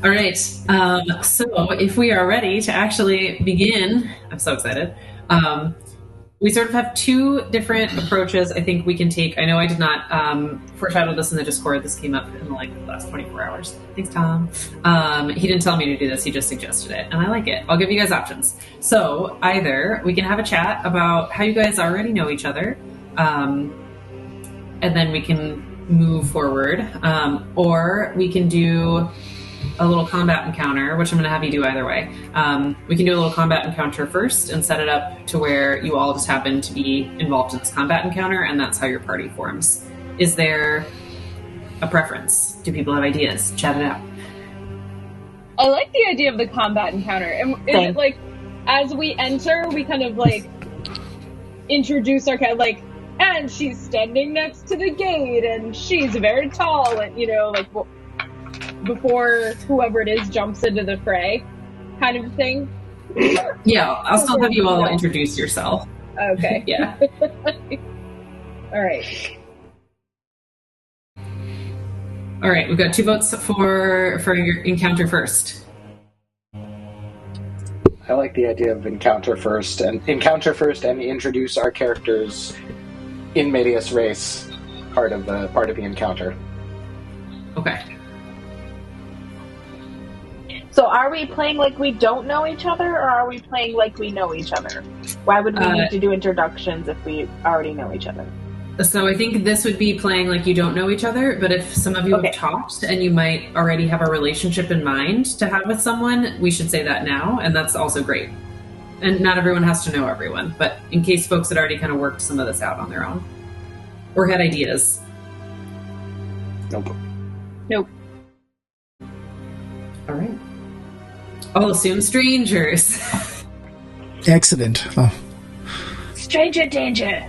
All right. So if we are ready to actually begin, I'm so excited. We sort of have two different approaches I think we can take. I know I did not foreshadow this in the Discord. This came up in the last 24 hours. Thanks, Tom. He didn't tell me to do this. He just suggested it, and I like it. I'll give you guys options. So either we can have a chat about how you guys already know each other, and then we can move forward, or we can do a little combat encounter, which I'm going to have you do either way. We can do a little combat encounter first and set it up to where you all just happen to be involved in this combat encounter, and that's how your party forms. Is there a preference? Do people have ideas? Chat it out. I like the idea of the combat encounter. And is it like, as we enter, we kind of like introduce our cat, like, and she's standing next to the gate, and she's very tall, and before whoever it is jumps into the fray, kind of thing. Yeah, I'll still have you all introduce yourself. Okay. Yeah. All right. All right, we've got 2 votes for your encounter first. I like the idea of encounter first and introduce our characters in medias res, part of the encounter. Okay. So are we playing like we don't know each other, or are we playing like we know each other? Why would we need to do introductions if we already know each other? So I think this would be playing like you don't know each other, but if some of you have talked and you might already have a relationship in mind to have with someone, we should say that now, and that's also great. And not everyone has to know everyone, but in case folks had already kind of worked some of this out on their own. Or had ideas. Nope. All right. I'll assume strangers. Excellent. Oh. Stranger danger.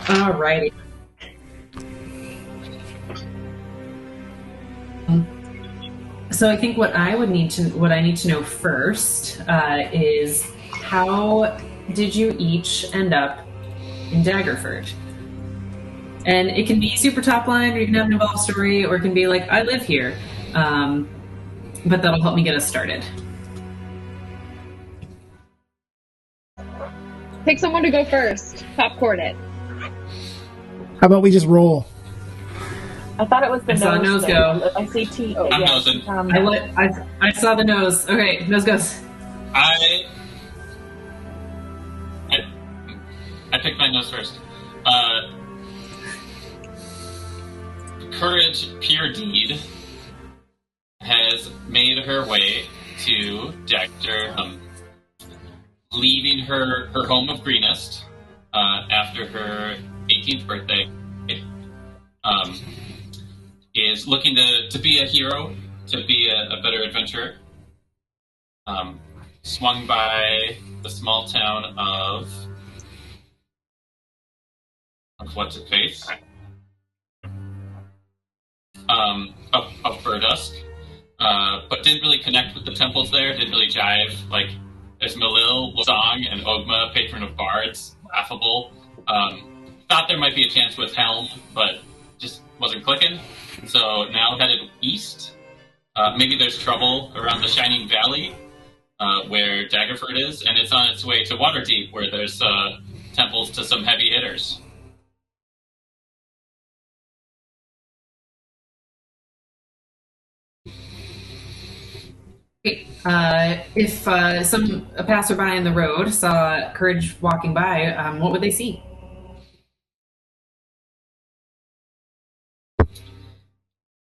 All righty. So I think what I need to know first is how did you each end up in Daggerford? And it can be super top line, or you can have an involved story, or it can be like, I live here. But that'll help me get us started. Pick someone to go first. Popcorn it. How about we just roll? I thought it was the I saw nose go. I see T. I'm nosing. I saw the nose. Okay, nose goes. I picked my nose first. Courage Puredeed has made her way to Dagger, leaving her home of Greenest after her 18th birthday. Is looking to be a hero, to be a better adventurer. Swung by the small town of what's it face? Of Burdusk. But didn't really connect with the temples there, didn't really jive. Like, there's Malil, Song, and Ogma, patron of bards, laughable. Thought there might be a chance with Helm, but just wasn't clicking. So now headed east. Maybe there's trouble around the Shining Valley, where Daggerford is, and it's on its way to Waterdeep, where there's temples to some heavy hitters. If a passerby in the road saw Courage walking by, what would they see?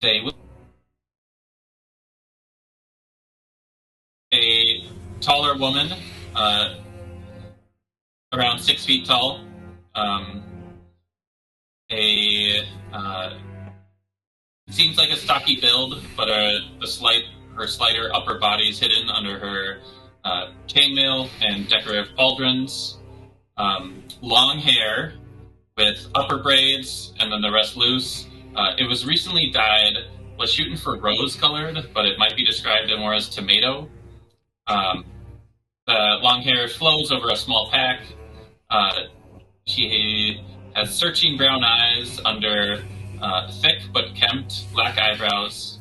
They would a taller woman, around 6 feet tall, seems like a stocky build, but her slighter upper body is hidden under her chainmail and decorative pauldrons. Long hair with upper braids and then the rest loose. It was recently dyed, was shooting for rose-colored, but it might be described more as tomato. The long hair flows over a small pack. She has searching brown eyes under thick but kempt black eyebrows.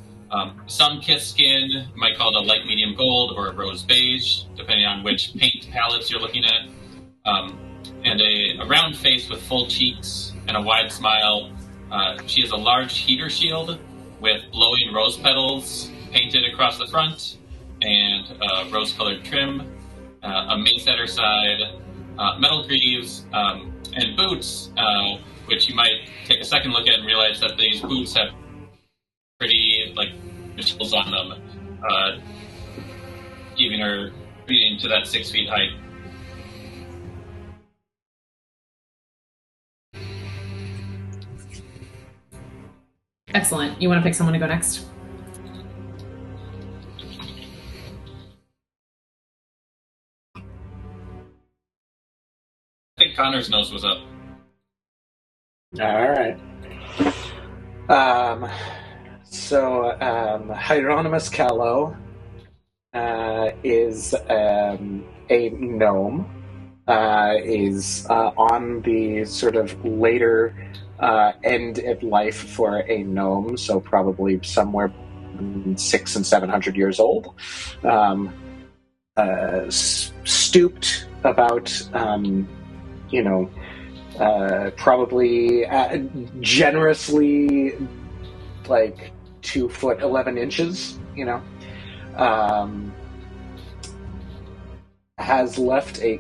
Sun-kissed skin, you might call it a light medium gold or a rose beige, depending on which paint palettes you're looking at. And a round face with full cheeks and a wide smile. She has a large heater shield with glowing rose petals painted across the front and rose-colored trim, a mace at her side, metal greaves, and boots, which you might take a second look at and realize that these boots have pretty, missiles on them, giving her being to that 6 feet height. Excellent. You want to pick someone to go next? I think Connor's nose was up. All right. Hieronymus Callow is a gnome. Is on the sort of later end of life for a gnome, so probably somewhere between 600 and 700 years old. Stooped about, probably generously 2'11", has left a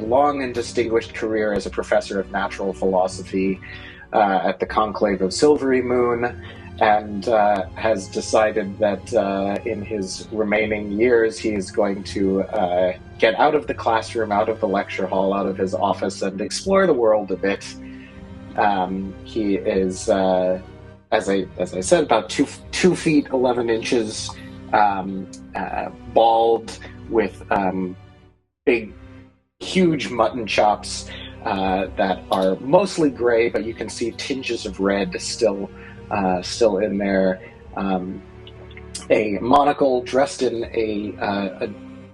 long and distinguished career as a professor of natural philosophy at the Conclave of Silvery Moon, and has decided that in his remaining years he is going to get out of the classroom, out of the lecture hall, out of his office, and explore the world a bit. He is, as I said, about 2 feet 11 inches, bald, with big, huge mutton chops that are mostly gray, but you can see tinges of red still in there. A monocle, dressed in a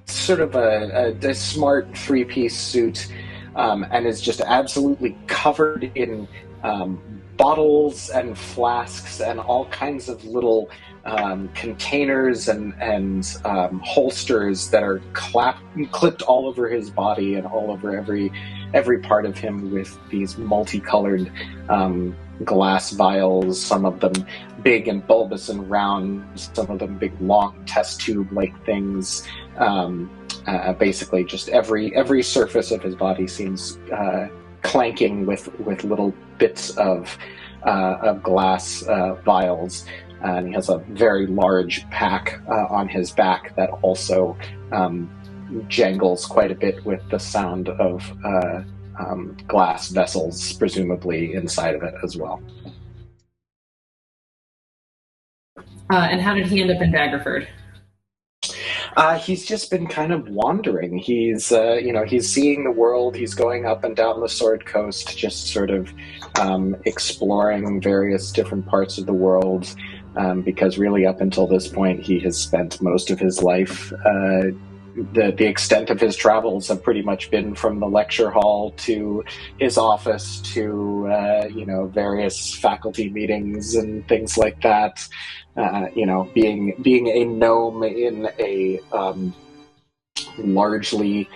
sort of a smart three-piece suit, and is just absolutely covered in bottles and flasks and all kinds of little containers and holsters that are clipped all over his body and all over every part of him, with these multicolored glass vials, some of them big and bulbous and round, some of them big long test tube like things. Basically just every surface of his body seems clanking with little bits of glass vials. And he has a very large pack on his back that also jangles quite a bit with the sound of glass vessels, presumably inside of it as well. And how did he end up in Daggerford? He's just been kind of wandering. He's seeing the world. He's going up and down the Sword Coast, just sort of exploring various different parts of the world. Because really, up until this point, he has spent most of his life. The extent of his travels have pretty much been from the lecture hall to his office to various faculty meetings and things like that. Being a gnome in a largely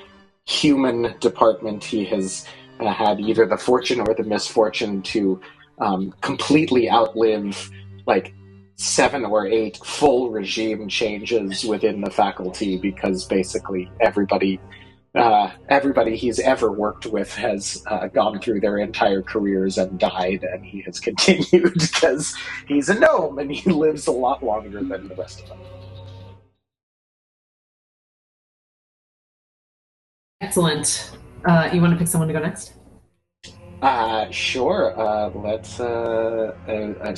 human department, he has had either the fortune or the misfortune to completely outlive 7 or 8 full regime changes within the faculty, because basically everybody he's ever worked with has gone through their entire careers and died, and he has continued because he's a gnome and he lives a lot longer than the rest of them. Excellent. You want to pick someone to go next? Sure. Let's.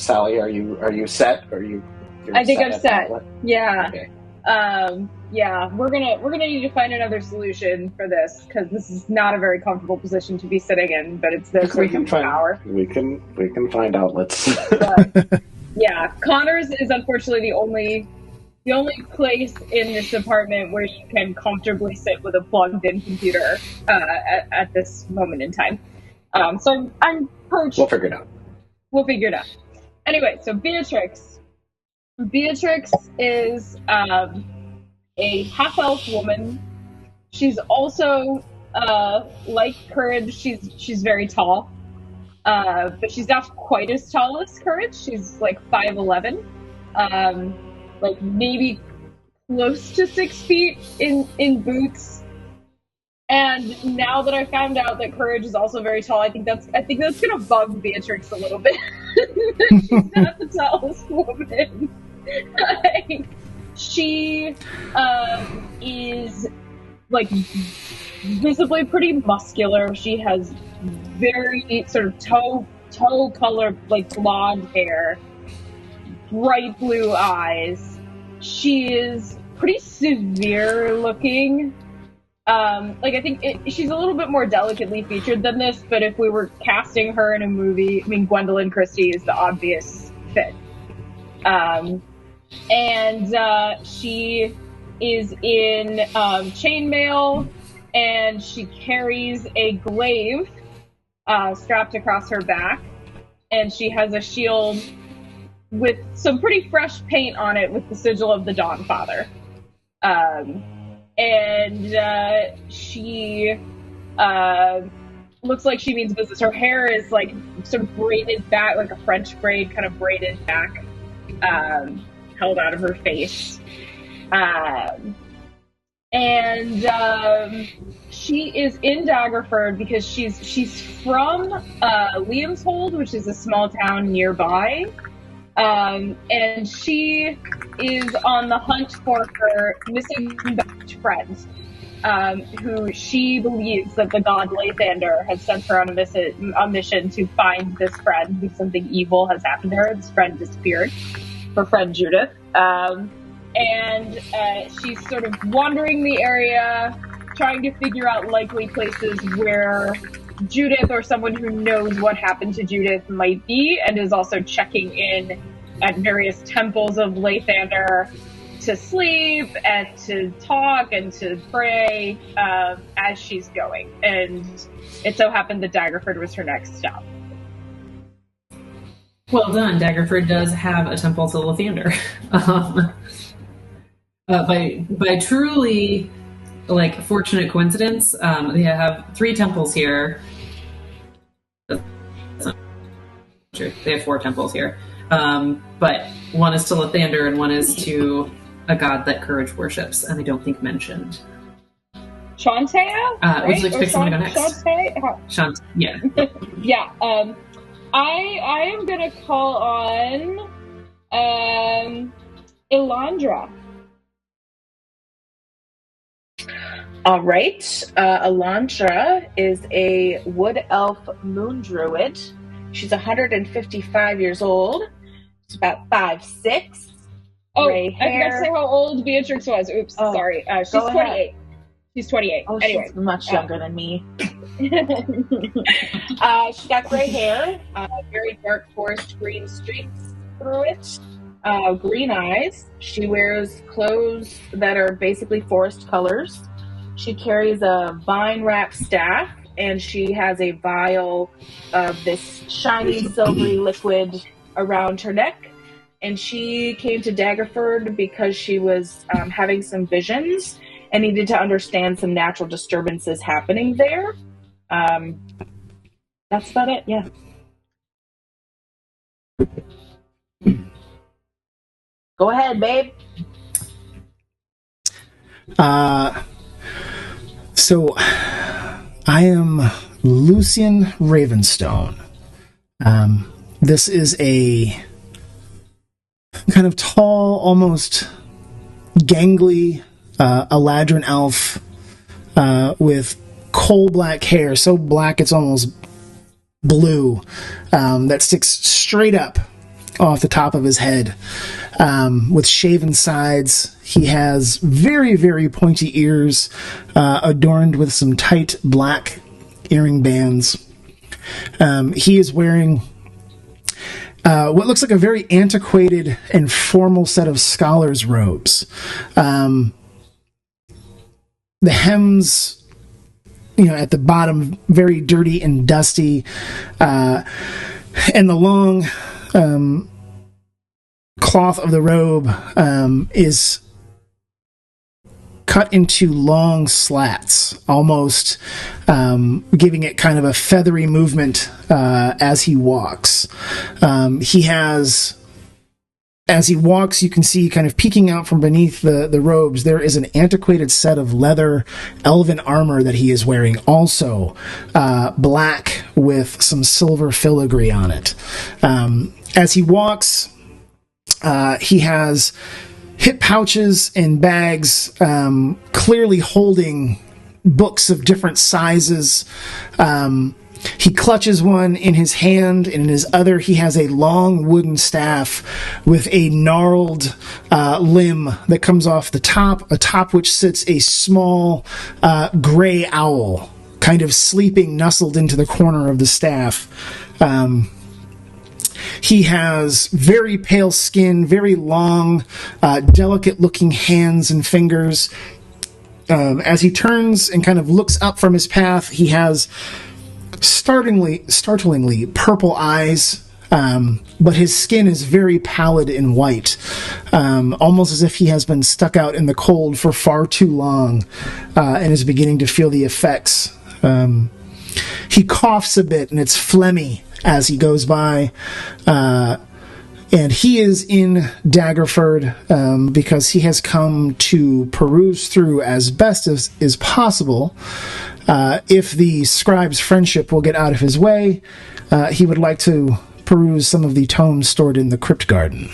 Sally, are you set? I think I'm set. Yeah. Okay. Yeah. We're gonna need to find another solution for this, because this is not a very comfortable position to be sitting in. But it's the power. We can find outlets. But, yeah, Connor's is unfortunately the only place in this apartment where you can comfortably sit with a plugged-in computer at this moment in time. So I'm perched. We'll figure it out. Anyway, so Beatrix, Beatrix is a half-elf woman. She's also, like Courage, she's very tall. But she's not quite as tall as Courage. She's like 5'11". Like maybe close to 6 feet in boots. And now that I found out that Courage is also very tall, I think that's gonna bug Beatrix a little bit. She's not the tallest woman. She is like visibly pretty muscular. She has very sort of toe color, like blonde hair, bright blue eyes. She is pretty severe looking. Like I think she's a little bit more delicately featured than this, but if we were casting her in a movie, I mean, Gwendolyn Christie is the obvious fit. And she is in chainmail, and she carries a glaive strapped across her back, and she has a shield with some pretty fresh paint on it with the sigil of the Dawnfather. And she looks like she means business. Her hair is like sort of braided back, like a French braid, kind of braided back, held out of her face. And she is in Daggerford because she's from Liamshold, which is a small town nearby. And she is on the hunt for her missing best friend, who she believes that the god Lathander has sent her on a mission to find this friend because something evil has happened to her. This friend disappeared, her friend Judith. And she's sort of wandering the area, trying to figure out likely places where Judith or someone who knows what happened to Judith might be, and is also checking in at various temples of Lathander to sleep and to talk and to pray as she's going. And it so happened that Daggerford was her next stop. Well done. Daggerford does have a temple to Lathander. By truly like fortunate coincidence, they have 3 temples here. They have 4 temples here, but one is to Lathander and one is to a god that Courage worships, and I don't think mentioned. Shantea? Right? Would you like to pick someone to go next? Shantea? Yeah. Yeah. I am gonna call on Elandra. All right. Elandra is a wood elf moon druid. She's 155 years old. She's about 5'6". Oh, gray hair. I forgot to say how old Beatrix was. Oops, sorry. She's 28. Ahead. She's 28. Oh, anyway. She's much younger than me. She's got gray hair, very dark forest green streaks through it, green eyes. She wears clothes that are basically forest colors. She carries a vine-wrapped staff, and she has a vial of this shiny, silvery liquid around her neck. And she came to Daggerford because she was having some visions and needed to understand some natural disturbances happening there. That's about it, yeah. Go ahead, babe. So, I am Lucian Ravenstone. This is a kind of tall, almost gangly Eladrin elf with coal black hair, so black it's almost blue, that sticks straight up off the top of his head, with shaven sides. He has very, very pointy ears, adorned with some tight black earring bands. He is wearing what looks like a very antiquated and formal set of scholar's robes. The hems, at the bottom, very dirty and dusty, and the long cloth of the robe is cut into long slats, almost giving it kind of a feathery movement as he walks. As he walks, you can see kind of peeking out from beneath the robes, there is an antiquated set of leather elven armor that he is wearing, also black with some silver filigree on it. As he walks, he has hip pouches and bags, clearly holding books of different sizes. He clutches one in his hand, and in his other he has a long wooden staff with a gnarled limb that comes off the top, atop which sits a small gray owl, kind of sleeping, nestled into the corner of the staff. He has very pale skin, very long, delicate-looking hands and fingers. As he turns and kind of looks up from his path, he has startlingly purple eyes, but his skin is very pallid and white, almost as if he has been stuck out in the cold for far too long and is beginning to feel the effects. He coughs a bit, and it's phlegmy as he goes by, and he is in Daggerford because he has come to peruse through as best as is possible. If the scribe's friendship will get out of his way, he would like to peruse some of the tomes stored in the crypt garden.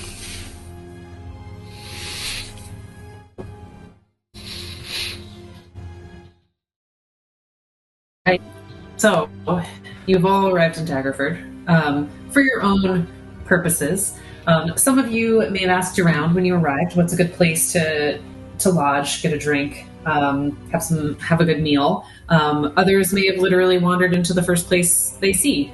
Right. So, you've all arrived in Daggerford for your own purposes. Some of you may have asked around when you arrived, what's a good place to lodge, get a drink, have a good meal. Others may have literally wandered into the first place they see.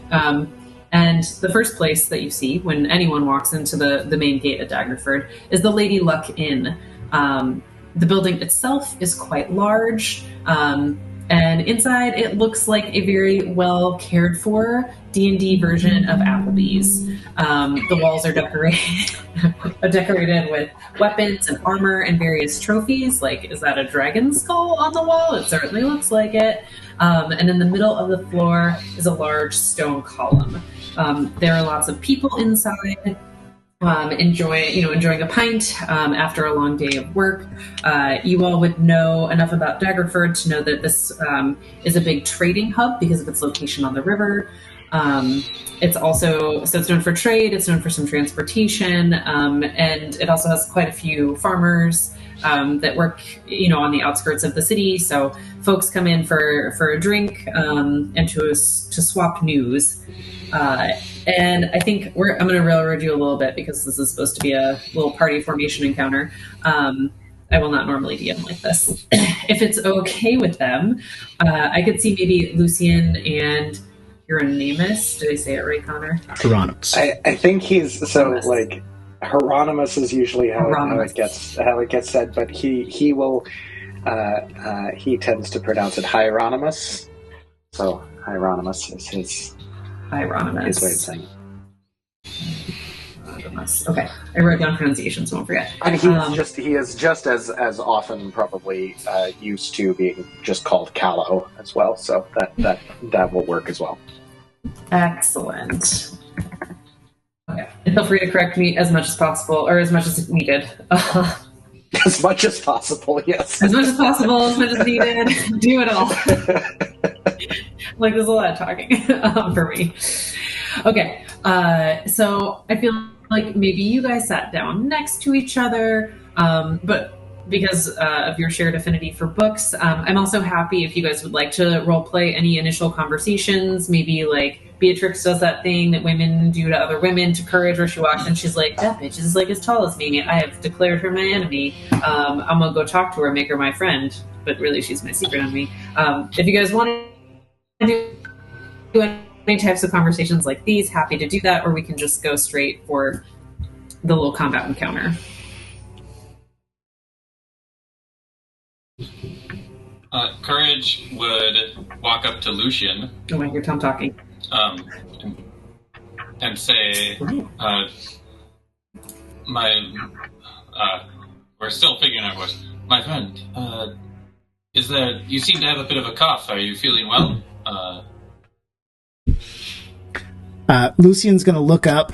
And the first place that you see when anyone walks into the main gate at Daggerford is the Lady Luck Inn. The building itself is quite large, and inside it looks like a very well cared for D&D version of Applebee's. The walls are decorated with weapons and armor and various trophies. Like, is that a dragon skull on the wall? It certainly looks like it. And in the middle of the floor is a large stone column. There are lots of people inside, enjoying a pint after a long day of work. You all would know enough about Daggerford to know that this is a big trading hub because of its location on the river. It's known for trade, it's known for some transportation, and it also has quite a few farmers that work, on the outskirts of the city. So folks come in for a drink and to swap news. And I think I'm going to railroad you a little bit because this is supposed to be a little party formation encounter. I will not normally DM like this. If it's okay with them, I could see maybe Lucian and Hieronymus. Did I say it right, Connor? Hieronymus. I think he's Hieronymus is usually how it gets said, but he will he tends to pronounce it Hieronymus. So Hieronymus is his way of saying it. Okay, I wrote down pronunciation, so I won't forget. And he is just as often probably used to being just called Callow as well. So that will work as well. Excellent. Okay, and feel free to correct me as much as possible, or as much as needed. As much as possible, yes. As much as possible, as much as needed. Do it all. Like, there's a lot of talking for me. Okay, so I feel like maybe you guys sat down next to each other, but because of your shared affinity for books, I'm also happy if you guys would like to roleplay any initial conversations. Maybe like Beatrix does that thing that women do to other women to Courage, where she walks and she's like, that bitch is like as tall as me. I have declared her my enemy. I'm gonna go talk to her, make her my friend, but really she's my secret enemy. If you guys want to do any types of conversations like these, happy to do that, or we can just go straight for the little combat encounter. Courage would walk up to Lucian. Oh, I hear Tom talking. And say, we're still figuring out what. My friend, is there? You seem to have a bit of a cough. Are you feeling well? Lucian's going to look up.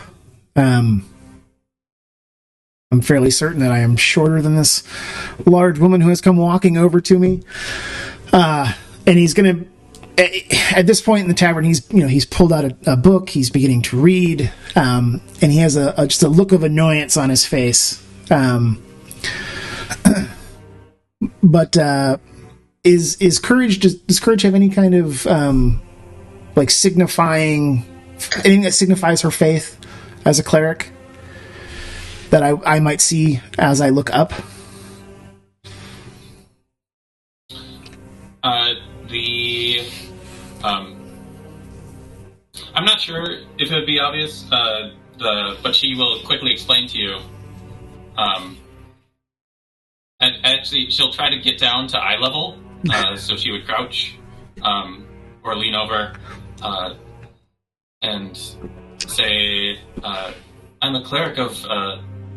I'm fairly certain that I am shorter than this large woman who has come walking over to me. And he's going to, at this point in the tavern, he's pulled out a book. He's beginning to read, and he has just a look of annoyance on his face. But is Courage? Does Courage have any kind of signifying anything that signifies her faith as a cleric that I might see as I look up? I'm not sure if it would be obvious, but she will quickly explain to you. And actually, she'll try to get down to eye level, so she would crouch, or lean over, and say, I'm a cleric of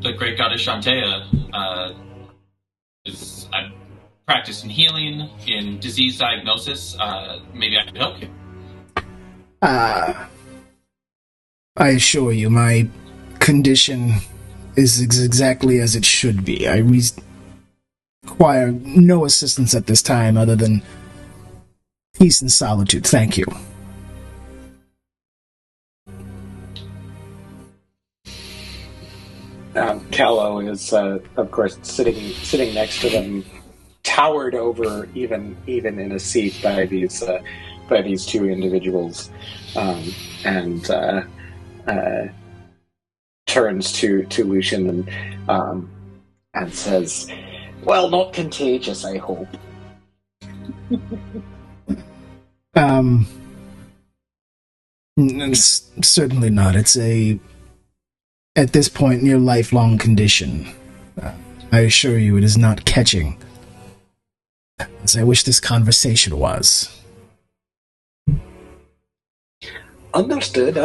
the great goddess Shantea. I practice in healing, in disease diagnosis. Maybe I could help you. I assure you, my condition is exactly as it should be. I require no assistance at this time other than peace and solitude. Thank you. Callow is, of course, sitting next to them, towered over even in a seat by these two individuals, and turns to Lucian and says, "Well, not contagious, I hope." Certainly not. It's at this point, near lifelong condition. I assure you, it is not catching, as I wish this conversation was. Understood.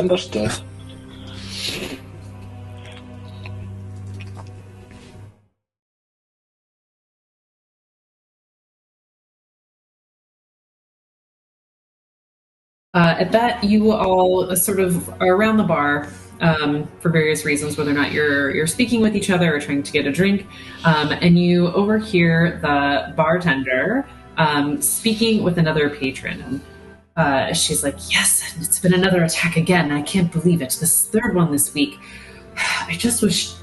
At that, you all sort of are around the bar for various reasons, whether or not you're speaking with each other or trying to get a drink, and you overhear the bartender speaking with another patron. She's like, "Yes, it's been another attack again. I can't believe it. This third one this week. I just wish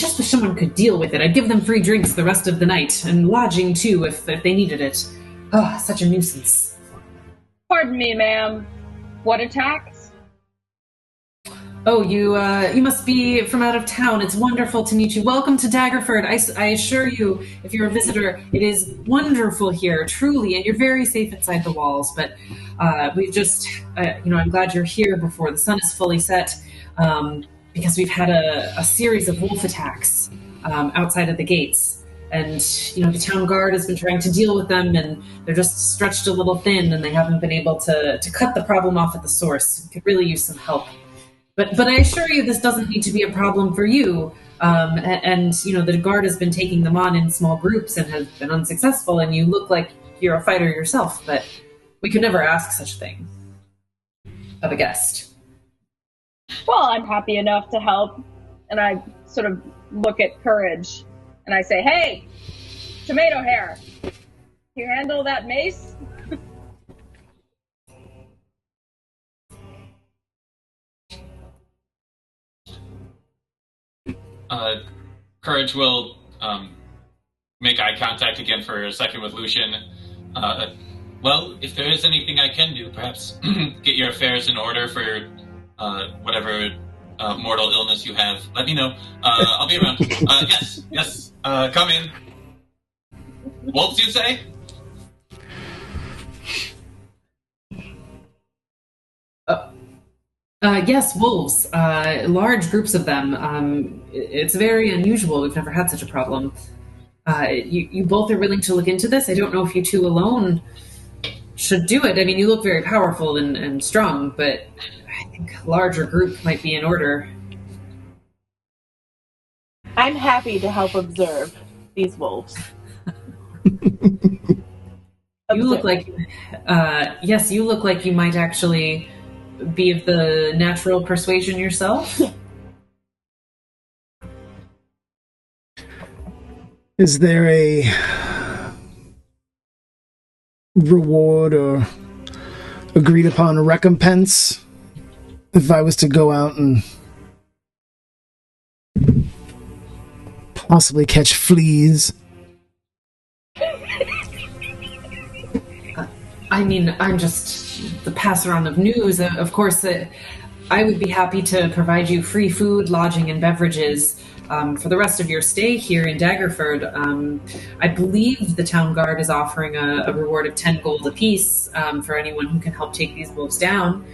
someone could deal with it. I'd give them free drinks the rest of the night, and lodging too if they needed it. Oh, such a nuisance." Pardon me, ma'am. What attacks? Oh, you must be from out of town. It's wonderful to meet you. Welcome to Daggerford. I assure you, if you're a visitor, it is wonderful here, truly, and you're very safe inside the walls. But we've just, I'm glad you're here before the sun is fully set, because we've had a series of wolf attacks outside of the gates. And, the town guard has been trying to deal with them, and they're just stretched a little thin, and they haven't been able to cut the problem off at the source. Could really use some help. But I assure you, this doesn't need to be a problem for you. And the guard has been taking them on in small groups and has been unsuccessful, and you look like you're a fighter yourself, but we could never ask such a thing of a guest. Well, I'm happy enough to help. And I sort of look at Courage, and I say, "Hey, tomato hair, can you handle that mace?" Courage will make eye contact again for a second with Lucian. Well, if there is anything I can do, perhaps get your affairs in order for whatever mortal illness you have, let me know. I'll be around. Yes. Come in. Wolves, you say? Yes, wolves. Large groups of them. It's very unusual. We've never had such a problem. You both are willing to look into this? I don't know if you two alone should do it. I mean, you look very powerful and strong, but I think a larger group might be in order. I'm happy to help observe these wolves. You look like, yes, you look like you might actually be of the natural persuasion yourself. Is there a reward or agreed upon recompense if I was to go out and possibly catch fleas? I mean, I'm just the passer on of news. Of course, I would be happy to provide you free food, lodging, and beverages for the rest of your stay here in Daggerford. I believe the town guard is offering a reward of 10 gold apiece for anyone who can help take these wolves down.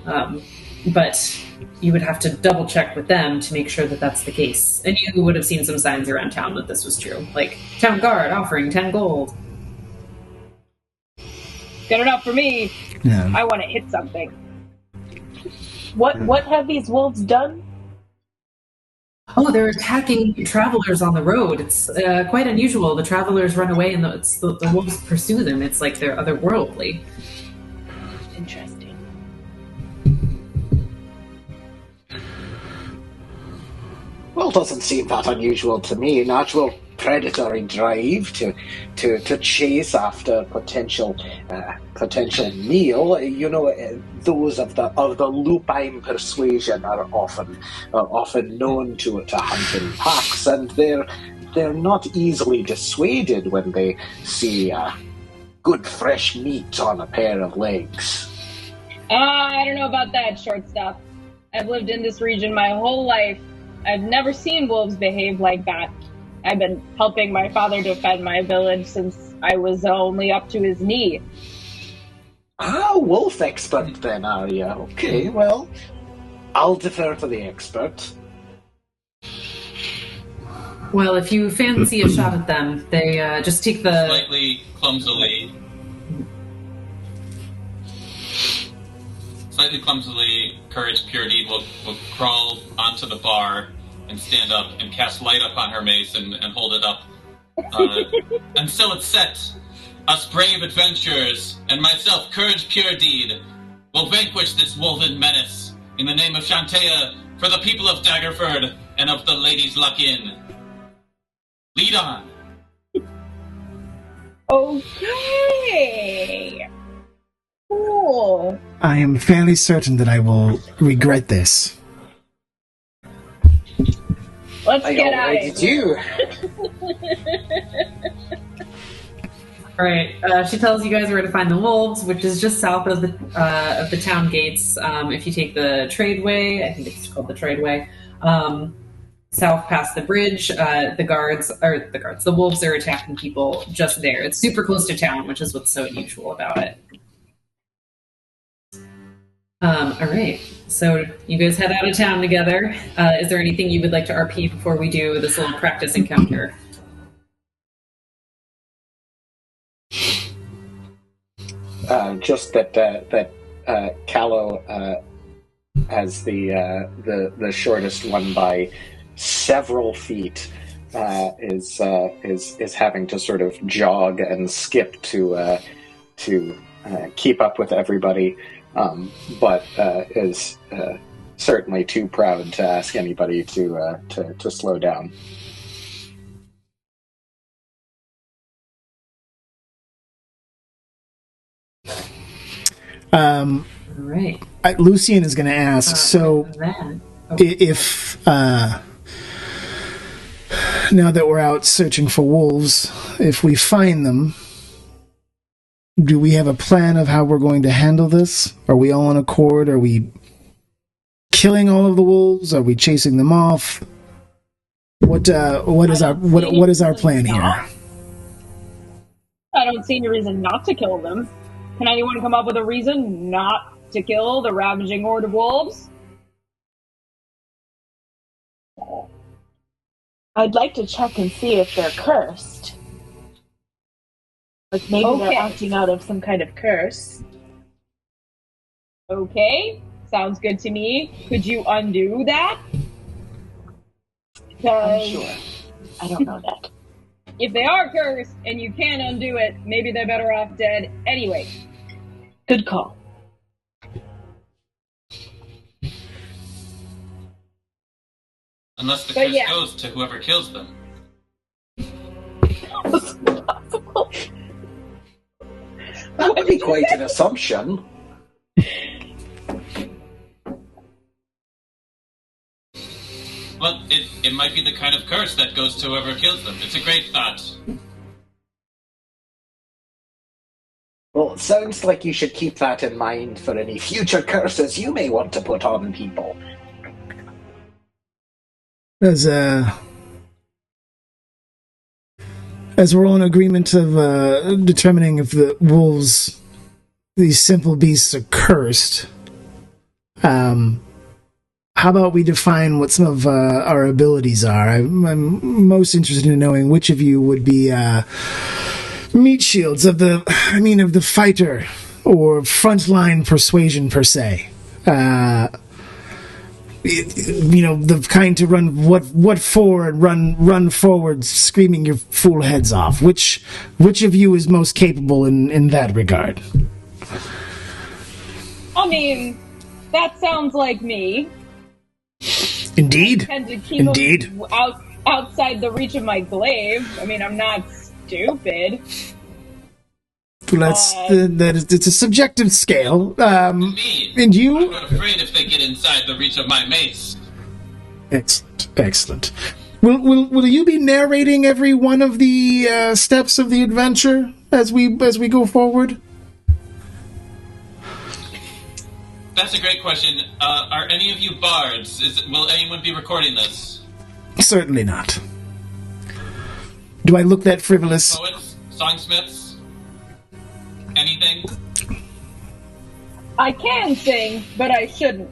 But you would have to double check with them to make sure that that's the case. And you would have seen some signs around town that this was true. Like, town guard offering 10 gold. Good enough for me. Yeah. I want to hit something. What have these wolves done? Oh, they're attacking travelers on the road. It's quite unusual. The travelers run away and the wolves pursue them. It's like they're otherworldly. Interesting. Well, it doesn't seem that unusual to me. Natural predatory drive to chase after potential meal. You know, those of the lupine persuasion are often known to hunt in packs, and they're not easily dissuaded when they see good fresh meat on a pair of legs. I don't know about that, short stuff. I've lived in this region my whole life. I've never seen wolves behave like that. I've been helping my father defend my village since I was only up to his knee. Ah, wolf expert then, are you? Okay, well, I'll defer to the expert. Well, if you fancy a shot at them, they just take the... Slightly clumsily, Courage Puredeed will crawl onto the bar and stand up and cast light upon her mace and hold it up. And so it's set. Us brave adventurers and myself, Courage Puredeed, will vanquish this woven menace in the name of Shantea for the people of Daggerford and of the Ladies Luck Inn. Lead on. Okay. Cool. I am fairly certain that I will regret this. Let's get out of here. All right. She tells you guys where to find the wolves, which is just south of the town gates. If you take the Tradeway, I think it's called the Tradeway, south past the bridge, the wolves are attacking people just there. It's super close to town, which is what's so unusual about it. All right. So you guys head out of town together. Is there anything you would like to RP before we do this little practice encounter? Just that Callow has the shortest one by several feet. Is having to sort of jog and skip to keep up with everybody. But is certainly too proud to ask anybody to slow down. Right. Lucian is going to ask, if now that we're out searching for wolves, if we find them, do we have a plan of how we're going to handle this? Are we all on accord? Are we killing all of the wolves? Are we chasing them off? What is our plan here? I don't see any reason not to kill them. Can anyone come up with a reason not to kill the ravaging horde of wolves? I'd like to check and see if they're cursed. Like maybe they're acting out of some kind of curse. Okay, sounds good to me. Could you undo that? I'm sure. I don't know that. If they are cursed and you can't undo it, maybe they're better off dead. Anyway. Good call. Unless the curse goes to whoever kills them. That's possible. That would be quite an assumption. Well, it might be the kind of curse that goes to whoever kills them. It's a great thought. Well, it sounds like you should keep that in mind for any future curses you may want to put on people. As we're all in agreement of determining if the wolves, these simple beasts, are cursed, how about we define what some of our abilities are? I'm most interested in knowing which of you would be meat shields of the fighter or frontline persuasion per se. The kind to run what forward, run forward, screaming your fool heads off. Which of you is most capable in that regard? I mean, that sounds like me. Indeed. I tend to keep them outside the reach of my glaive. I mean, I'm not stupid. Well, it's a subjective scale. And you? I'm not afraid if they get inside the reach of my mace. Excellent. Will you be narrating every one of the steps of the adventure as we go forward? That's a great question. Are any of you bards? Will anyone be recording this? Certainly not. Do I look that frivolous? Poets? Songsmiths? Anything? I can sing, but I shouldn't.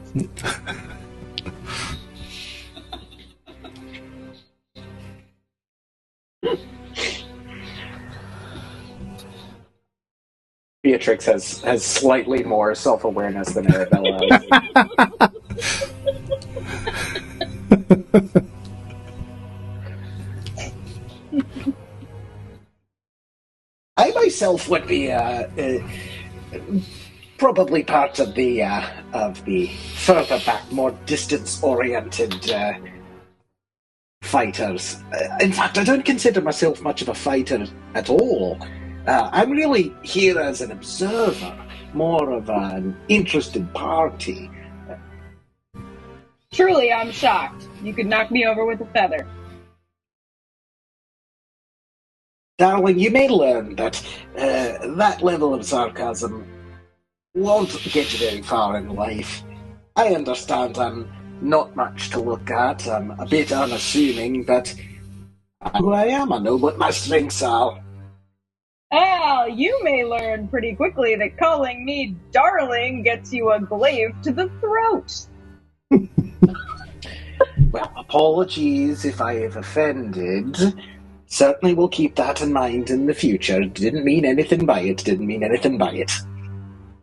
Beatrix has slightly more self-awareness than Arabella has. I myself would be probably part of the further back, more distance-oriented fighters. In fact, I don't consider myself much of a fighter at all. I'm really here as an observer, more of an interested party. Truly, I'm shocked. You could knock me over with a feather. Darling, you may learn that that level of sarcasm won't get you very far in life. I understand I'm not much to look at, I'm a bit unassuming, but I'm who I am. I know what my strengths are. Well, you may learn pretty quickly that calling me darling gets you a glaive to the throat. Well, apologies if I have offended. Certainly will keep that in mind in the future. Didn't mean anything by it.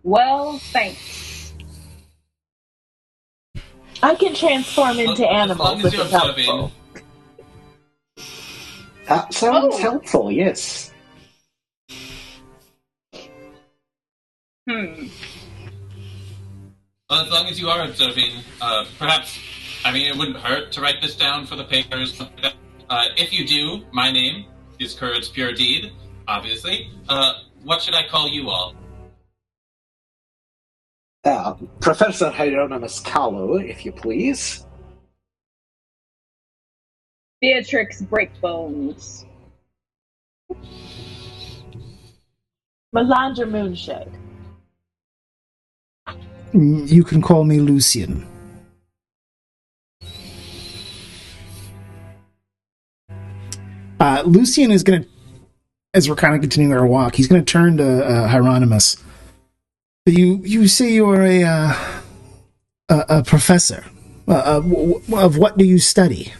Well, thanks. I can transform into animals if it's helpful. That sounds helpful, yes. Well, as long as you are observing, perhaps, it wouldn't hurt to write this down for the papers. If you do, my name is Courage Puredeed, obviously. What should I call you all? Professor Hieronymus Callow, if you please. Beatrix Breakbones. Elandra Moonshade. You can call me Lucian. Lucian is going to, as we're kind of continuing our walk, he's going to turn to Hieronymus. You say you're a professor. Of what do you study?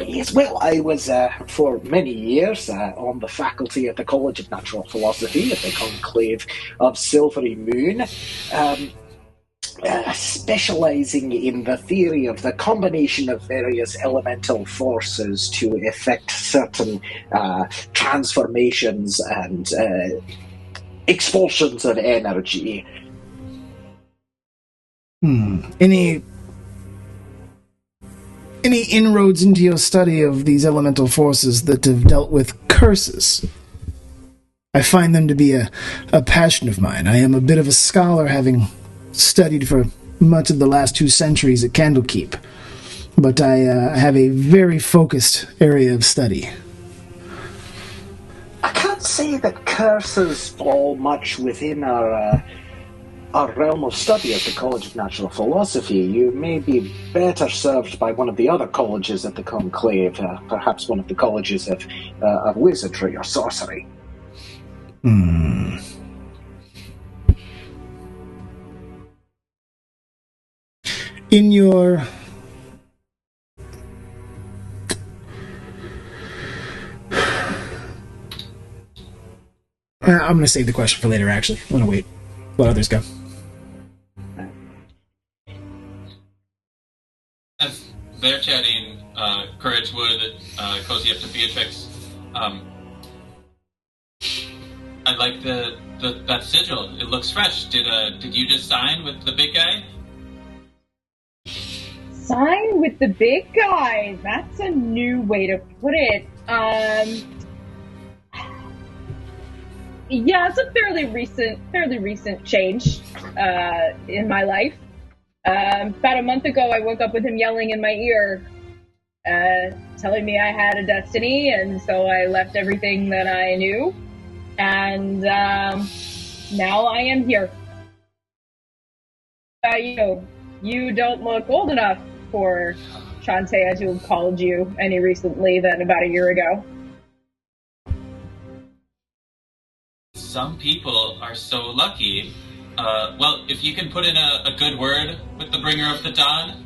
Yes, well, I was for many years on the faculty at the College of Natural Philosophy at the Conclave of Silvery Moon. specializing in the theory of the combination of various elemental forces to effect certain transformations and expulsions of energy. Any inroads into your study of these elemental forces that have dealt with curses? I find them to be a passion of mine. I am a bit of a scholar, having studied for much of the last 2 centuries at Candlekeep, but I have a very focused area of study. I can't say that curses fall much within our realm of study at the College of Natural Philosophy. You may be better served by one of the other colleges at the Conclave, perhaps one of the colleges of wizardry or sorcery. In your... I'm going to save the question for later, actually. I'm going to wait. Let others go. As they're chatting, Courage would cozy up to Beatrix. I like that sigil. It looks fresh. Did you just sign with the big guy? Sign with the big guy. That's a new way to put it. Yeah, it's a fairly recent change in my life. About a month ago, I woke up with him yelling in my ear, telling me I had a destiny, and so I left everything that I knew, and now I am here. You don't look old enough for Shantae to have called you any recently than about a year ago. Some people are so lucky. Well, if you can put in a good word with the Bringer of the Dawn,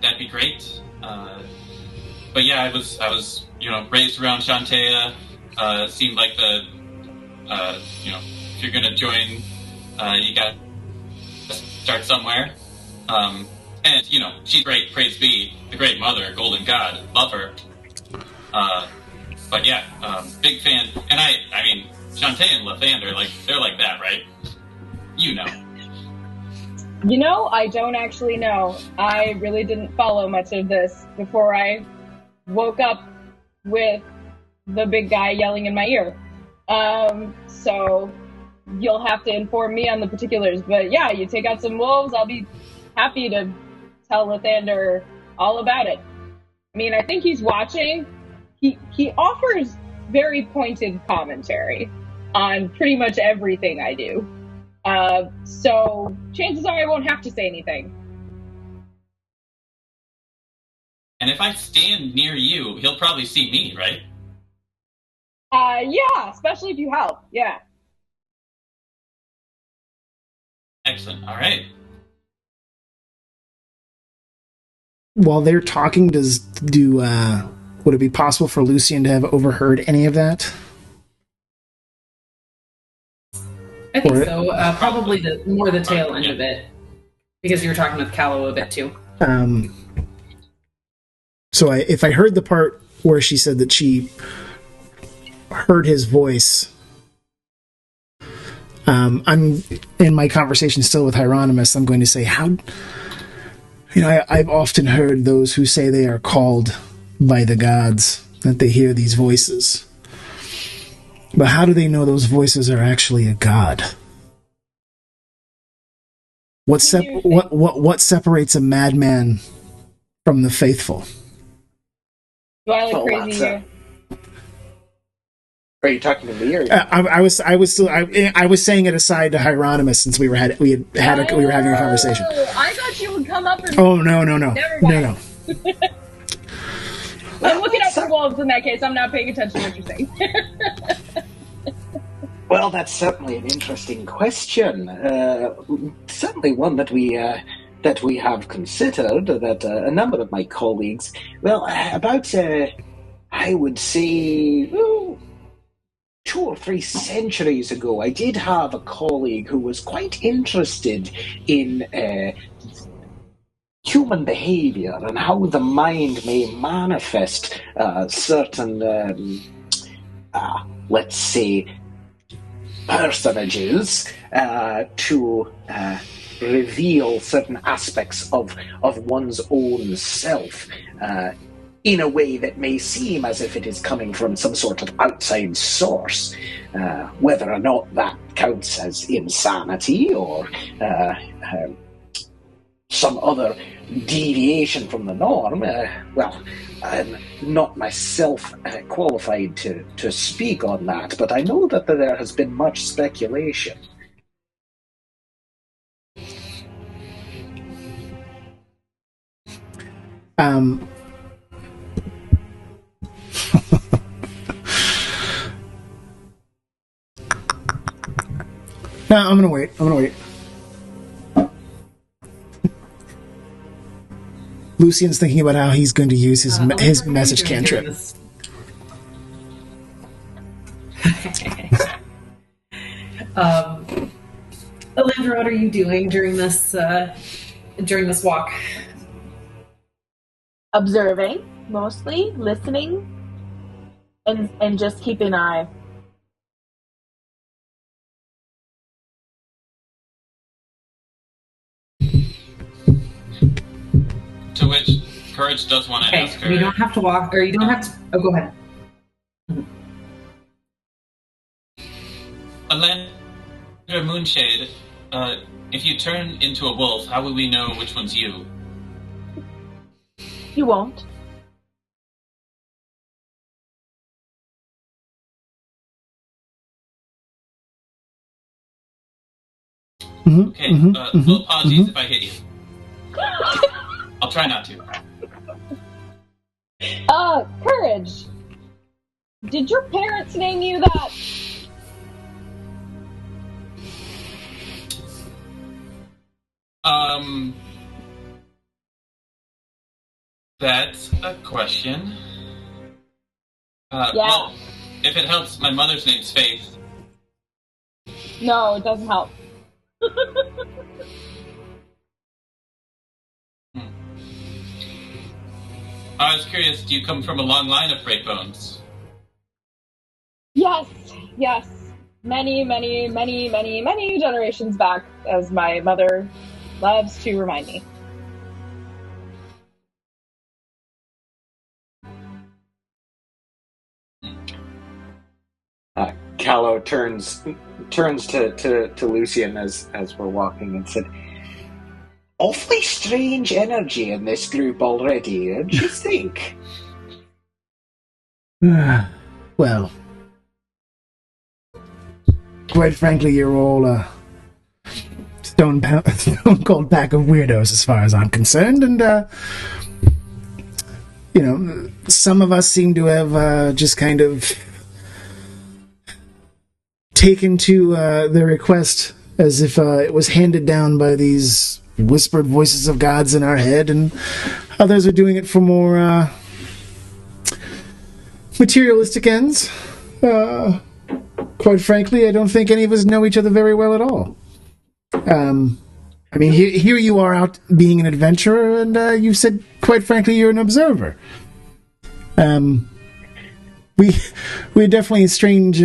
that'd be great. But yeah, I was raised around Shantae. Seemed like the if you're gonna join, you gotta start somewhere. And she's great. Praise be the Great Mother, Golden God. Love her. But yeah, big fan. And I mean, Shantae and Lathander, they're like that, right? I don't actually know. I really didn't follow much of this before I woke up with the big guy yelling in my ear. So you'll have to inform me on the particulars. But yeah, you take out some wolves, I'll be happy to tell Lathander all about it. I mean, I think he's watching. He offers very pointed commentary on pretty much everything I do. So chances are I won't have to say anything. And if I stand near you, he'll probably see me, right? Yeah, especially if you help. Yeah. Excellent. All right. While they're talking, would it be possible for Lucian to have overheard any of that? I think so. Probably more the tail end of it, because you were talking with Callow a bit too. So if I heard the part where she said that she heard his voice, I'm in my conversation still with Hieronymus. I'm going to say, I've often heard those who say they are called by the gods, that they hear these voices. But how do they know those voices are actually a god? What separates a madman from the faithful? Do I look crazy here? Are you talking to me? Or I was saying it aside to Hieronymus, since we were having a conversation. I thought you would come up and... Oh no. Never mind. No. I'm looking out for wolves in that case. I'm not paying attention to what you're saying. Well, that's certainly an interesting question. Certainly one that we have considered. That a number of my colleagues. Well, about I would say 2 or 3 centuries ago, I did have a colleague who was quite interested in human behavior and how the mind may manifest certain, let's say, personages to reveal certain aspects of one's own self in a way that may seem as if it is coming from some sort of outside source. Whether or not that counts as insanity or some other deviation from the norm, well, I'm not myself qualified to speak on that, but I know that there has been much speculation. No, I'm gonna wait. Lucian's thinking about how he's going to use his message cantrip. Elandra, what are you doing during this walk? Observing, mostly listening, and just keeping an eye. To which Courage does want to ask her. You don't have to walk, or you don't have to. Oh, go ahead. Elandra Moonshade, if you turn into a wolf, how will we know which one's you? You won't. Okay, well, apologies if I hit you. I'll try not to. Courage. Did your parents name you that? That's a question. Yeah. Well, if it helps, my mother's name's Faith. No, it doesn't help. I was curious, do you come from a long line of Breakbones? Yes. Many generations back, as my mother loves to remind me. Callow turns to Lucian as we're walking and said, "Awfully strange energy in this group already, don't you think?" Well, quite frankly, you're all a stone cold pack of weirdos as far as I'm concerned, and some of us seem to have just kind of taken to the request as if it was handed down by these whispered voices of gods in our head, and others are doing it for more materialistic ends. Quite frankly, I don't think any of us know each other very well at all. I mean, here you are out being an adventurer, and you said, quite frankly, you're an observer. We're definitely a strange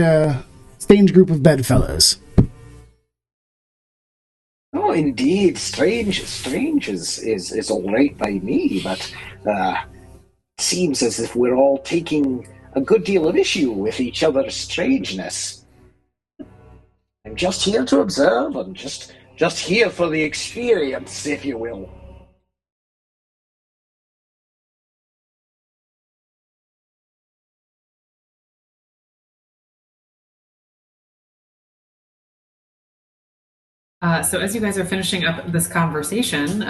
group of bedfellows. Oh, indeed, strange is all right by me, but seems as if we're all taking a good deal of issue with each other's strangeness. I'm just here to observe and just here for the experience, if you will. So as you guys are finishing up this conversation,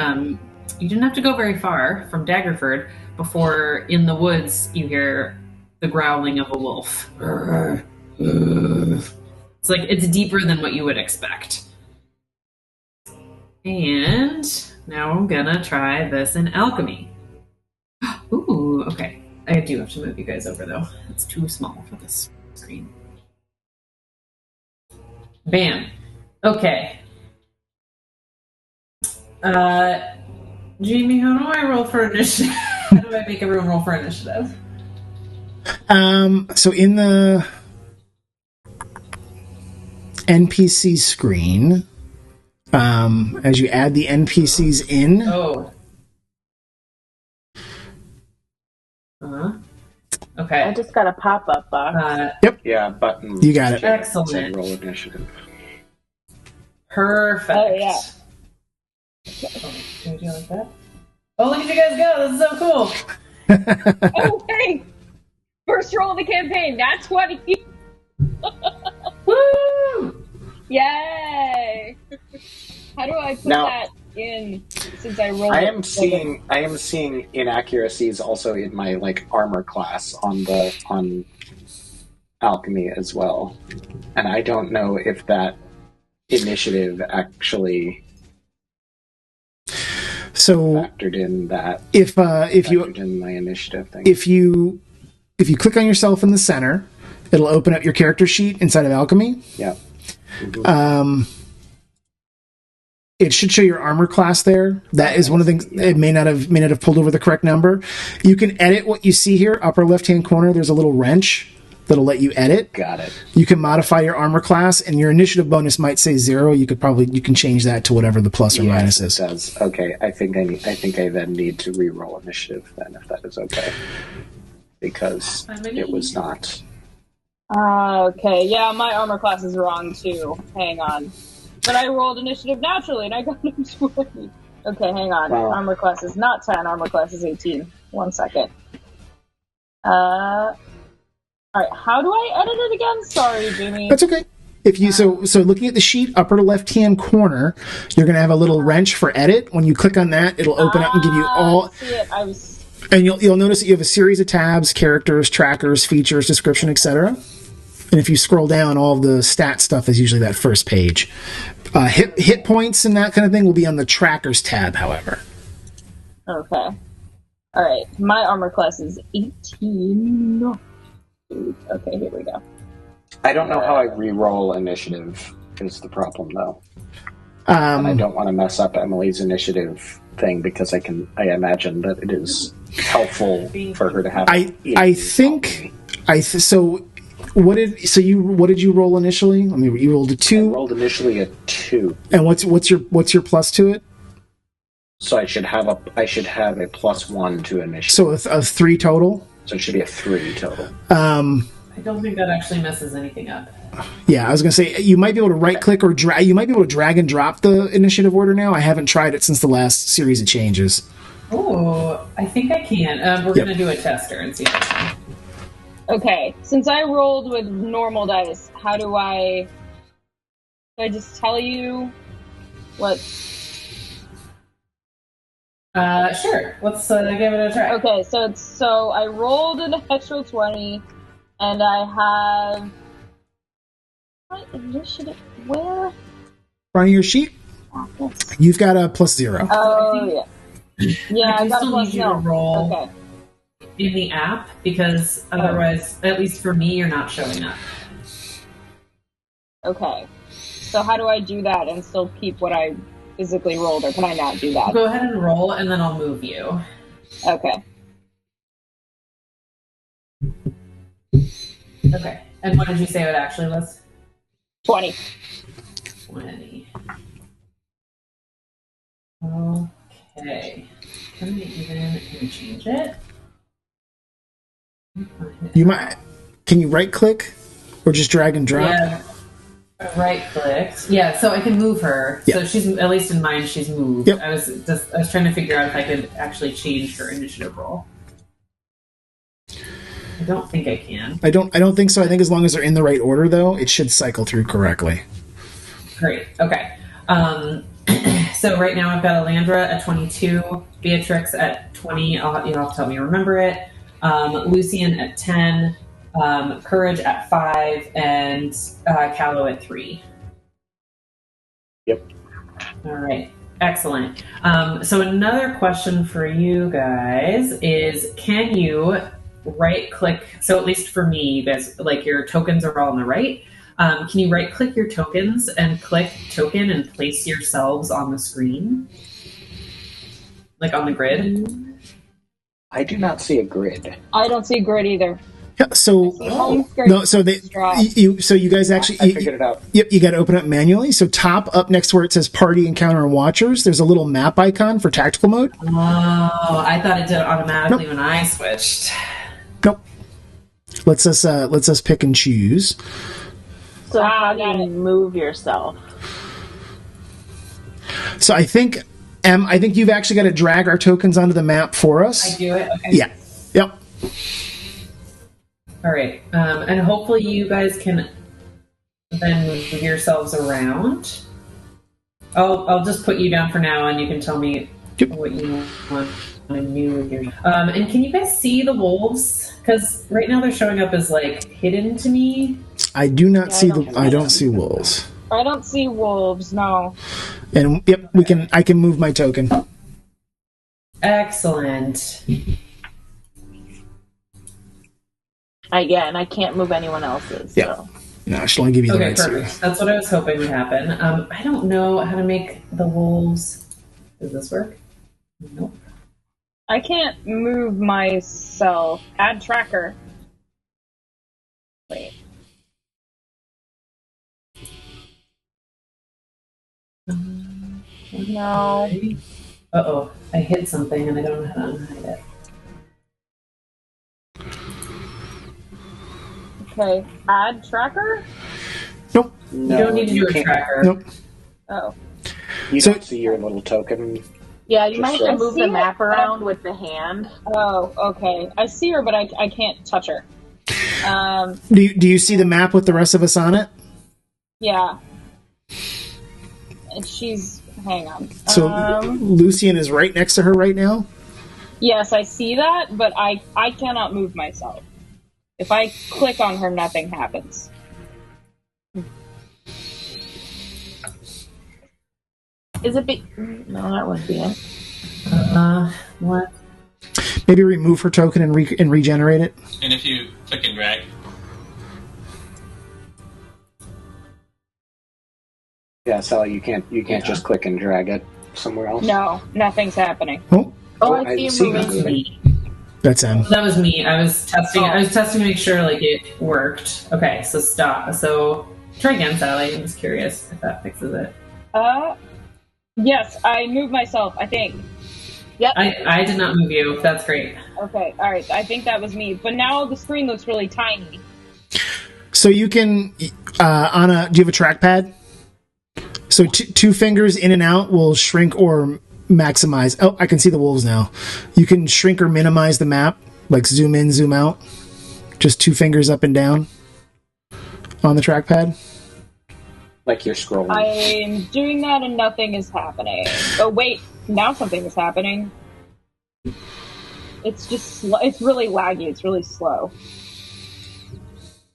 you didn't have to go very far from Daggerford before in the woods you hear the growling of a wolf. It's like it's deeper than what you would expect. And now I'm gonna try this in alchemy. Ooh, okay. I do have to move you guys over though. It's too small for this screen. Bam. Okay. Jamie, how do I roll for initiative? How do I make everyone roll for initiative? So in the NPC screen, as you add the NPCs in. Oh. Okay. I just got a pop-up box. Yep. Yeah, button. You got it. Excellent. Roll initiative. Perfect. Oh, yeah. Can we do like that? Oh, look at you guys go. This is so cool. Oh, hey! First roll of the campaign, nat 20! Woo! Yay! How do I put Now, that in since I rolled? I am seeing inaccuracies also in my armor class on alchemy as well, and I don't know if that initiative actually factored in that. If you in my initiative thing, if you click on yourself in the center, it'll open up your character sheet inside of alchemy. Yeah. Mm-hmm. It should show your armor class there. That is one of the things. Yeah. It may not have pulled over the correct number. You can edit what you see here, upper left hand corner. There's a little wrench that'll let you edit. Got it. You can modify your armor class, and your initiative bonus might say 0. You can change that to whatever the plus or minus is. It does. Okay, I think I then need to re-roll initiative then, if that is okay, because it was not. Okay, yeah, my armor class is wrong too. Hang on. But I rolled initiative naturally, and I got a 20. Okay, hang on. Wow. Armor class is not 10. Armor class is 18. 1 second. Alright, how do I edit it again? Sorry, Jimmy. That's okay. If you so looking at the sheet, upper left hand corner, you're gonna have a little wrench for edit. When you click on that, it'll open up and give you all. I see it. And you'll notice that you have a series of tabs: characters, trackers, features, description, etc. And if you scroll down, all the stat stuff is usually that first page. Hit points and that kind of thing will be on the trackers tab, however. Okay. Alright, my armor class is 18. Okay, here we go. I don't know how I re-roll initiative is the problem, though. And I don't want to mess up Emily's initiative thing because I imagine that it is helpful for her to have. What did you roll initially? I mean, you rolled a 2. I rolled initially a 2. And what's your plus to it? So I should have a +1 to initiative. So a 3 total. So it should be a 3 total. I don't think that actually messes anything up. Yeah, I was going to say, you might be able to right-click or drag. You might be able to drag and drop the initiative order now. I haven't tried it since the last series of changes. Oh, I think I can. We're going to do a tester and see if I can. Okay, since I rolled with normal dice, how do I just tell you what? Sure. Let's give it a try. Okay, so I rolled an natural 20, and I have my initiative. Where? Front of your sheet, you've got a +0. Oh yeah, yeah. I got a still plus need you to roll. Okay. In the app, because otherwise, at least for me, you're not showing up. Okay. So how do I do that and still keep what I physically rolled, or can I not do that? Go ahead and roll, and then I'll move you. Okay. Okay. And what did you say it actually was? 20. 20. Okay. Can I even change it? Can you right click or just drag and drop? Yeah, right clicked. Yeah, so I can move her. Yeah. So she's, at least in mine, she's moved. Yep. I was trying to figure out if I could actually change her initiative roll. I don't think I can. I don't think so. I think as long as they're in the right order, though, it should cycle through correctly. Great. Okay. So right now I've got Elandra at 22, Beatrix at 20. You'll have to help me remember it. Lucian at 10, Courage at 5, and Callow at 3. Yep. All right. Excellent. So another question for you guys is, can you right-click? So at least for me, you guys, like your tokens are all on the right. Can you right-click your tokens and click token and place yourselves on the screen? Like on the grid? I do not see a grid. I don't see grid either. Yeah, so you guys actually I figured it out. Yep, you got to open up manually. So up next where it says Party, Encounter, and Watchers, there's a little map icon for tactical mode. Oh, I thought it did it automatically when I switched. Nope. Lets us pick and choose. So how do you move yourself? So I think you've actually got to drag our tokens onto the map for us. I do it? Okay. Yeah. Yep. All right. And hopefully you guys can then move yourselves around. I'll just put you down for now, and you can tell me what you want to do with your... and can you guys see the wolves? Because right now they're showing up as, like, hidden to me. I do not see I don't see wolves. I don't see wolves, no. And yep, I can move my token. Excellent. Again, I can't move anyone else's. Yeah. So. No, shall I give you the right perfect. series? That's what I was hoping would happen. I don't know how to make the wolves. Does this work? Nope. I can't move myself. Add tracker. Wait. No. Uh-oh. I hid something and I don't know how to unhide it. Okay. Add tracker? Nope. No, you don't need to do a tracker. Nope. Oh. You don't see your little token. Yeah, you might have to I move see the it. map around with the hand. Oh, okay. I see her, but I can't touch her. Do you see the map with the rest of us on it? Yeah. And she's... Hang on. So Lucian is right next to her right now? Yes, I see that, but I cannot move myself. If I click on her, nothing happens. Is it big? No, that wouldn't be it. What? Maybe remove her token and regenerate it. And if you click and drag, Yeah, Sally, you can't just click and drag it somewhere else. No, nothing's happening. Oh, I see him moving. that's him. That was me. I was testing. I was testing to make sure like it worked. Okay, so stop. So try again, Sally. I'm just curious if that fixes it. Yes, I moved myself. I think. Yep. I did not move you. That's great. Okay, all right. I think that was me. But now the screen looks really tiny. So you can do you have a trackpad? So two fingers in and out will shrink or maximize. Oh, I can see the wolves now. You can shrink or minimize the map, like zoom in, zoom out. Just 2 fingers up and down on the trackpad. Like you're scrolling. I'm doing that and nothing is happening. Oh wait, now something is happening. It's just it's really laggy. It's really slow.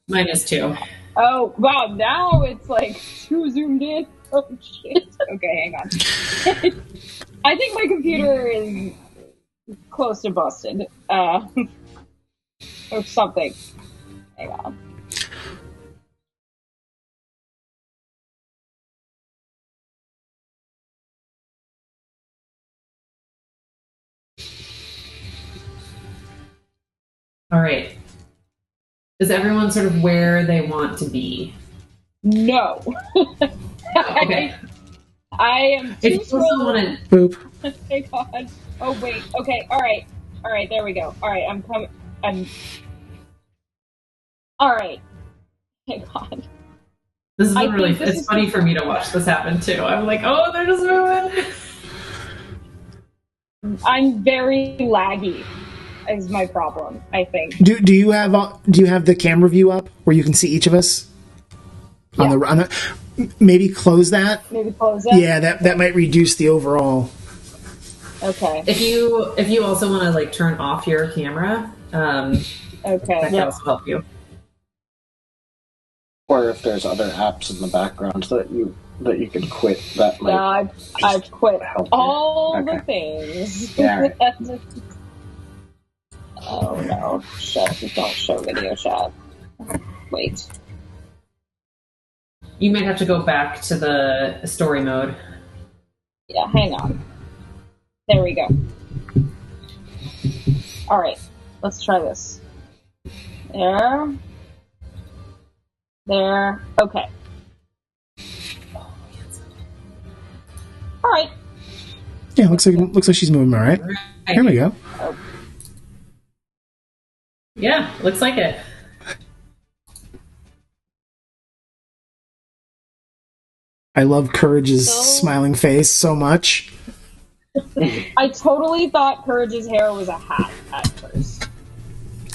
Mine is 2. Oh wow! Now it's like 2 zoomed in. Oh shit! Okay, hang on. I think my computer is close to busted. Or something. Hang on. All right. Is everyone sort of where they want to be? No. Okay. I am If too you also want to... Boop. Thank God. Oh wait. Okay. All right. There we go. All right. I'm coming. All right. Thank God. This is really... It's funny for me to watch this happen, too. I'm like, oh, they're just moving. I'm very laggy. Is my problem, I think. Do you have the camera view up where you can see each of us? Yeah. Maybe close that. Maybe close it. Yeah, that might reduce the overall. Okay. If you also want to like turn off your camera, okay, that can also help you. Or if there's other apps in the background that you can quit, that might. Yeah, I've quit all Okay. the things. Yeah. Oh no! Shut! Don't show video chat. Wait. You might have to go back to the story mode. Yeah, hang on. There we go. Alright, let's try this. There. There. Okay. Alright. Yeah, looks like she's moving all right. Here we go. Oh. Yeah, looks like it. I love Courage's smiling face so much. I totally thought Courage's hair was a hat at first.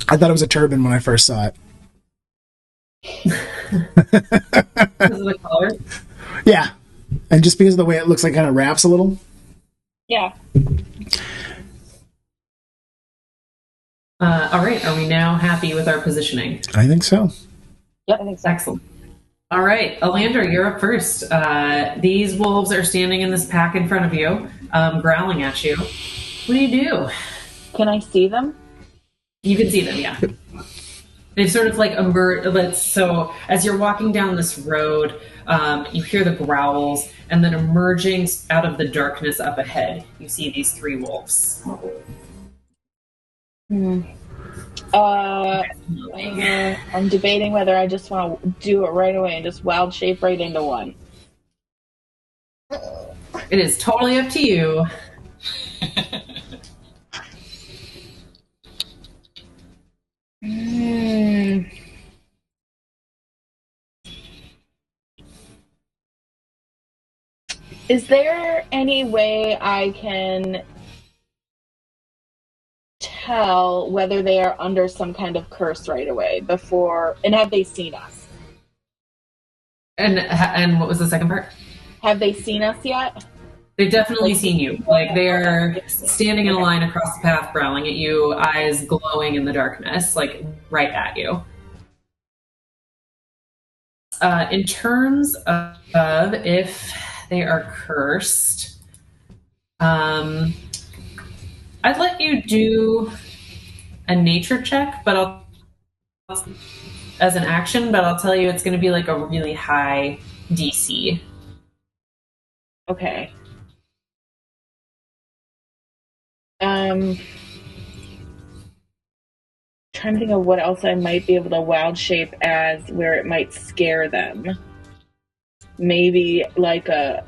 I thought it was a turban when I first saw it. Because of the color? Yeah. And just because of the way it looks like kind of wraps a little. Yeah. All right, are we now happy with our positioning? I think so. Yep, I think so. Excellent. All right, Elandra, you're up first. These wolves are standing in this pack in front of you, growling at you. What do you do? Can I see them? You can see them, yeah. They've sort of like emerged. So as you're walking down this road, you hear the growls, and then emerging out of the darkness up ahead, you see these 3 wolves. I'm debating whether I just want to do it right away and just wild shape right into one. It is totally up to you. Is there any way I can tell whether they are under some kind of curse right away before, and have they seen us? And what was the second part? Have they seen us yet? They've definitely seen you. Like, they're standing in a line across the path, growling at you, eyes glowing in the darkness, like, right at you. In terms of if they are cursed, I'd let you do a nature check, but as an action, but I'll tell you it's going to be like a really high DC. Okay. Trying to think of what else I might be able to wild shape as where it might scare them. Maybe like a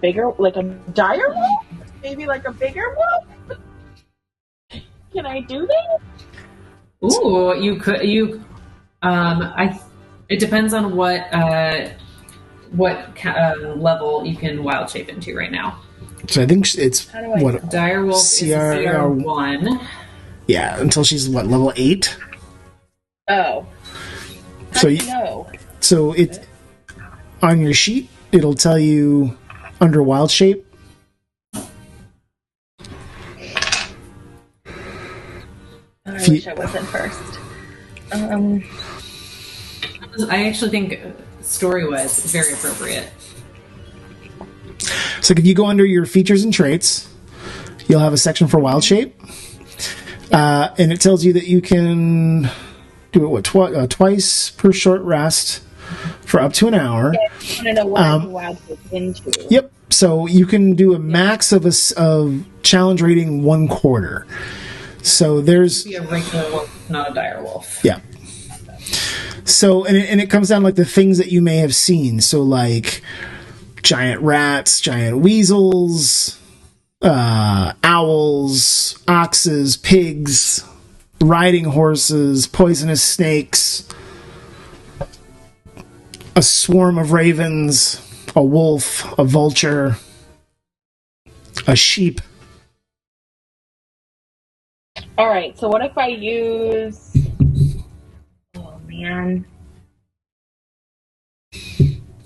bigger, like a dire wolf? Maybe like a bigger wolf? Can I do that? Ooh, you could. It depends on what level you can wild shape into right now. So I think it's what Direwolf is CR1. Yeah, until she's what, level 8. Oh, so it on your sheet it'll tell you under wild shape. I wish I wasn't first. I actually think story-wise, very appropriate. So if you go under your features and traits, you'll have a section for wild shape, and it tells you that you can do it twice per short rest for up to an hour. Yeah, I want to know what I can wild shape into. Yep. So you can do a max of challenge rating 1/4. So there's be a regular wolf, not a dire wolf. Yeah. So and it comes down like the things that you may have seen. So like giant rats, giant weasels, owls, oxes, pigs, riding horses, poisonous snakes, a swarm of ravens, a wolf, a vulture, a sheep. All right, so what if I use... Oh, man.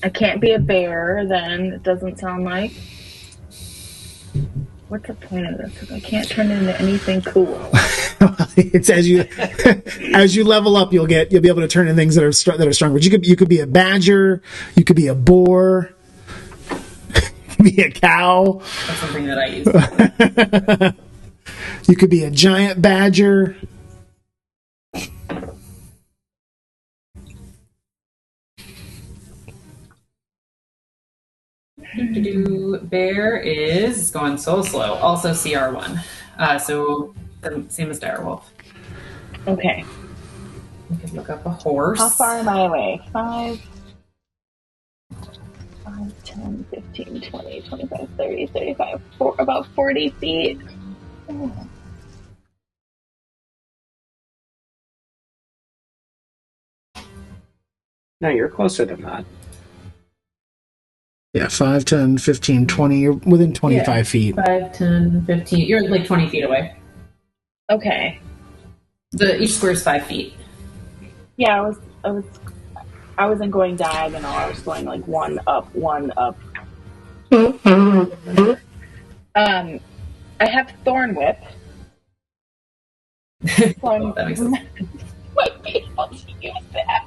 I can't be a bear, then. It doesn't sound like. What's the point of this? Because I can't turn into anything cool. It's as you level up, you'll be able to turn into things that are stronger. But you could be a badger, you could be a boar, you could be a cow. That's something that I use. You could be a giant badger. Bear is going so slow. Also CR1. So same as Direwolf. Okay. We can look up a horse. How far am I away? 5, 10, 15, 20, 25, 30, 35, about 40 feet. Oh. No, you're closer than that. Yeah, 5, 10, 15, 20. You're within 25 feet. 5, 10, 15. You're like 20 feet away. Okay. Each square is 5 feet. Yeah, I wasn't going diagonal. I was going like one up, one up. I have Thorn Whip. So That makes sense. might be able to use that.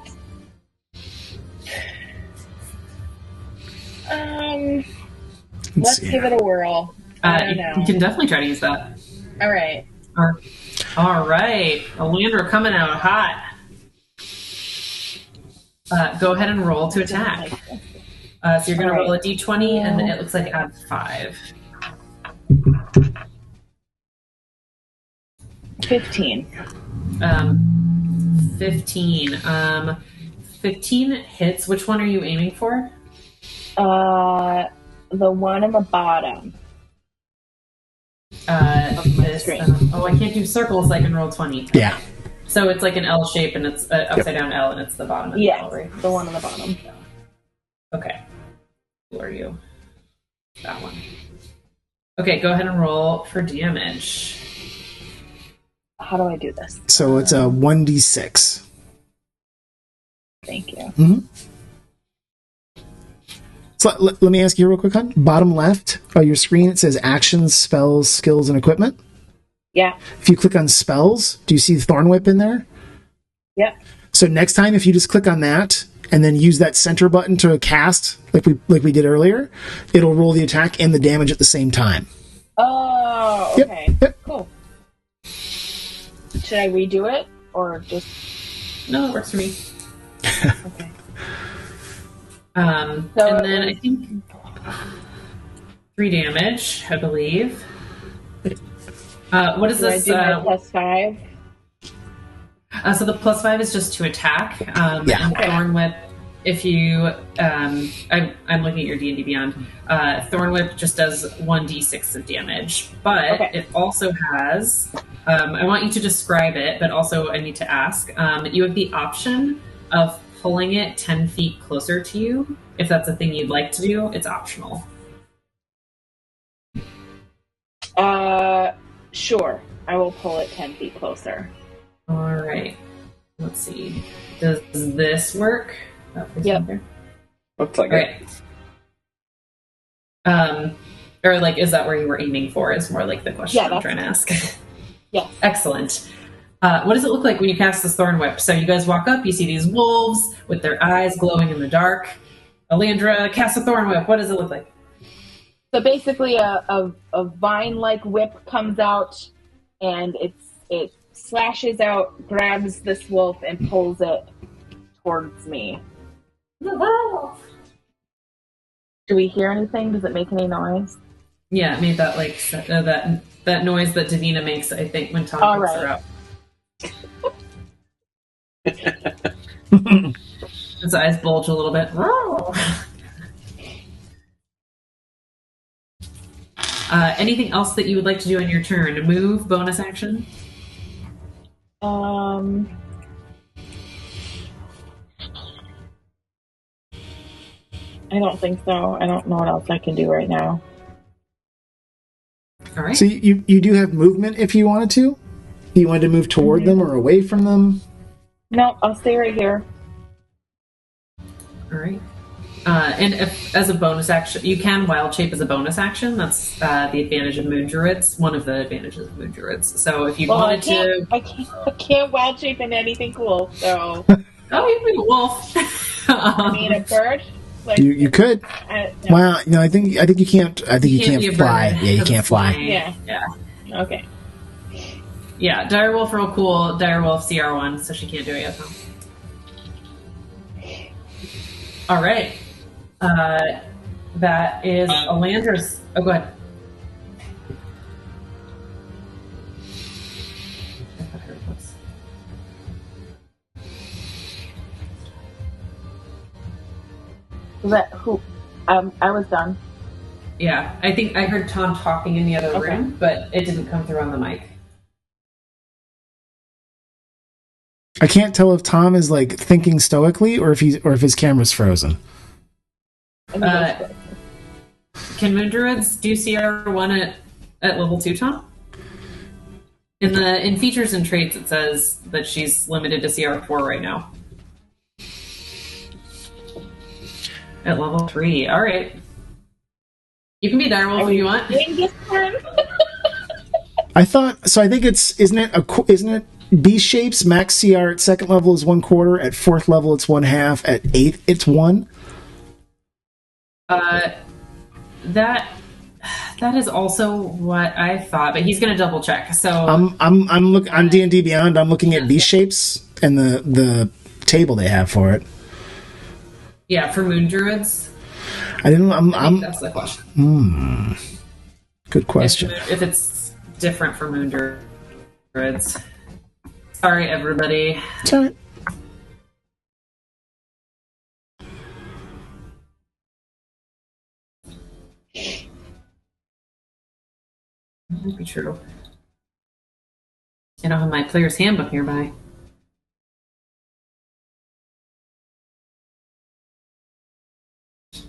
Let's give it a whirl. I don't know. You can definitely try to use that. All right. All right. Elandra coming out hot. Go ahead and roll to attack. So you're going to roll a d20, and then it looks like add 5. 15. 15. 15 hits. Which one are you aiming for? The one in the bottom. This, I can't do circles, so I can roll 20. Yeah. So it's like an L shape, and it's an upside down L, and it's the bottom of the L, right? The one on the bottom. Okay. Who are you? That one. Okay, go ahead and roll for damage. How do I do this? So it's a 1d6. Thank you. Mm-hmm. So let me ask you real quick, hon. Bottom left of your screen, it says actions, spells, skills, and equipment. Yeah. If you click on spells, do you see Thorn Whip in there? Yep. So next time, if you just click on that and then use that center button to cast, like we did earlier, it'll roll the attack and the damage at the same time. Oh, okay. Yep. Cool. Should I redo it or just? No, it works for me. Okay. And then I think 3 damage, I believe. What is this? Do I do my +5? So the +5 is just to attack. And Thorn Whip, if you, I'm looking at your D&D Beyond. Thorn Whip just does 1d6 of damage, but it also has. I want you to describe it, but also I need to ask. You have the option of pulling it 10 feet closer to you. If that's a thing you'd like to do, it's optional. Sure. I will pull it 10 feet closer. All right. Let's see. Does this work? Yep. Looks like it. Or like, is that where you were aiming for? Is more like the question I'm trying to ask. Yes. Excellent. What does it look like when you cast this Thorn Whip? So you guys walk up, you see these wolves with their eyes glowing in the dark. Elandra, cast a Thorn Whip. What does it look like? So basically a vine-like whip comes out, and it slashes out, grabs this wolf, and pulls it towards me. Do we hear anything? Does it make any noise? Yeah, it made that like that noise that Davina makes, I think, when Tom picks her up. His eyes bulge a little bit. Anything else that you would like to do on your turn? A move, bonus action? I don't think so. I don't know what else I can do right now. All right. So you do have movement if you wanted to? You wanted to move toward them or away from them? No, I'll stay right here. All right. And if, as a bonus action, you can wild shape as a bonus action. That's the advantage of moon druids. One of the advantages of moon druids. So if you wanted to, I can't wild shape into anything cool. So you can be a wolf. I mean, a bird. Like, you could. No. Well, no, I think you can't. I think you can't fly. Yeah, you can't fly. Yeah. Okay. Yeah, direwolf real cool. Direwolf CR1, so she can't do it yet. All right. that is Elandra's. Oh, go ahead. Was that who? I was done. Yeah, I think I heard Tom talking in the other room, but it didn't come through on the mic. I can't tell if Tom is like thinking stoically or if his camera's frozen. Can Moon Druids do CR1 at level 2, Tom? In features and traits, it says that she's limited to CR4 right now. At level 3, all right. You can be direwolf if you want. I think isn't it beast shapes? Max CR at second level is 1/4. At fourth level, it's 1/2. At eighth, it's 1. That is also what I thought, but he's going to double check. So I'm looking on D&D Beyond. I'm looking at beast shapes and the table they have for it. Yeah, for moon druids. I think that's the question. Good question. If it's different for moon druids. Sorry, everybody. It's all right. That might be true. I don't have my player's handbook nearby.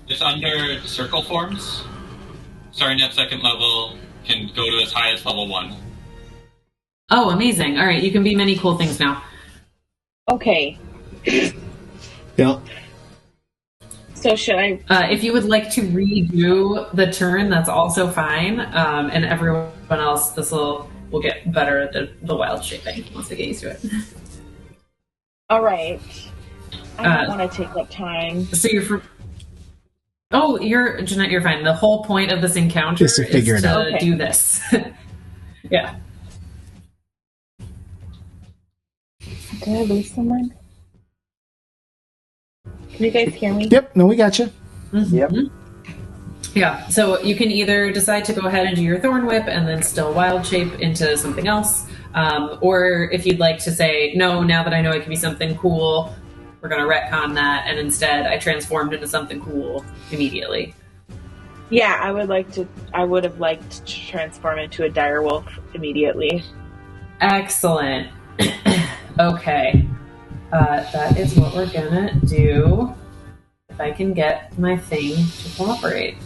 It's under circle forms. Starting at second level, can go to as high as level 1. Oh, amazing. All right, you can be many cool things now. Okay. Yeah. So should I... if you would like to redo the turn, that's also fine. And everyone else, this will get better at the wild shaping once they get used to it. All right. I don't want to take up time. So you're... Jeanette, you're fine. The whole point of this encounter is to figure it out. Do this. Yeah. Did I lose someone? Can you guys hear me? Yep. No, we got you. Mm-hmm. Yep. Yeah. So you can either decide to go ahead and do your Thorn Whip and then still wild shape into something else, or if you'd like to say, no, now that I know it can be something cool, we're going to retcon that, and instead I transformed into something cool immediately. Yeah, I would have liked to transform into a direwolf immediately. Excellent. Okay. That is what we're going to do. If I can get my thing to cooperate.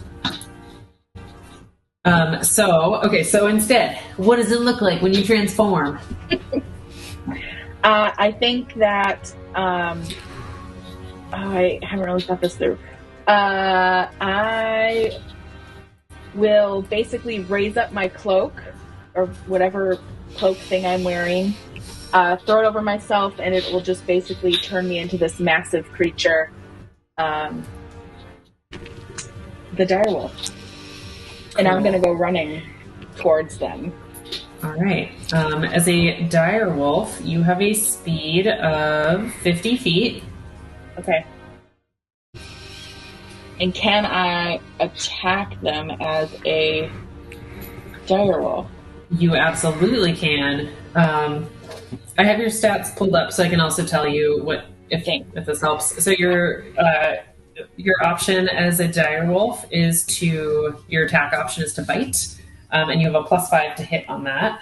So instead, what does it look like when you transform? I think that... I haven't really thought this through. I will basically raise up my cloak, or whatever cloak thing I'm wearing, throw it over myself, and it will just basically turn me into this massive creature, the direwolf. And I'm going to go running towards them. All right. As a direwolf, you have a speed of 50 feet. Okay. And can I attack them as a direwolf? You absolutely can. I have your stats pulled up, so I can also tell you what if this helps. So your option as a direwolf is your attack option is to bite, and you have a +5 to hit on that.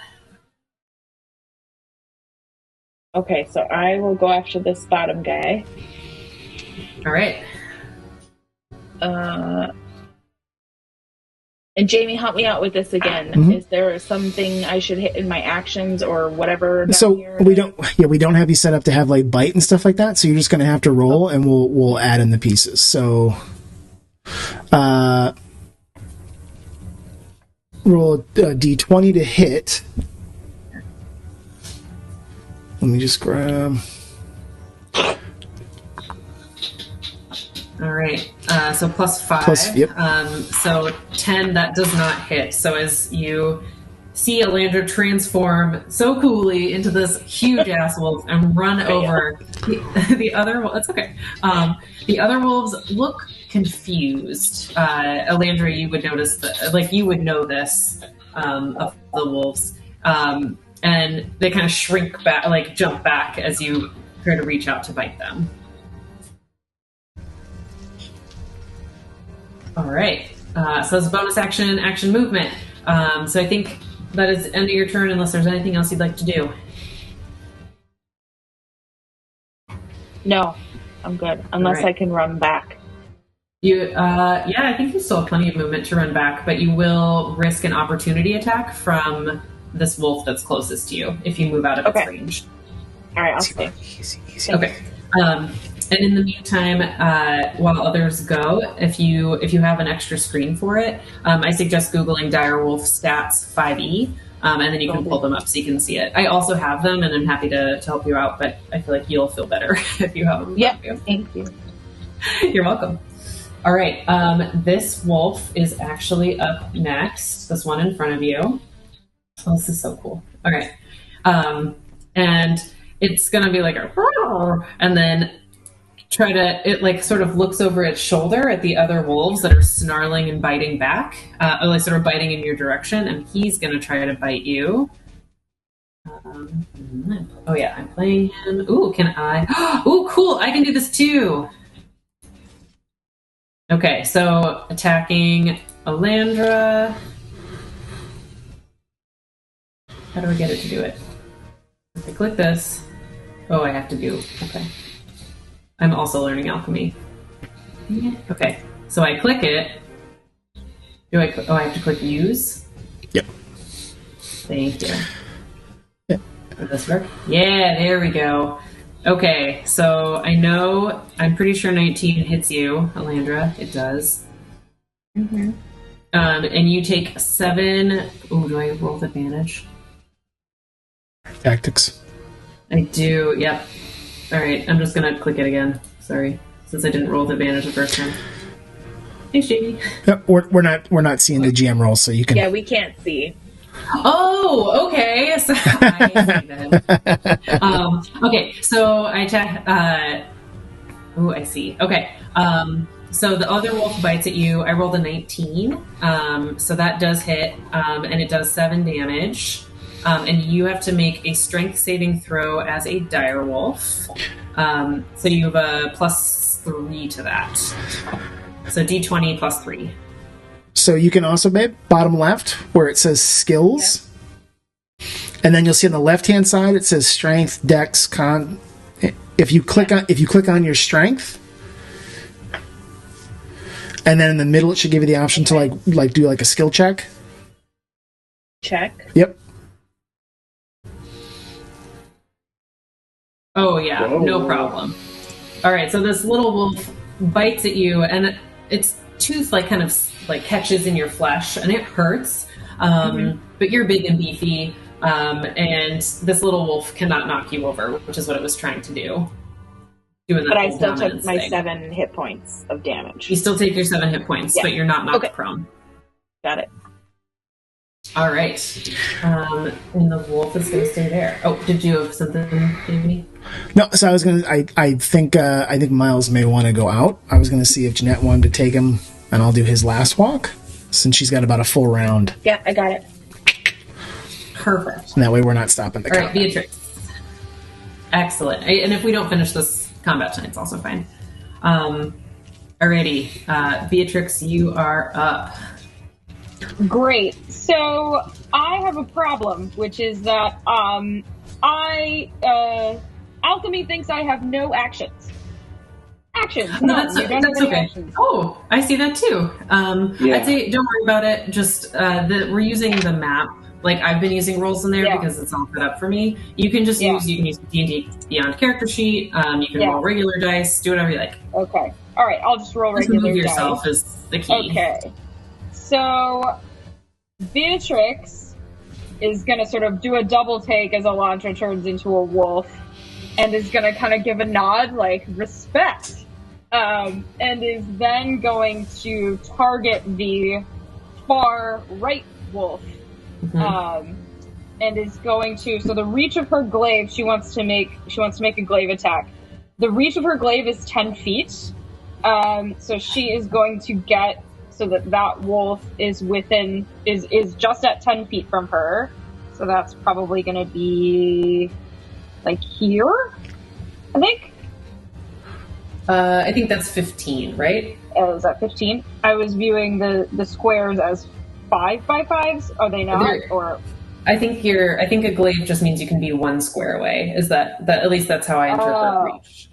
Okay, so I will go after this bottom guy. All right. And Jaime, help me out with this again. Mm-hmm. Is there something I should hit in my actions or whatever? So we don't have you set up to have like bite and stuff like that. So you're just going to have to roll, and we'll add in the pieces. So, roll a d20 to hit. Let me just grab. All right, so +5. Yep. So 10, that does not hit. So as you see Elandra transform so coolly into this huge ass wolf and run over the other wolves, it's okay. The other wolves look confused. Elandra, you would notice you would know this of the wolves, and they kind of shrink back, jump back as you try to reach out to bite them. All right. So it's bonus action movement. So I think that is the end of your turn, unless there's anything else you'd like to do. No, I'm good. Unless right. I can run back. I think you still have plenty of movement to run back, but you will risk an opportunity attack from this wolf that's closest to you if you move out of its range. All right, I'll stay. Easy. Okay. And in the meantime, while others go, if you have an extra screen for it, I suggest Googling Direwolf Stats 5e, and then you can pull them up so you can see it. I also have them, and I'm happy to help you out, but I feel like you'll feel better if you have them. Yep, thank you. You're welcome. All right, this wolf is actually up next, this one in front of you. Oh, this is so cool. All right. And it's going to be like a... And then it sort of looks over its shoulder at the other wolves that are snarling and biting back, sort of biting in your direction, and he's going to try to bite you. I'm playing him. Ooh, can I? Ooh, cool, I can do this too. Okay, so attacking Elandra. How do I get it to do it? If I click this, I have to do, okay. I'm also learning alchemy. Okay, so I click it. I have to click use? Yep. Thank you. Yep. Does this work? Yeah, there we go. Okay, so I'm pretty sure 19 hits you, Elandra. It does. Mm-hmm. And you take 7... Ooh, do I roll with advantage? Tactics. I do, yep. Alright, I'm just gonna click it again. Sorry. Since I didn't roll with advantage the first time. Thanks, Jamie. Yep, we're not seeing the GM roll, so you can... Yeah, we can't see. Oh, okay. So I see then. Okay, so I attack. I see. Okay. So the other wolf bites at you. I rolled a 19. So that does hit, and it does 7 damage. And you have to make a strength saving throw as a direwolf. So you have a +3 to that. So D20 +3. So you can also, babe, bottom left, where it says skills. Okay. And then you'll see on the left-hand side, it says strength, dex, con. If you click on your strength, and then in the middle, it should give you the option to do a skill check. Check. Yep. Oh, yeah, no problem. All right, so this little wolf bites at you, and its tooth catches in your flesh, and it hurts. But you're big and beefy, and this little wolf cannot knock you over, which is what it was trying to do. But I still took my 7 hit points of damage. You still take your 7 hit points, but you're not knocked prone. Got it. All right. And the wolf is going to stay there. Oh, did you have something, Jamie? No, so I was going to... I think Miles may want to go out. I was going to see if Jeanette wanted to take him, and I'll do his last walk, since she's got about a full round. Yeah, I got it. Perfect. And that way we're not stopping the combat. All right, Beatrix. Excellent. And if we don't finish this combat tonight, it's also fine. Alrighty. Beatrix, you are up. Great. So I have a problem, which is that alchemy thinks I have no actions. No, that's okay. Actions. Oh, I see that too. I'd say don't worry about it. Just we're using the map. I've been using rolls in there because it's all set up for me. You can just use D&D Beyond character sheet. You can roll regular dice. Do whatever you like. Okay. All right. I'll just roll regular move dice. Yourself is the key. Okay. So Beatrix is going to sort of do a double take as Elandra turns into a wolf, and is going to kind of give a nod, respect, and is then going to target the far right wolf, and is going to. So the reach of her glaive, she wants to make a glaive attack. The reach of her glaive is 10 feet. So she is going to get so that wolf is is just at 10 feet from her. So that's probably going to be like here, I think. I think that's 15, right? Is that 15? I was viewing the squares as 5 by 5s. Are they not? Or I think a glaive just means you can be 1 square away. Is that at least that's how I interpret reach.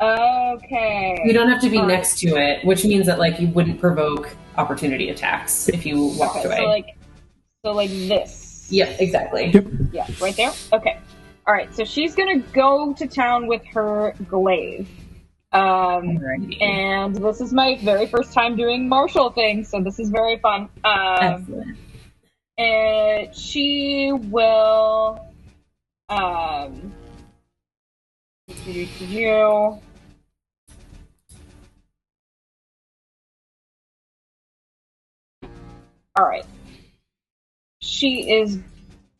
Okay. You don't have to be next to it, which means that like you wouldn't provoke opportunity attacks if you walked away. So like this. Yeah, exactly. Yep. Yeah, right there. Okay. All right. So she's gonna go to town with her glaive. And this is my very first time doing martial things, so this is very fun. Excellent. And she will all right. She is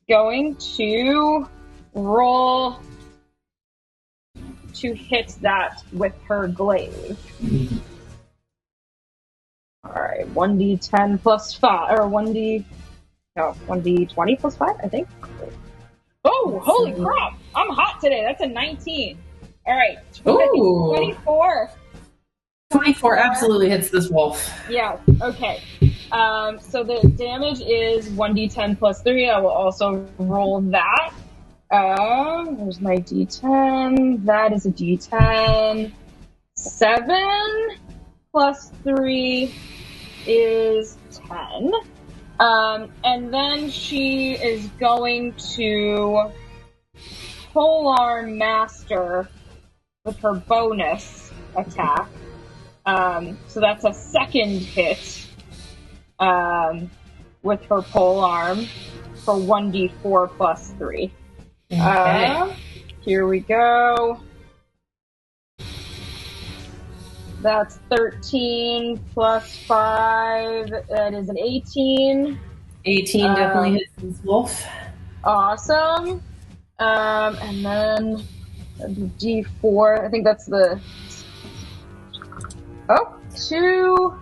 going to roll to hit that with her glaive. Alright, 1d10 plus 5, or 1d20 plus 5, I think. Oh, holy crap! I'm hot today, that's a 19. Alright, 24. 24 absolutely hits this wolf. Yeah, okay. So the damage is 1d10 plus 3. I will also roll that. There's my d10. That is a d10. 7 plus 3 is 10. And then she is going to polearm master with her bonus attack. So that's a second hit with her polearm for 1d4 plus 3. Okay. Here we go. That's 13 plus 5. That is an 18. 18 definitely hits this wolf. Awesome. And then d4. I think that's the... Oh, 2.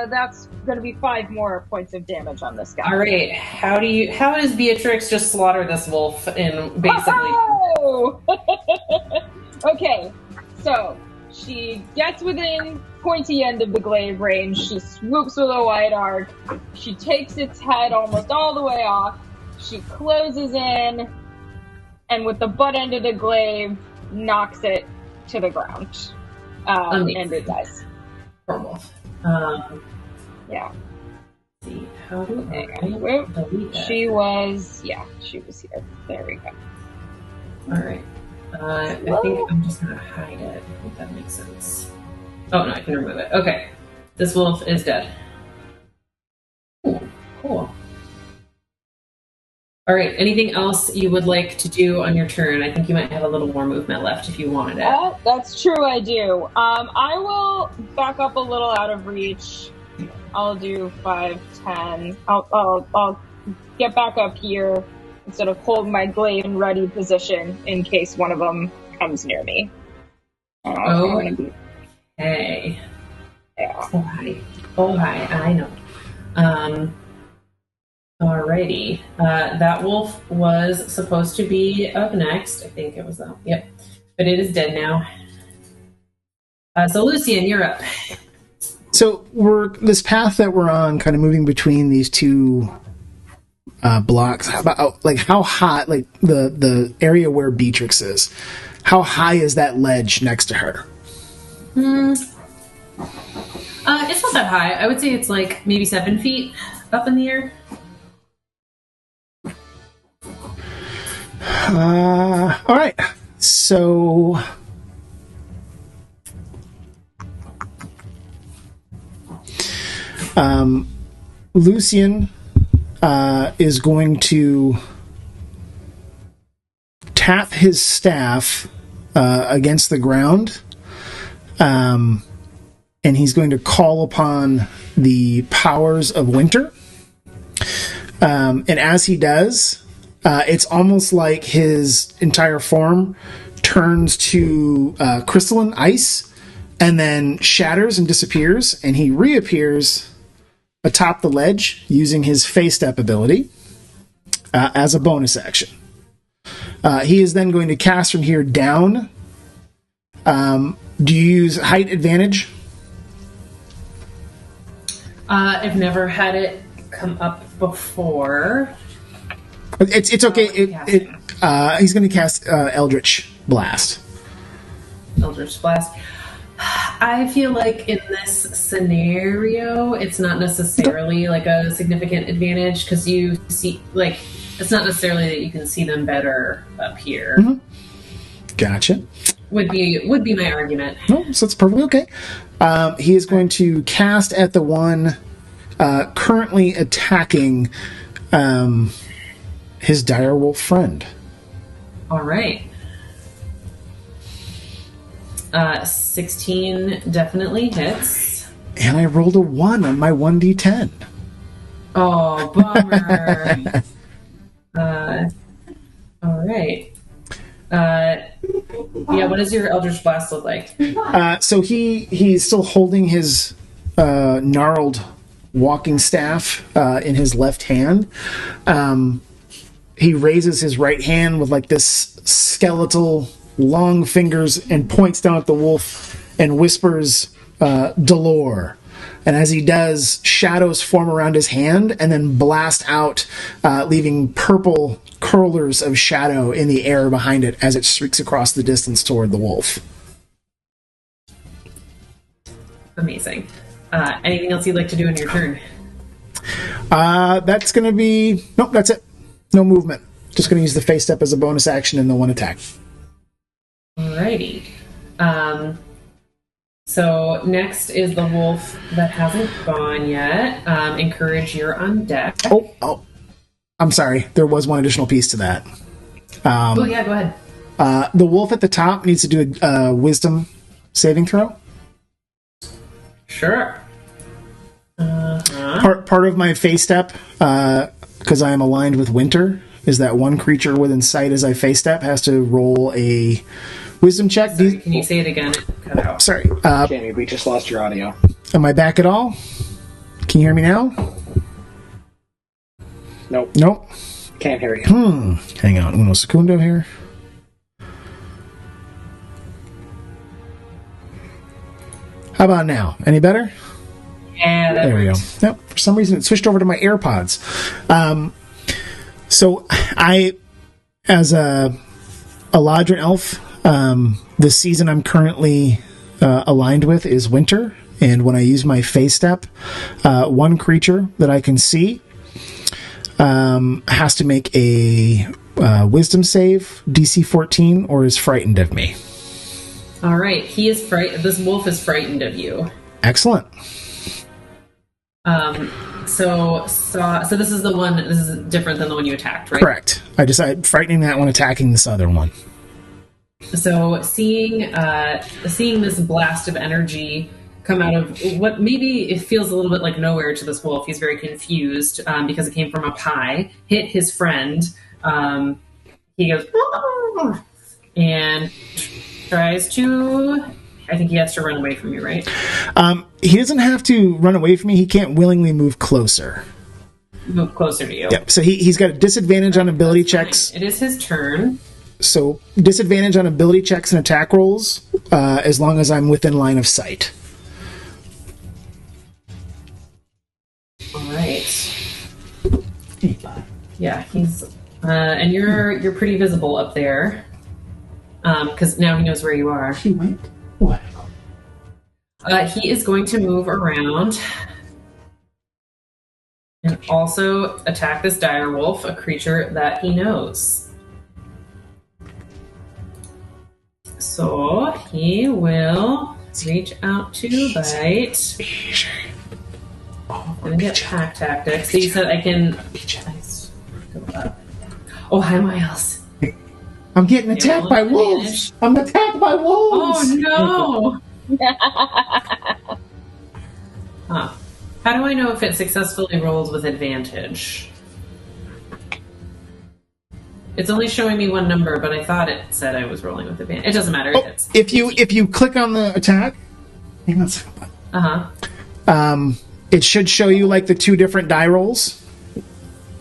That's going to be 5 more points of damage on this guy. All right. How does Beatrix just slaughter this wolf in basically... Oh! Okay, so she gets within pointy end of the glaive range. She swoops with a wide arc. She takes its head almost all the way off. She closes in, and with the butt end of the glaive, knocks it to the ground. And it dies. Poor wolf. Yeah. Let's see, how do I delete that? She was here. There we go. All right. I think I'm just gonna hide it. I think that makes sense. Oh no, I can remove it. Okay. This wolf is dead. Ooh, cool. All right. Anything else you would like to do on your turn? I think you might have a little more movement left if you wanted it. That's true, I do. I will back up a little out of reach. I'll do 5, 10. I'll get back up here instead of hold my glaive in ready position in case one of them comes near me. Okay. Yeah. Oh hi. I know. Alrighty. That wolf was supposed to be up next. I think it was that. Yep. But it is dead now. So Lucian, you're up. So this path that we're on, kind of moving between these two blocks. How high, like the area where Beatrix is, how high is that ledge next to her? It's not that high. I would say it's like maybe 7 feet up in the air. All right. So Lucian is going to tap his staff against the ground, and he's going to call upon the powers of winter. And as he does, it's almost like his entire form turns to crystalline ice, and then shatters and disappears, and he reappears atop the ledge using his Fey Step ability as a bonus action. He is then going to cast from here down. Do you use height advantage? I've never had it come up before. It's okay. He's going to cast Eldritch Blast. Eldritch Blast. I feel like in this scenario, it's not necessarily like a significant advantage because you see, like, it's not necessarily that you can see them better up here. Mm-hmm. Gotcha. Would be my argument. No, so it's perfectly okay. He is going to cast at the one currently attacking his direwolf friend. All right. 16 definitely hits. And I rolled a 1 on my 1d10. Oh, bummer. All right. What does your Eldritch Blast look like? So he's still holding his gnarled walking staff in his left hand. He raises his right hand with like this skeletal long fingers and points down at the wolf and whispers, Dolor. And as he does, shadows form around his hand and then blast out, leaving purple curlers of shadow in the air behind it as it streaks across the distance toward the wolf. Amazing. Anything else you'd like to do in your turn? That's going to be... Nope, that's it. No movement. Just going to use the Face Step as a bonus action in the one attack. Alrighty. So next is the wolf that hasn't gone yet. Encourage, you're on deck. Oh. I'm sorry. There was one additional piece to that. Go ahead. The wolf at the top needs to do a wisdom saving throw. Sure. Part of my Face Step, because I am aligned with Winter, is that one creature within sight as I Face Step has to roll a wisdom check. Sorry, can you say it again? It cut out. Sorry. Jamie, we just lost your audio. Am I back at all? Can you hear me now? Nope. Can't hear you. Hang on. Uno segundo here. How about now? Any better? Yeah, there we go. Nope. For some reason, it switched over to my AirPods. So I, as a Eladrin elf, the season I'm currently aligned with is winter, and when I use my Face Step, one creature that I can see has to make a wisdom save, DC 14, or is frightened of me. All right, he is frightened. This wolf is frightened of you. Excellent. So this is the one. This is different than the one you attacked, right? Correct. I decided frightening that one, attacking this other one. So seeing this blast of energy come out of what maybe it feels a little bit like nowhere to this wolf. He's very confused because it came from up high, hit his friend. He goes and tries to. I think he has to run away from you, right? He doesn't have to run away from me. He can't willingly move closer. Move closer to you. Yep. So he's got a disadvantage on ability checks. It is his turn. So disadvantage on ability checks and attack rolls as long as I'm within line of sight. All right. Yeah, he's and you're pretty visible up there because now he knows where you are. He went. What? He is going to move around and also attack this direwolf, a creature that he knows. So he will reach out to bite. I'm gonna get pack tactics. So you said I can. Oh, hi, Miles. I'm getting attacked by wolves. I'm attacked by wolves. Oh no! Huh. How do I know if it successfully rolls with advantage? It's only showing me one number, but I thought it said I was rolling with advantage. It doesn't matter. If you click on the attack, hang on a second. Uh-huh. It should show you like the 2 different die rolls,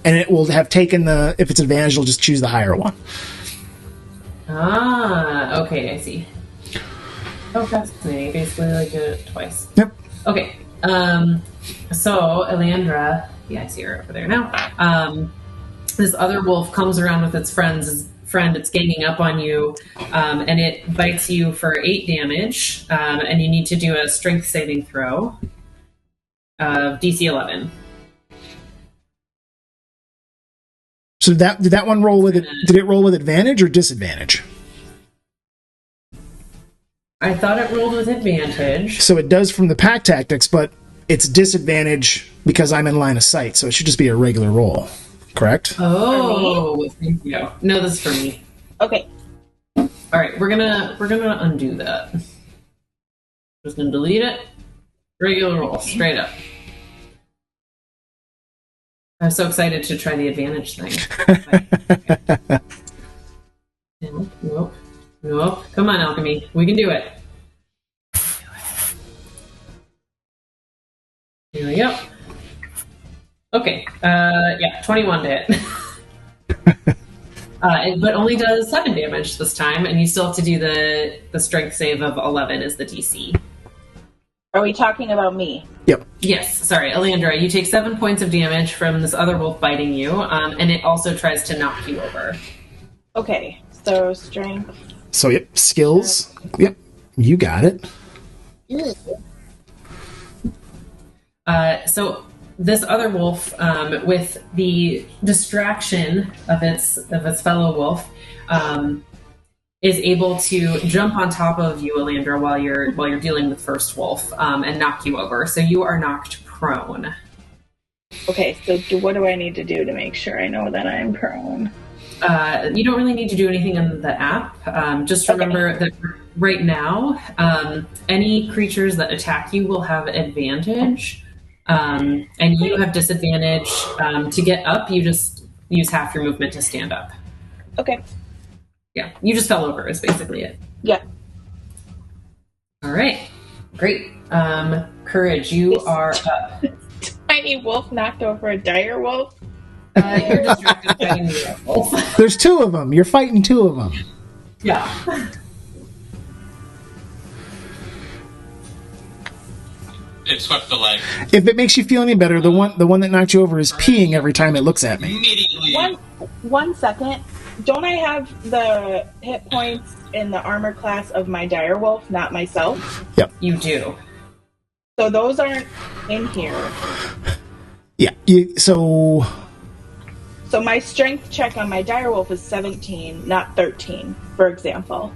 and it will have taken if it's advantage, it'll just choose the higher one. Ah, okay, I see. Oh, fascinating. Basically, like it twice. Yep. Okay. So Elandra, yeah, I see her over there now. This other wolf comes around with its friend. It's ganging up on you, and it bites you for 8 damage. And you need to do a strength saving throw of DC 11. So did that one roll with it? Did it roll with advantage or disadvantage? I thought it rolled with advantage. So it does from the pack tactics, but it's disadvantage because I'm in line of sight. So it should just be a regular roll, correct? Oh, thank you. No, this is for me. Okay. All right, we're gonna undo that. Just gonna delete it. Regular roll, straight up. I'm so excited to try the advantage thing. Nope. Come on, Alchemy. We can do it. Here we go. Okay. 21 to hit. But only does 7 damage this time, and you still have to do the strength save of 11 as the DC. Are we talking about me? Yep. Yes, sorry, Elandra, you take 7 points of damage from this other wolf biting you, and it also tries to knock you over. Okay, so strength. So, yep, skills. Yep, you got it. So this other wolf, with the distraction of its fellow wolf, is able to jump on top of you, Elandra, while you're dealing with first wolf, and knock you over. So you are knocked prone. Okay, so what do I need to do to make sure I know that I'm prone? You don't really need to do anything in the app. Just remember that right now, any creatures that attack you will have advantage, and you have disadvantage. To get up, you just use half your movement to stand up. Okay. Yeah, you just fell over is basically it. Yeah. All right. Great. Courage, you are up. Tiny wolf knocked over a dire wolf. You're distracted fighting the wolf. There's 2 of them. You're fighting 2 of them. Yeah. It swept the leg. If it makes you feel any better, the one that knocked you over is peeing every time it looks at me. Immediately. One second. Don't I have the hit points in the armor class of my direwolf, not myself? Yep. You do. So those aren't in here. Yeah. So my strength check on my direwolf is 17, not 13, for example.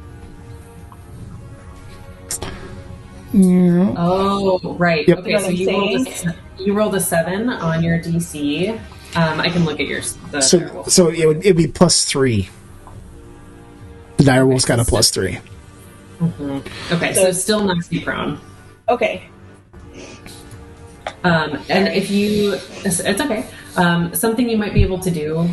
Yeah. Oh, right. Yep. Okay, so you rolled a 7 on your DC. I can look at yours. So it'd be +3. The direwolf's got a +3. Mm-hmm. Okay, so still knocks you prone. Okay. And if you... It's okay. Something you might be able to do,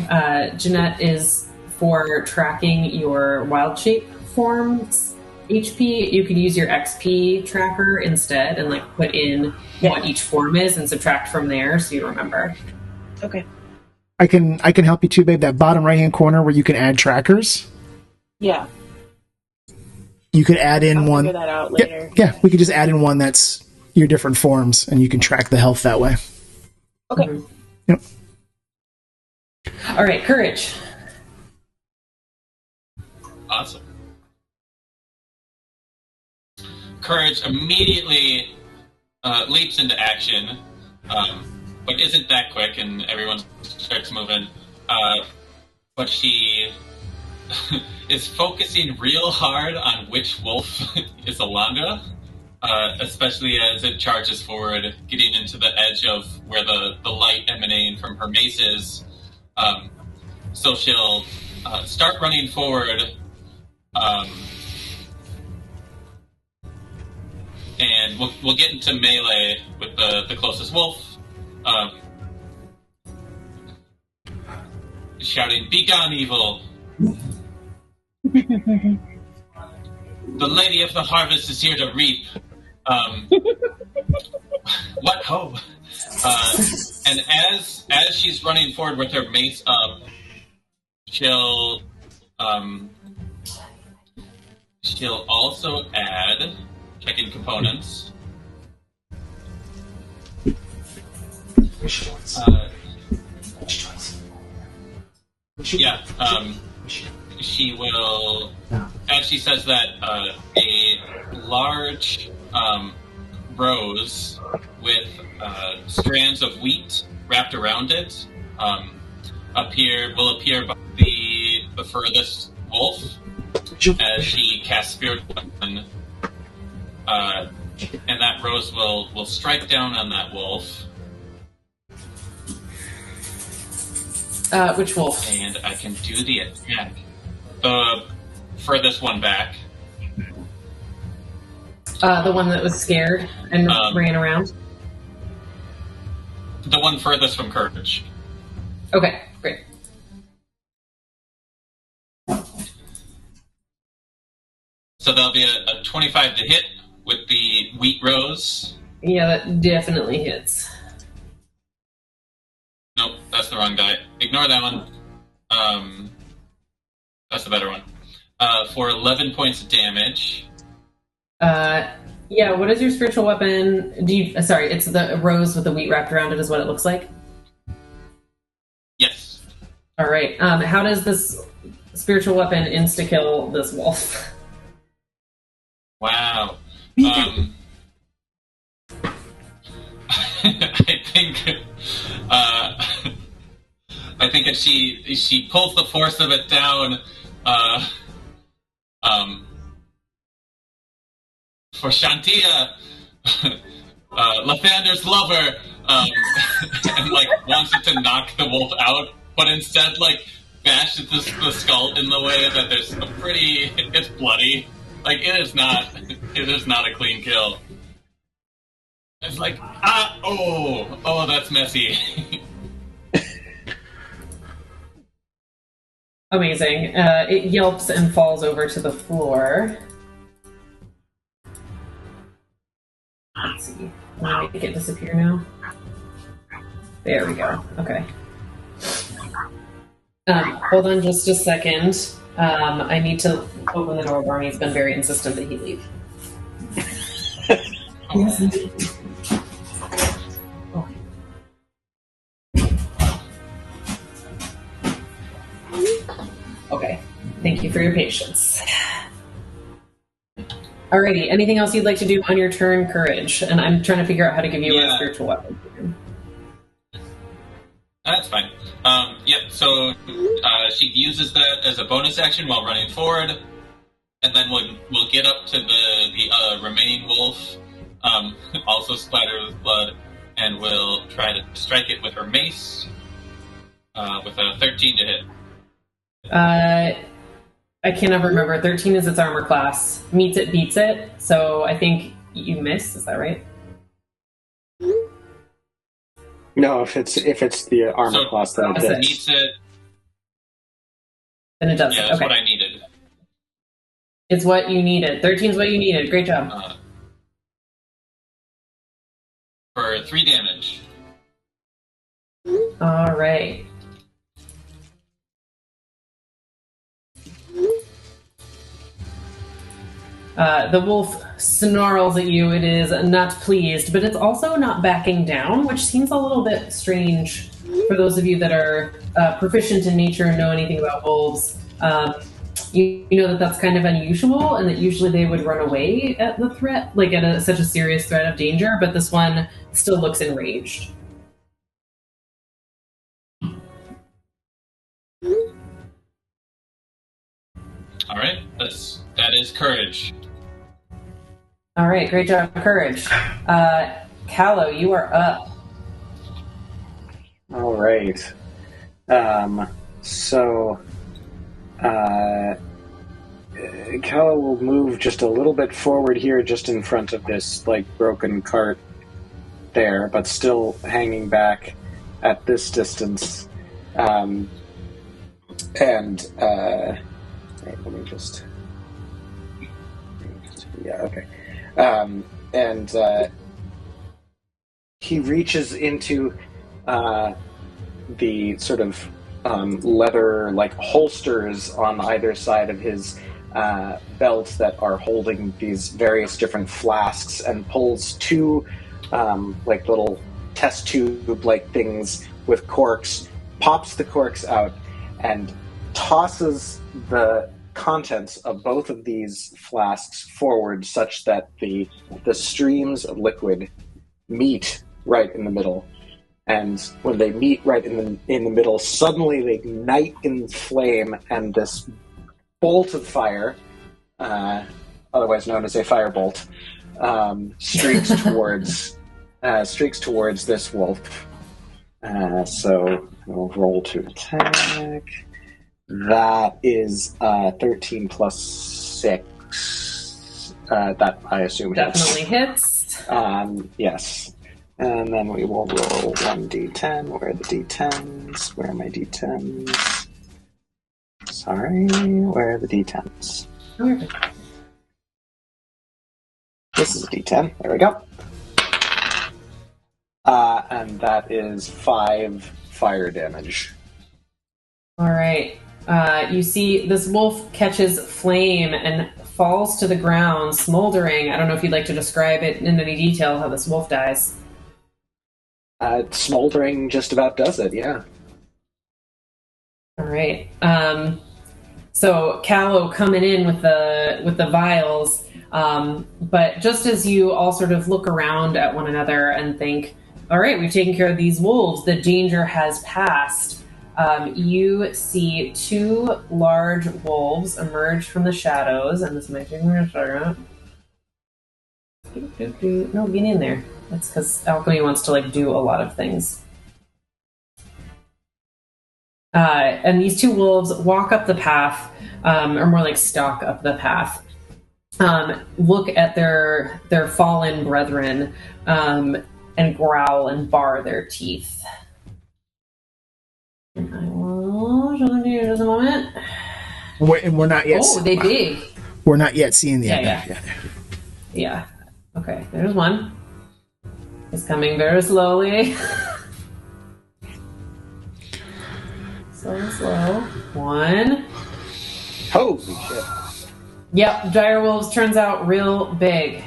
Jeanette, is for tracking your wild shape forms HP, you could use your XP tracker instead and put in what each form is and subtract from there so you remember. Okay. I can help you too, babe. That bottom right-hand corner where you can add trackers. Yeah. You could add in I'll one. Figure that out later. Yeah, we could just add in one that's your different forms, and you can track the health that way. Okay. Mm-hmm. Yep. All right, Courage. Awesome. Courage immediately leaps into action, but isn't that quick, and everyone starts moving. But she is focusing real hard on which wolf is Elandra, especially as it charges forward, getting into the edge of where the light emanating from her mace is. So she'll start running forward, and we'll get into melee with the closest wolf, shouting, "Be gone, evil! The Lady of the Harvest is here to reap. What ho? And as she's running forward with her mace up, she'll also add, checking components. Yeah, she will, as she says that, a large rose with strands of wheat wrapped around it will appear by the furthest wolf as she casts Spirit Weapon, and that rose will strike down on that wolf. Which wolf? And I can do the attack. The furthest one back. The one that was scared and ran around? The one furthest from Courage. Okay, great. So that'll be a 25 to hit with the wheat rose. Yeah, that definitely hits. Nope, that's the wrong die. Ignore that one. That's the better one. For 11 points of damage. Yeah, what is your spiritual weapon? Sorry, it's the rose with the wheat wrapped around it is what it looks like? Yes. Alright, how does this spiritual weapon insta-kill this wolf? Wow. I think if she pulls the force of it down, for Shantia, Lathander's lover, and wants it to knock the wolf out, but instead bashes the skull in the way that there's it's bloody. It is not a clean kill. It's that's messy. Amazing. It yelps and falls over to the floor. Let's see. Let me make it disappear now. There we go. Okay. Hold on just a second. I need to open the door. Barney's been very insistent that he leave. Oh. Okay. Thank you for your patience. Alrighty. Anything else you'd like to do on your turn, Courage? And I'm trying to figure out how to give you a spiritual weapon. That's fine. So she uses that as a bonus action while running forward, and then we'll get up to the remaining wolf, also splattered with blood, and we'll try to strike it with her mace with a 13 to hit. I can never remember. 13 is its armor class. Meets it, beats it. So I think you miss. Is that right? No, if it's the armor class that it hits. Meets it. Then it does. Yeah, that's okay. what I needed. It's what you needed. 13 is what you needed. Great job. For 3 damage. All right. The wolf snarls at you. It is not pleased, but it's also not backing down, which seems a little bit strange for those of you that are proficient in nature and know anything about wolves. You know that's kind of unusual, and that usually they would run away at the threat, at such a serious threat of danger, but this one still looks enraged. All right, that is Courage. All right, great job, Courage. Callow, you are up. All right. Callow will move just a little bit forward here, just in front of this broken cart there, but still hanging back at this distance. Wait, let me just. Yeah, okay. and he reaches into the sort of leather like holsters on either side of his belt that are holding these various different flasks, and pulls two like little test tube like things with corks, pops the corks out, and tosses the contents of both of these flasks forward such that the streams of liquid meet right in the middle. And when they meet right in the middle, suddenly they ignite in flame, and this bolt of fire, otherwise known as a firebolt, streaks towards this wolf. So we'll roll to attack. That is 13 plus 6. That I assume definitely hits. Yes. And then we will roll 1d10. Where are the d10s? Where are my d10s? Sorry, where are the d10s? This is a d10. There we go. And that is 5 fire damage. All right. You see this wolf catches flame and falls to the ground, smoldering. I don't know if you'd like to describe it in any detail how this wolf dies. Smoldering just about does it, yeah. All right. So Callow coming in with the vials, but just as you all sort of look around at one another and think, all right, we've taken care of these wolves, the danger has passed. You see 2 large wolves emerge from the shadows, and this might take me a second. No, get in there. That's because Alchemy wants to do a lot of things. And these 2 wolves walk up the path, or more like stalk up the path. Look at their fallen brethren, and growl and bar their teeth. And I will show them to you in just a moment. We're not yet. Oh, they dig. We're not yet seeing the Yeah. Okay, there's one. It's coming very slowly. Slow. 1. Holy shit. Yep, direwolves turns out real big.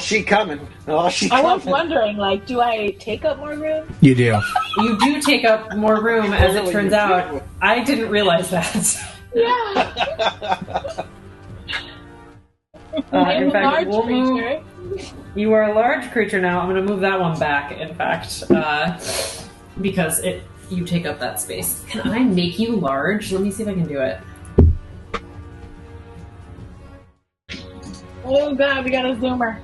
She coming. I was wondering, do I take up more room? You do. You do take up more room, as it turns out. I didn't realize that. Yeah. In I'm a fact, large creature. You are a large creature now. I'm going to move that one back, in fact, because you take up that space. Can I make you large? Let me see if I can do it. Oh god, we got a zoomer.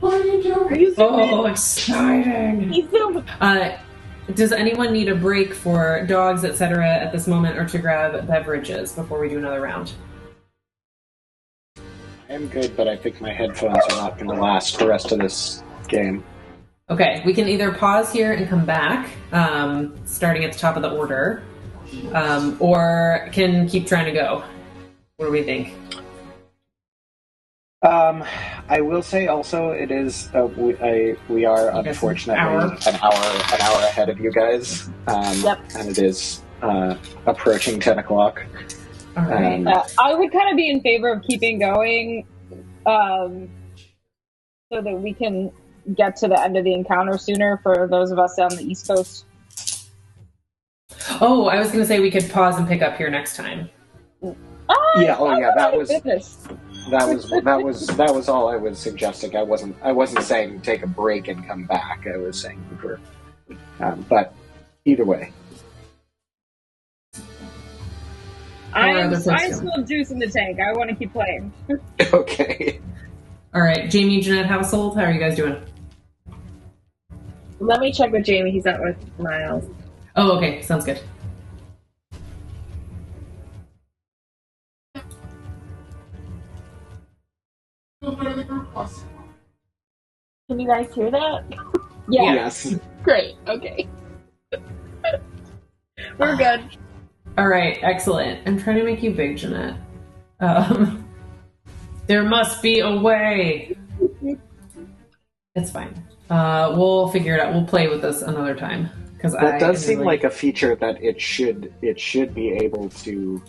What are you doing? Are you zooming? Oh, exciting! He's zooming. Does anyone need a break for dogs, etc. at this moment, or to grab beverages before we do another round? I'm good, but I think my headphones are not going to last the rest of this game. Okay, we can either pause here and come back, starting at the top of the order, or can keep trying to go. What do we think? I will say also it is we are unfortunately an hour ahead of you guys. Yep. And it is approaching 10 o'clock. All right. I would kind of be in favor of keeping going, so that we can get to the end of the encounter sooner for those of us on the East Coast. Oh, I was going to say we could pause and pick up here next time. That was all I was suggesting. I wasn't saying take a break and come back. I was saying but either way. I still have juice in the tank. I want to keep playing. Okay. All right, Jaime, Jeanette household, how are you guys doing? Let me check with Jaime. He's out with Miles. Oh, okay, sounds good. Can you guys hear that? Yeah. Yes. Great. Okay. We're good. All right, excellent. I'm trying to make you big, Jeanette. There must be a way. It's fine. We'll figure it out. We'll play with this another time. That does seem like a feature that it should be able to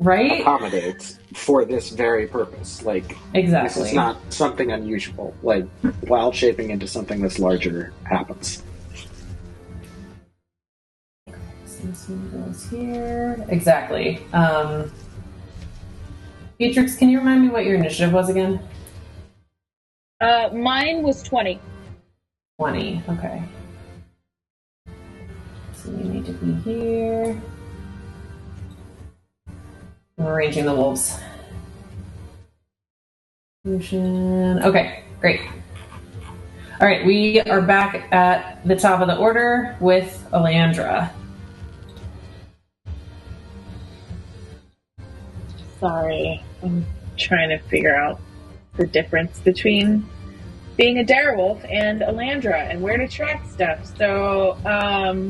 accommodate for this very purpose. Like, exactly. This is not something unusual. Like, wild shaping into something that's larger happens. Some goes here. Exactly. Beatrix, can you remind me what your initiative was again? Mine was 20. 20, okay. So you need to be here. I'm arranging the wolves. Lucian. Okay, great. All right, we are back at the top of the order with Elandra. Sorry, I'm trying to figure out the difference between being a direwolf and Elandra and where to track stuff. So,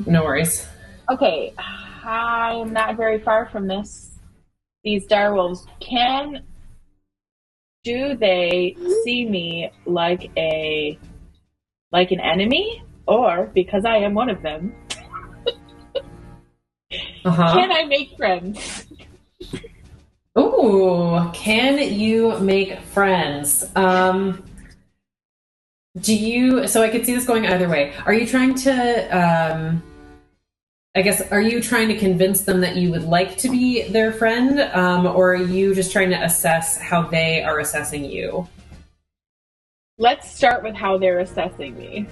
no worries. Okay, I'm not very far from these direwolves. Do they see me like an enemy, or because I am one of them? Can I make friends? Ooh, can you make friends? So I could see this going either way. Are you trying to, are you trying to convince them that you would like to be their friend? Or are you just trying to assess how they are assessing you? Let's start with how they're assessing me.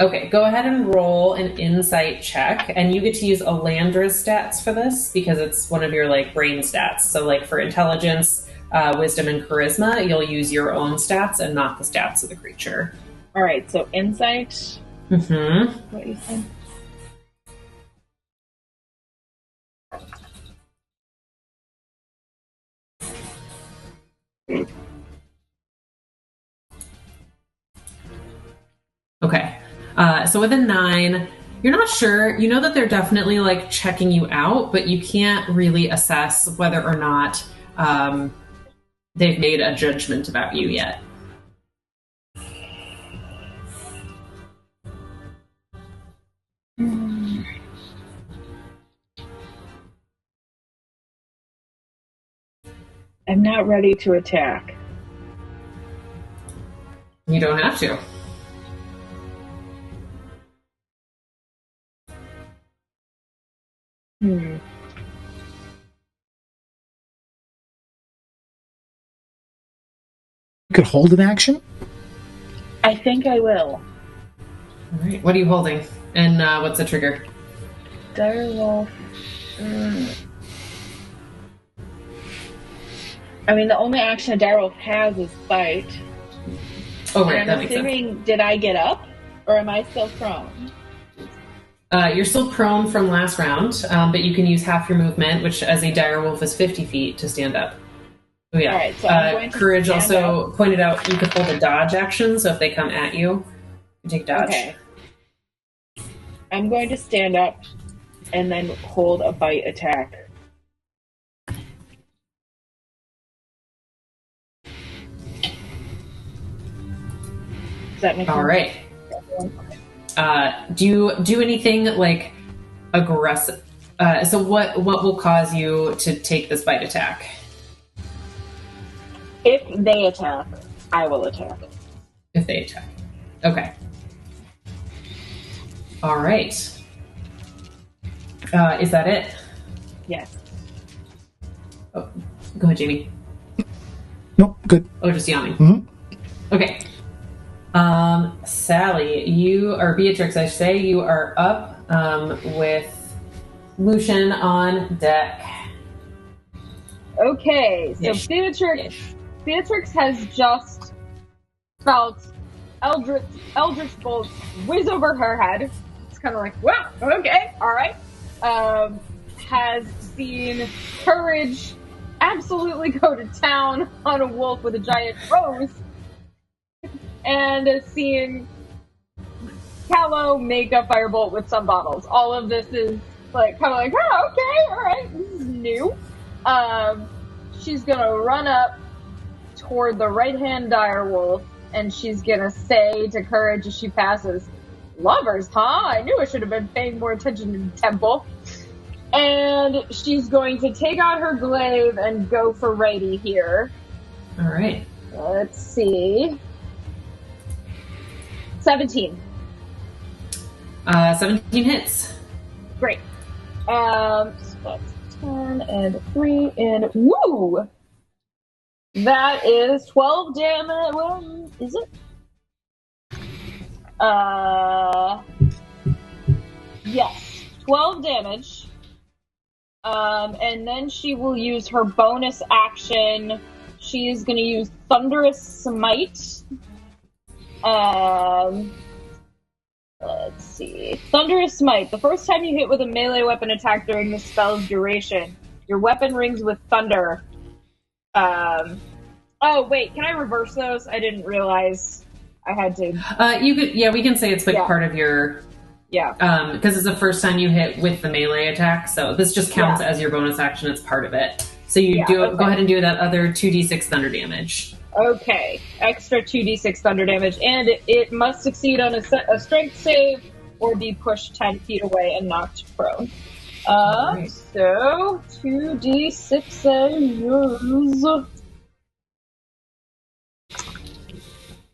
Okay, go ahead and roll an insight check, and you get to use Elandra's stats for this because it's one of your brain stats. So for intelligence, wisdom, and charisma, you'll use your own stats and not the stats of the creature. All right, so insight. Mm-hmm. What you said? Okay. So with a 9, you're not sure. You know that they're definitely checking you out, but you can't really assess whether or not they've made a judgment about you yet. I'm not ready to attack. You don't have to. You could hold an action? I think I will. All right. What are you holding? And what's the trigger? Direwolf. I mean, the only action a direwolf has is bite. Oh, right. And That makes sense. Did I get up? Or am I still prone? You're still prone from last round, but you can use half your movement, which as a direwolf is 50 feet to stand up. Oh, yeah. All right, so I'm going to Courage stand also up. pointed out you could hold a dodge action, so if they come at you, you take dodge. Okay. I'm going to stand up and then hold a bite attack. Does that make sense? All right. Do you do anything aggressive? So what will cause you to take this bite attack? If they attack, I will attack. If they attack. Okay. All right. Is that it? Yes. Oh, go ahead, Jamie. Nope, good. Oh, just yawning. Mm-hmm. Okay. Sally, or Beatrix, I should say, you are up with Lucian on deck. Okay, so Ish. Beatrix has just felt Eldritch bolts whiz over her head. It's kind of like, wow, okay, all right. Has seen Courage absolutely go to town on a wolf with a giant rose, and has seen Callow make a firebolt with some bottles. All of this is kind of like, oh, okay, all right, this is new. She's gonna run up toward the right-hand direwolf, and she's gonna say to Courage as she passes, "Lovers, huh? I knew I should have been paying more attention to the temple." And she's going to take out her glaive and go for righty here. All right. Let's see. 17. 17 hits. Great. So that's 10 and 3 and woo! That is 12 damage. Well, is it? Yes. 12 damage. And then she will use her bonus action. She is going to use Thunderous Smite. Let's see. Thunderous Smite. The first time you hit with a melee weapon attack during the spell's duration, your weapon rings with thunder. Oh, wait. Can I reverse those? I didn't realize I had to. You could. Yeah, we can say it's like part of your. Yeah. Because it's the first time you hit with the melee attack, so this just counts as your bonus action. It's part of it. So you go ahead and do that other 2d6 thunder damage. Okay, extra 2d6 thunder damage, and it must succeed on a strength save or be pushed 10 feet away and knocked prone. Right. So 2d6 saves.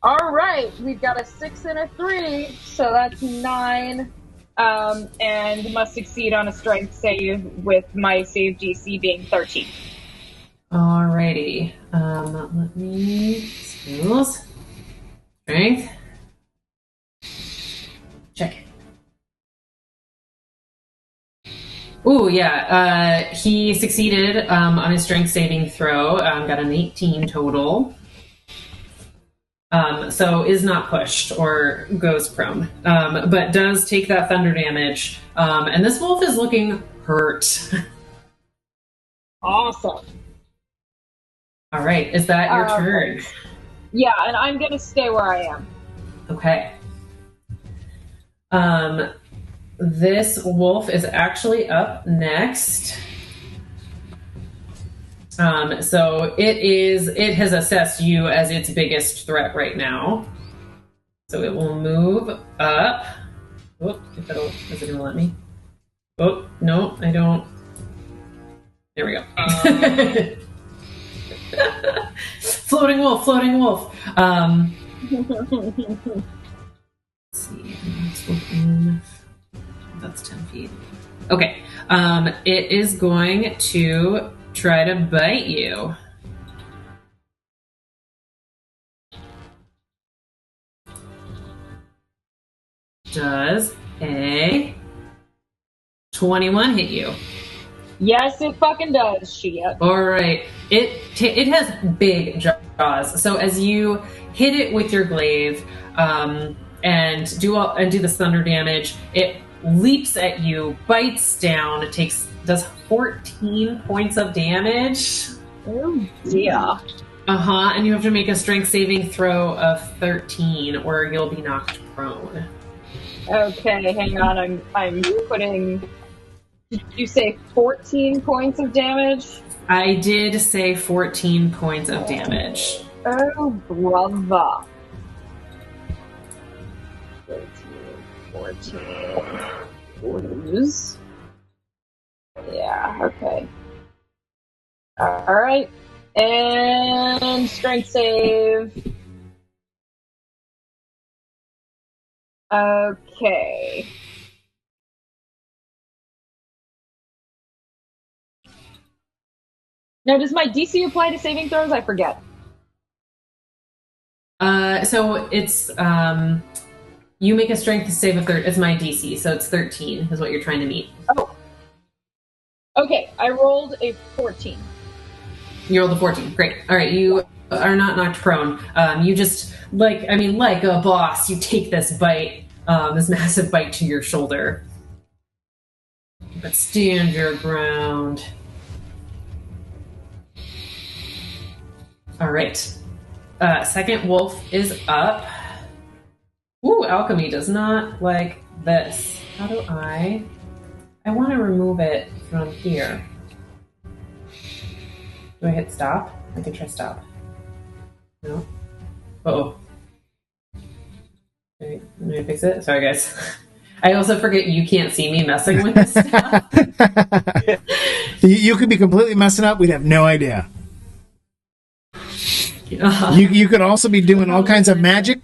All right, we've got a 6 and a 3, so that's 9. And must succeed on a strength save with my save DC being 13. Alrighty. Let me skills. Strength. Check. Ooh, yeah. He succeeded on his strength saving throw. Got an 18 total. So is not pushed or goes prone, but does take that thunder damage. And this wolf is looking hurt. Awesome. All right, is that your turn? Yeah, and I'm going to stay where I am. Okay. This wolf is actually up next. So it has assessed you as its biggest threat right now. So it will move up. Oh, is it going to let me? Oh, no, I don't. There we go. Floating wolf. Let's see. That's 10 feet. Okay. It is going to try to bite you. Does a 21 hit you? Yes, it fucking does, shit. All right. It has big jaws. So as you hit it with your glaive and do the thunder damage, it leaps at you, bites down, does 14 points of damage. Oh dear. And you have to make a strength saving throw of 13 or you'll be knocked prone. Okay, hang on. I'm putting. Did you say 14 points of damage? I did say 14 points of damage. Oh, brother. 13, 14. Lose. Yeah, okay. Alright. And strength save. Okay. Now, does my DC apply to saving throws? I forget. So it's you make a strength save of it's my DC, so it's 13 is what you're trying to meet. Oh. Okay, I rolled a 14. You rolled a 14. Great. All right, you are not knocked prone. You just like a boss, you take this bite, this massive bite to your shoulder. But stand your ground. All right. Second wolf is up. Ooh, alchemy does not like this. How do I want to remove it from here. Do I hit stop? I can try stop. No. Uh-oh. Okay, let me fix it. Sorry, guys. I also forget you can't see me messing with this stuff. You could be completely messing up. We'd have no idea. You could also be doing all kinds of magic.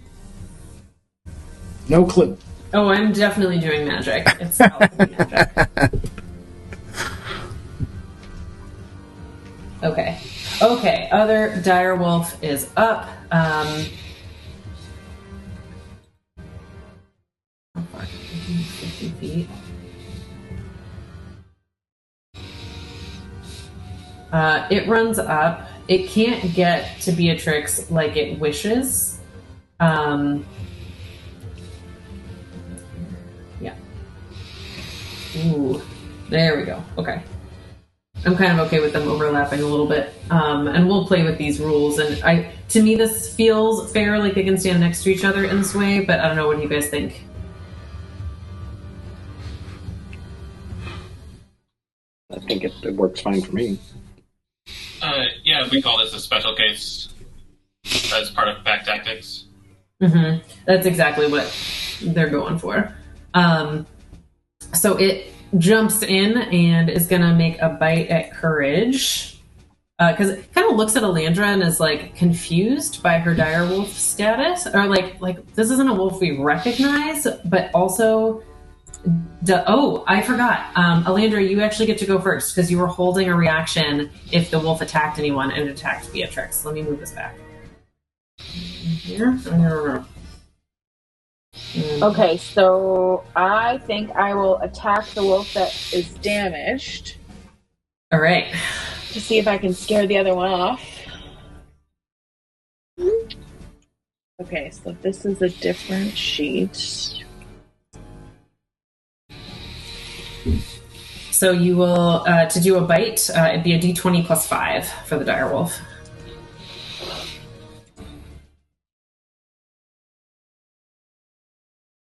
No clue. Oh, I'm definitely doing magic. It's alchemy magic. Okay. Okay, other direwolf is up. How far? 50 feet. It runs up. It can't get to Beatrix like it wishes. Yeah. Ooh, there we go. Okay. I'm kind of okay with them overlapping a little bit. And we'll play with these rules. And to me, this feels fair, like they can stand next to each other in this way, but I don't know what you guys think. I think it works fine for me. Yeah, we call this a special case as part of back tactics. Mm-hmm. That's exactly what they're going for. So it jumps in and is going to make a bite at Courage. Because it kind of looks at Elandra and is like confused by her direwolf status. Or like this isn't a wolf we recognize, but also... Oh, I forgot. Elandra, you actually get to go first because you were holding a reaction if the wolf attacked anyone and attacked Beatrix. Let me move this back. Here? Okay, so I think I will attack the wolf that is damaged. All right. To see if I can scare the other one off. Okay, so this is a different sheet. So you will, to do a bite, it'd be a d20 plus 5 for the direwolf.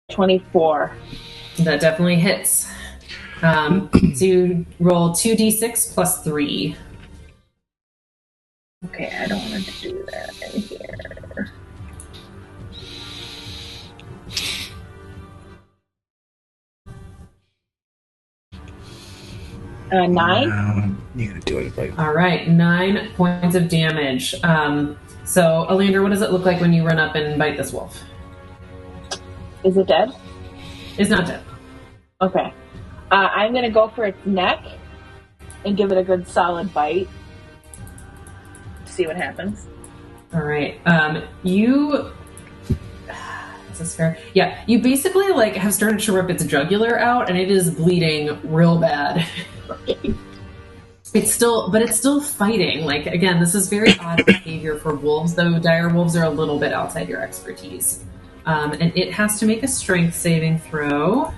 $24. That definitely hits. So you roll 2d6 plus 3. Okay, I don't want to do that in here. 9. You gotta do it right. All right, 9 points of damage. So, Elandra, what does it look like when you run up and bite this wolf? Is it dead? It's not dead. Okay. I'm going to go for its neck and give it a good solid bite. See what happens. All right. You... Is this fair? Yeah, you basically have started to rip its jugular out, and it is bleeding real bad. It's still fighting. Again, this is very odd behavior for wolves, though dire wolves are a little bit outside your expertise. And it has to make a strength saving throw.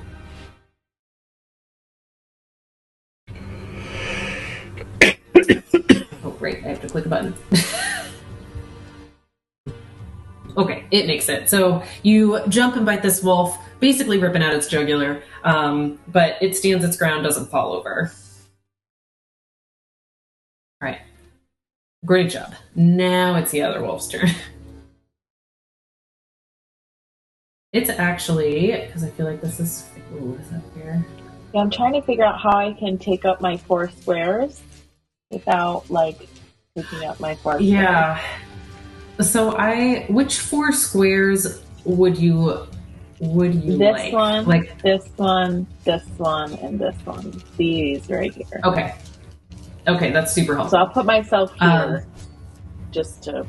Oh, right, I have to click a button. Okay, it makes it. So you jump and bite this wolf, basically ripping out its jugular, but it stands its ground, doesn't fall over. All right. Great job. Now it's the other wolf's turn. It's actually, because I feel like this is... Ooh, is that fair? Yeah, I'm trying to figure out how I can take up my 4 squares without, taking up my 4 squares. Yeah. So which 4 squares would you this one, this one, this one, and this one. These right here. Okay. Okay, that's super helpful. So I'll put myself here just to,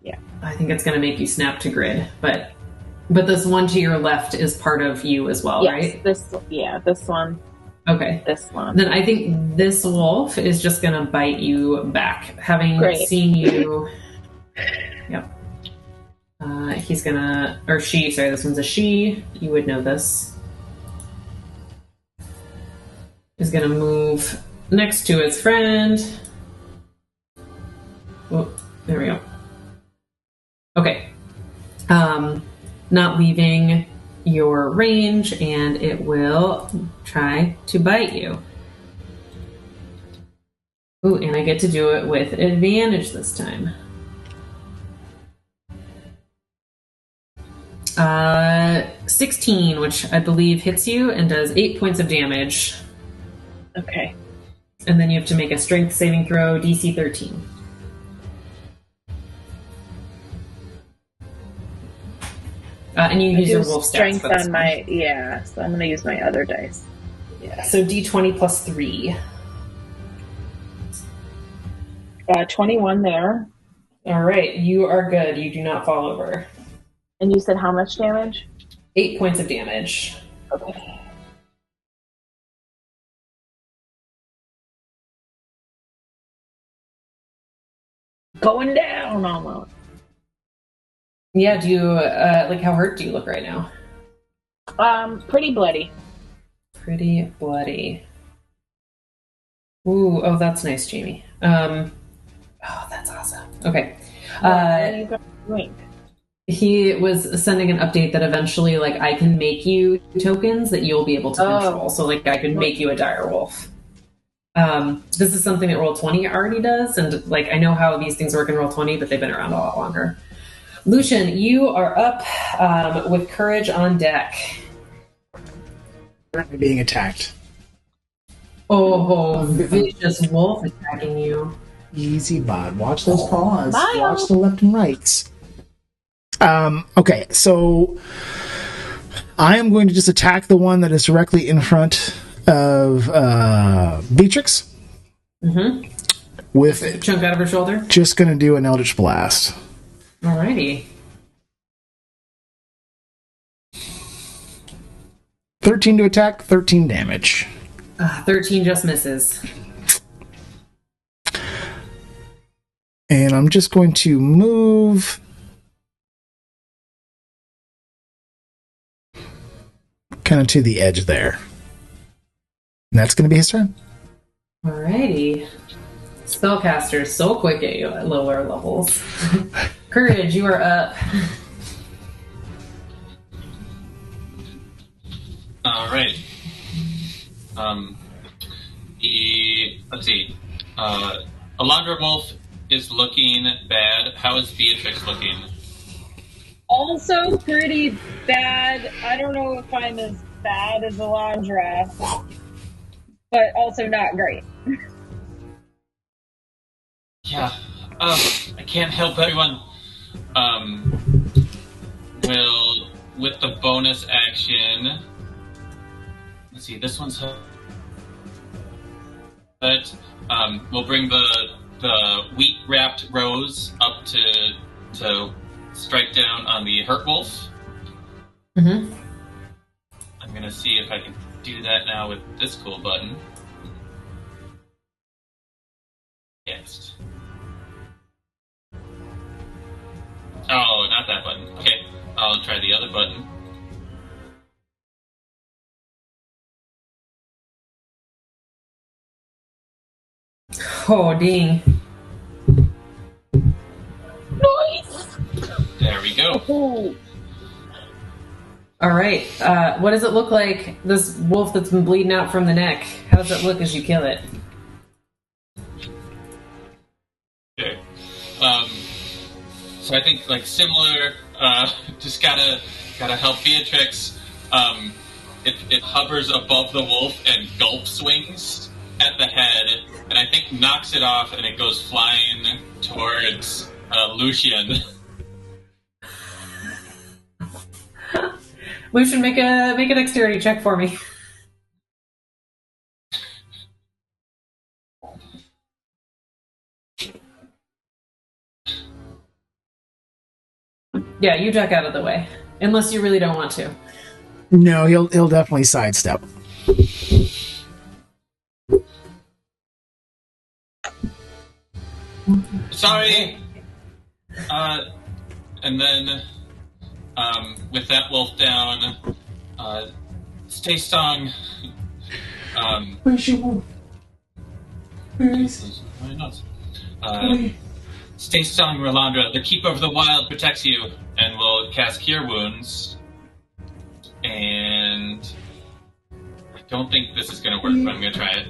yeah. I think it's going to make you snap to grid, but this one to your left is part of you as well, yes, right? This one. Okay. This one. Then I think this wolf is just going to bite you back, having seen you. Yep. He's gonna, or she, sorry, this one's a she. You would know this. Is gonna move next to his friend. Oh, there we go. Okay. Not leaving your range, and it will try to bite you. Ooh, and I get to do it with advantage this time. 16, which I believe hits you and does 8 points of damage. Okay. And then you have to make a strength saving throw, DC 13. And you use your wolf strength stats. on my so I'm going to use my other dice. Yeah, so D20 plus 3. 21 there. All right, you are good. You do not fall over. And you said how much damage? 8 points of damage. Okay. Going down almost. Yeah, do you, like, how hurt do you look right now? Pretty bloody. Pretty bloody. Ooh, oh, that's nice, Jaime. Oh, that's awesome. Okay. You got drink. He was sending an update that eventually, like, I can make you tokens that you'll be able to control. So, like, I can make you a direwolf. This is something that Roll20 already does, and, like, I know how these things work in Roll20, but they've been around a lot longer. Lucian, you are up with Courage on deck. Currently being attacked. Oh, vicious wolf attacking you. Easy, bud. Watch those paws. Bye. Watch the left and rights. Okay, so I am going to just attack the one that is directly in front of Beatrix. Mm-hmm. With it. Chunk out of her shoulder? Just going to do an Eldritch Blast. Alrighty. 13 to attack, 13 damage. 13 just misses. And I'm just going to move kind of to the edge there. And that's going to be his turn. Alrighty. Spellcasters so quick at lower levels. Courage, you are up. Alright. Let's see. Elandra Wolf is looking bad. How is Beatrix looking? Also pretty bad. I don't know if I'm as bad as Elandra, but also not great. Yeah. I can't help everyone. Will, with the bonus action... Let's see, this one's... But, we'll bring the wheat-wrapped rose up to strike down on the hurt wolf. Mm-hmm. I'm gonna see if I can do that now with this cool button. Yes. Oh, not that button. Okay, I'll try the other button. Oh, dang. Nice! There we go. Ooh. Alright, what does it look like, this wolf that's been bleeding out from the neck? How does it look as you kill it? Okay. So I think like similar. Just gotta help Beatrix. It hovers above the wolf and gulp swings at the head, and I think knocks it off, and it goes flying towards Lucian. Lucian, make a dexterity check for me. Yeah, you duck out of the way. Unless you really don't want to. No, he'll definitely sidestep. Sorry. And then, with that wolf down, stay strong. Where's your wolf? Where is he? Stay strong, Elandra. The Keeper of the Wild protects you, and will cast Cure Wounds. And I don't think this is going to work, but I'm going to try it.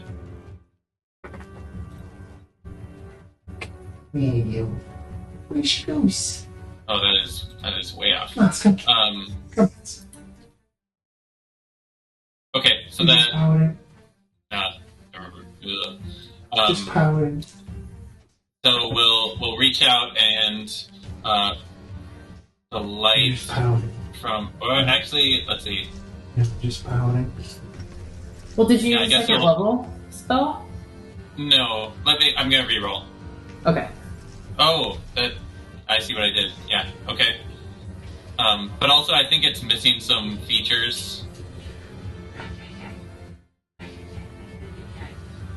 There you go. Where's she goes? Oh, that is way off. Okay, so Just then pouting. I remember. Just pouting. So we'll reach out and the light Just pouting. from. Or actually, let's see. Yeah, just pouting. Well, did you Yeah, I use guess second we'll- level spell? No, I'm gonna reroll. Okay. Oh, I see what I did. Yeah, okay. But also, I think it's missing some features.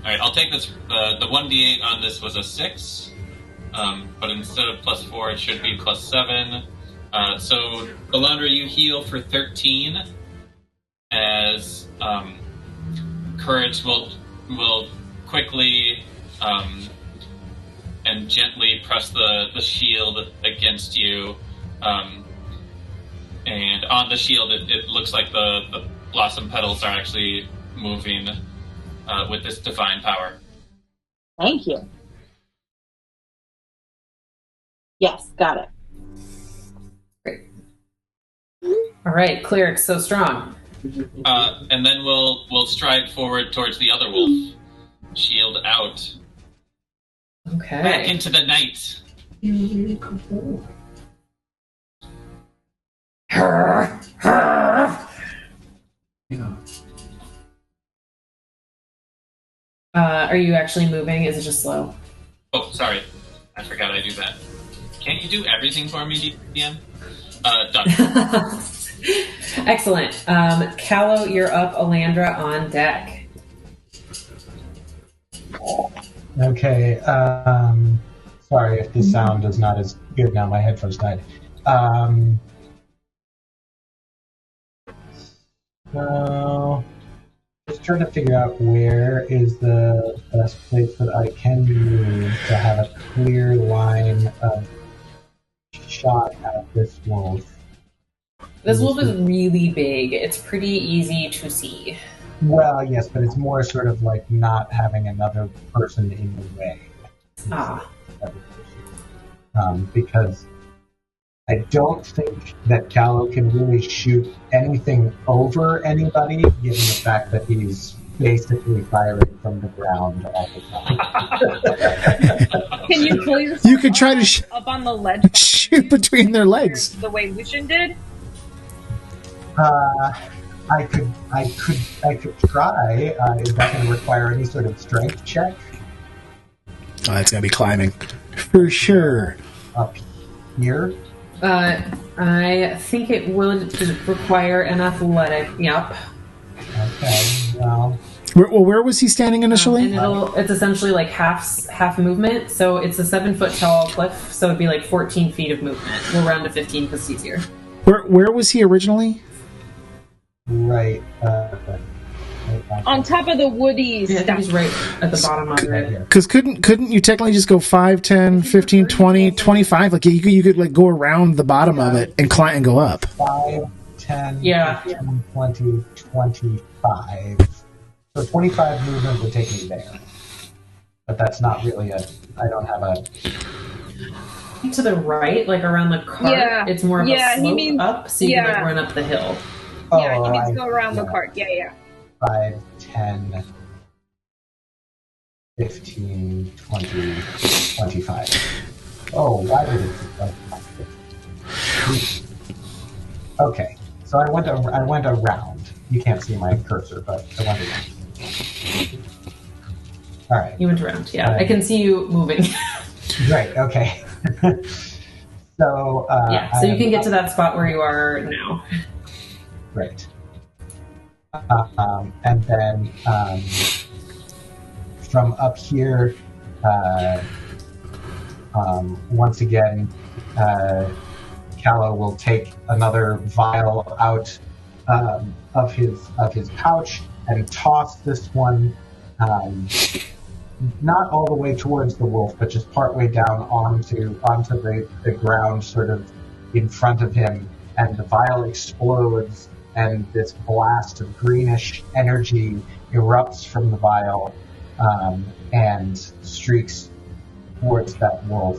Alright, I'll take this. The 1d8 on this was a 6. But instead of +4, it should be +7. So, Elandra, you heal for 13. As Courage will quickly and gently press the shield against you. And on the shield, it looks like the blossom petals are actually moving with this divine power. Thank you. Yes, got it. Great. All right, cleric, so strong. And then we'll stride forward towards the other wolf. Shield out. Okay. Back into the night. Yeah. Are you actually moving? Is it just slow? Oh, sorry. I forgot I do that. Can't you do everything for me, DM? Done. Excellent. Callow, you're up. Elandra on deck. Okay. Sorry if the sound is not as good now. My headphones died. So, just trying to figure out where is the best place that I can move to have a clear line of shot at this wolf. This wolf is really big. It's pretty easy to see. Well, yes, but it's more sort of like not having another person in the way. Ah. Because I don't think that Callow can really shoot anything over anybody, given the fact that he's basically firing from the ground all the time. Can you please? You could try to up on the ledge. shoot between their legs. The way Lucian did. I could try. Is that going to require any sort of strength check? Oh, it's gonna be climbing for sure. Up here? I think it would require an athletic. Yep. Okay, well... Where was he standing initially? And it's essentially like half movement. So it's a 7-foot tall cliff. So it'd be like 14 feet of movement. We'll round to 15 because it's easier. Where was he originally? Right. On top of the woody Yeah, I think stuff. he's right at the bottom of it. Because couldn't you technically just go 5, 10, 15, 20, 25? Like you could like go around the bottom of it and climb and go up. 5, 10, Yeah. 15, 20, 25. So 25 movement would take me there. But that's not really I don't have a... To the right, like around the cart, Yeah. it's more of Yeah, a he slope means- up, so you can yeah. like run up the hill. Yeah, he needs to go around the cart. Yeah. 5, 10, 15, 20, 25. Oh, why did it... Okay, so I went around. You can't see my cursor, but I went around. All right. You went around, yeah. I can see you moving. Right, okay. So... yeah, so you can get to that spot where you are now. Great. And then from up here, once again, Callow will take another vial out of his pouch and toss this one not all the way towards the wolf, but just partway down onto the ground, sort of in front of him, and the vial explodes. And this blast of greenish energy erupts from the vial and streaks towards that wolf.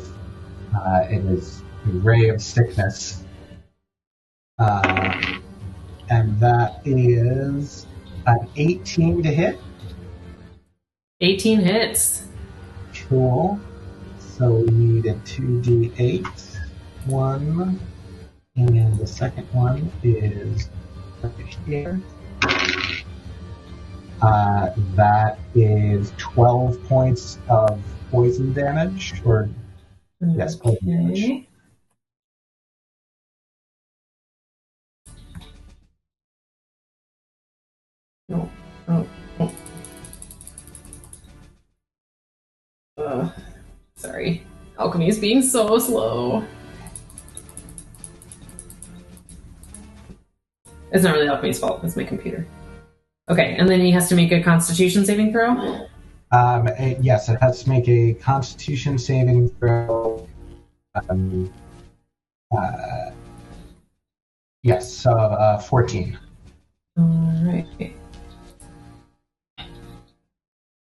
It is ray of sickness. And that is an 18 to hit. 18 hits. Cool. So we need a 2d8. One. And the second one is right here. That is 12 points of poison damage. Yes, poison damage. Sorry. Alchemy is being so slow. It's not really Alchemy's fault. It's my computer. Okay, and then he has to make a Constitution saving throw? Yes, it has to make a Constitution saving throw. Yes, 14. Alright.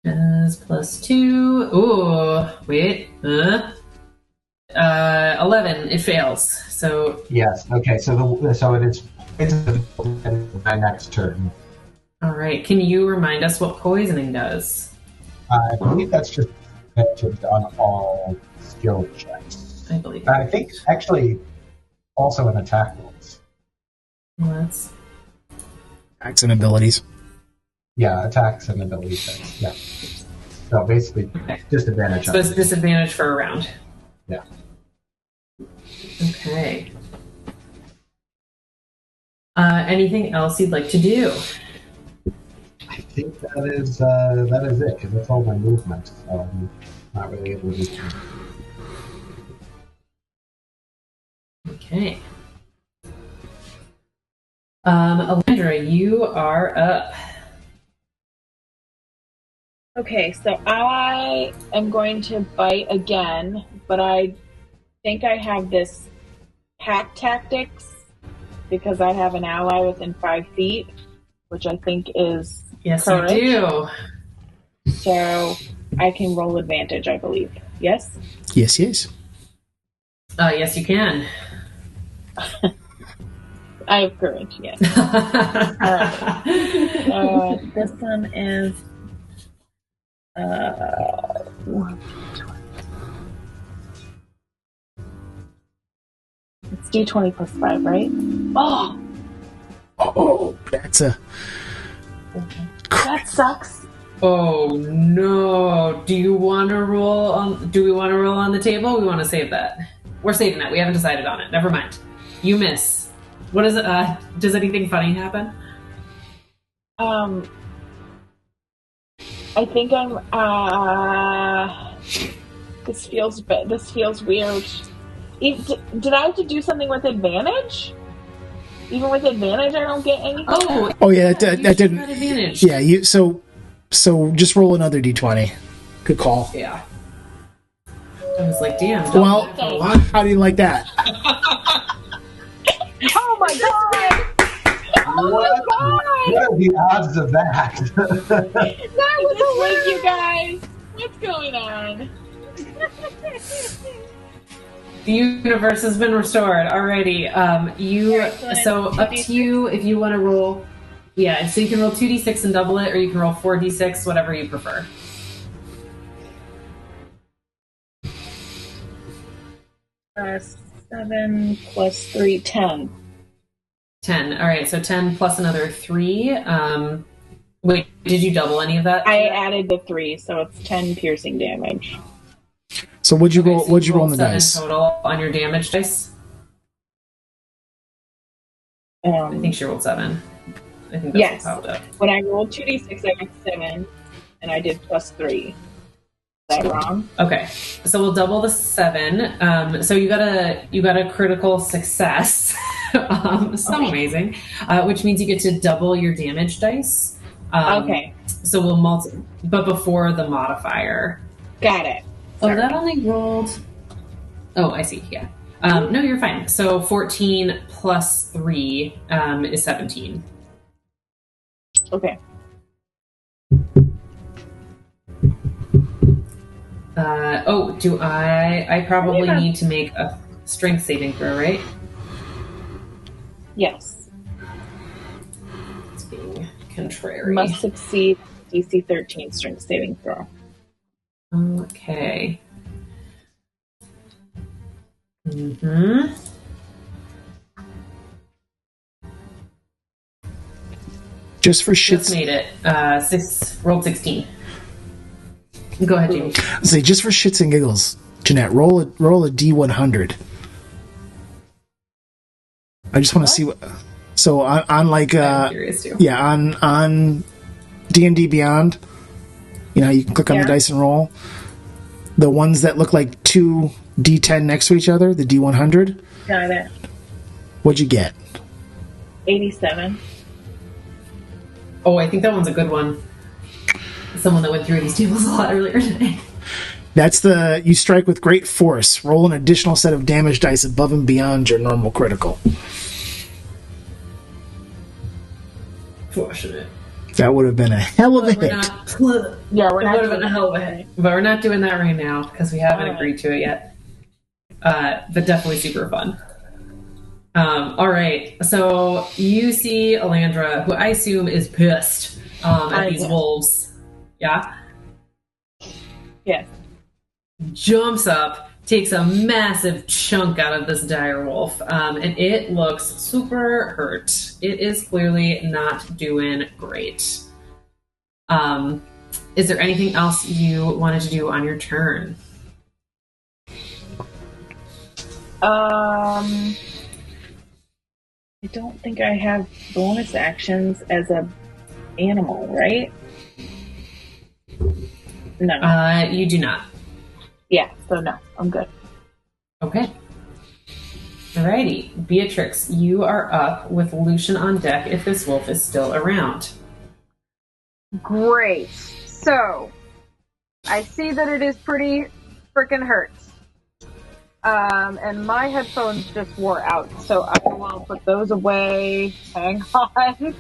As +2. Ooh, wait. 11. It fails. So yes. Okay. So it is my next turn. All right. Can you remind us what poisoning does? I believe that's just mentioned on all skill checks. I believe. I think actually also in attack rolls. Well, that's Attacks and abilities. Yeah, attacks and ability checks. Yeah. So basically, disadvantage. So it's disadvantage for a round. Yeah. Okay. Anything else you'd like to do? I think that is it because that's all my movement. So I'm not really able to do anything. Okay. Elandra, you are up. Okay, so I am going to bite again, but I think I have this pack tactics because I have an ally within 5 feet, which I think is Yes, courage. you do. So I can roll advantage, I believe. Yes? Yes. Yes, you can. I have courage, yes. Alright. This one is it's D20 plus 5, right? Oh, that's a... That sucks. Oh no! Do we want to roll on the table? We want to save that. We're saving that. We haven't decided on it. Never mind. You miss. What is it? Does anything funny happen? I think I'm. This feels weird. Did I have to do something with advantage? Even with advantage, I don't get anything. Oh yeah, that didn't. Advantage. Yeah, you. So just roll another d20. Good call. Yeah. I was like, damn. Well, how do you like that? Oh my god! What are the odds of that? That was a win, you guys. What's going on? The universe has been restored. Alrighty. So up to you if you want to roll. Yeah, so you can roll 2d6 and double it, or you can roll 4d6, whatever you prefer. Uh, 7 plus 3, 10. 10. Alright, so 10 plus another 3. Wait, did you double any of that? I added the 3, so it's 10 piercing damage. So what'd you roll? So What'd you roll on the 7 dice? total on your damage dice? I think she rolled 7. I think that's Yes. what popped up. When I rolled 2d6, I got 7, and I did plus 3. Is that wrong? Okay, so we'll double the 7. So you got a critical success. So amazing, which means you get to double your damage dice. Okay. So we'll but before the modifier. Got it. Oh, that only rolled. Oh, I see. Yeah. No, you're fine. So 14 plus 3 is 17. Okay. Do I probably need to make a strength saving throw, right? Yes. It's being contrary. Must succeed DC 13 strength saving throw. Okay. Mm-hmm. Just for shits. Just made it. Rolled 16. Go ahead, Jamie. Say, just for shits and giggles, Jeanette, roll a D100. I just want to see what. So on like I'm curious too. yeah, on D&D Beyond, you know how you can click on the dice and roll. The ones that look like two D10 next to each other, the D100. Got it. What'd you get? 87. Oh, I think that one's a good one. Someone that went through these tables a lot earlier today. That's the you strike with great force. Roll an additional set of damage dice above and beyond your normal critical. Fortunate. That would have been a hell of a hit. We're not doing a hell of a hit. But we're not doing that right now because we haven't agreed to it yet. But definitely super fun. All right. So you see Elandra, who I assume is pissed at these wolves. Yeah? Yes. Jumps up, takes a massive chunk out of this dire wolf, and it looks super hurt. It is clearly not doing great. Is there anything else you wanted to do on your turn? I don't think I have bonus actions as a animal, right? No. You do not. Yeah, so no, I'm good. Okay. Alrighty. Beatrix, you are up with Lucian on deck if this wolf is still around. Great. So, I see that it is pretty freaking hurt. And my headphones just wore out, so I will put those away. Hang on.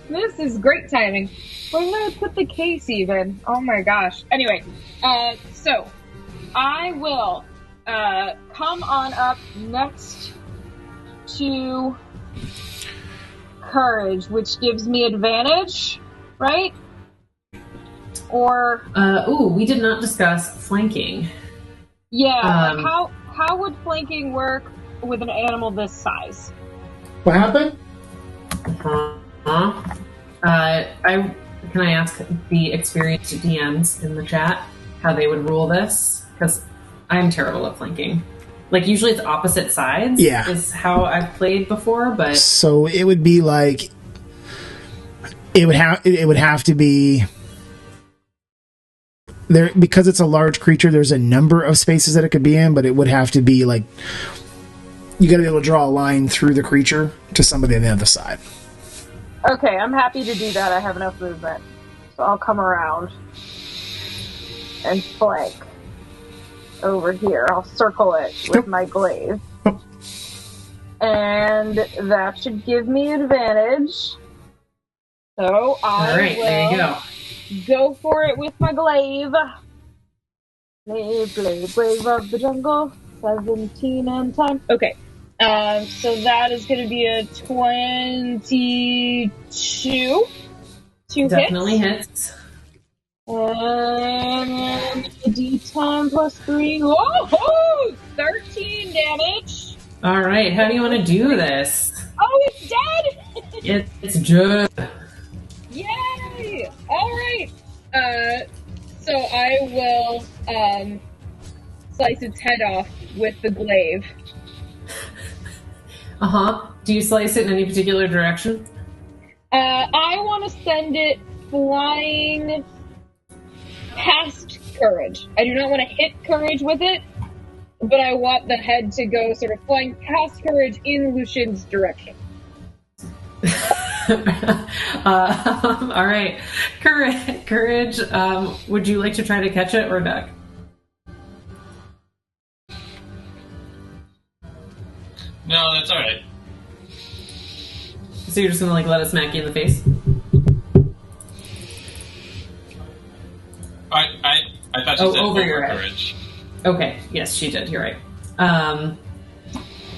This is great timing. Where did I put the case even? Oh my gosh. Anyway, so I will come on up next to Courage, which gives me advantage, right? Or we did not discuss flanking. Yeah, how would flanking work with an animal this size? What happened? Can I ask the experienced DMs in the chat how they would rule this? Because I'm terrible at flanking. Like, usually it's opposite sides. Yeah. Is how I've played before, but... So it would be like... It would have to be... There, because it's a large creature, there's a number of spaces that it could be in, but it would have to be like... You gotta be able to draw a line through the creature to somebody on the other side. Okay, I'm happy to do that. I have enough movement. So I'll come around and flank over here. I'll circle it with my glaive. And that should give me advantage. So I will there you go for it with my glaive. Glaive of the jungle. 17 and time. Okay. So that is going to be a 22. Definitely hits. And D10 plus 3. Whoa! 13 damage. All right. How do you want to do this? Oh, it's dead! It's good. Yay! All right. So I will slice its head off with the glaive. Do you slice it in any particular direction? I want to send it flying past Courage. I do not want to hit Courage with it, but I want the head to go sort of flying past Courage in Lucian's direction. All right. Courage, would you like to try to catch it or duck? No, that's alright. So you're just gonna let it smack you in the face? I thought you said over your head. Courage. Okay, yes, she did. You're right.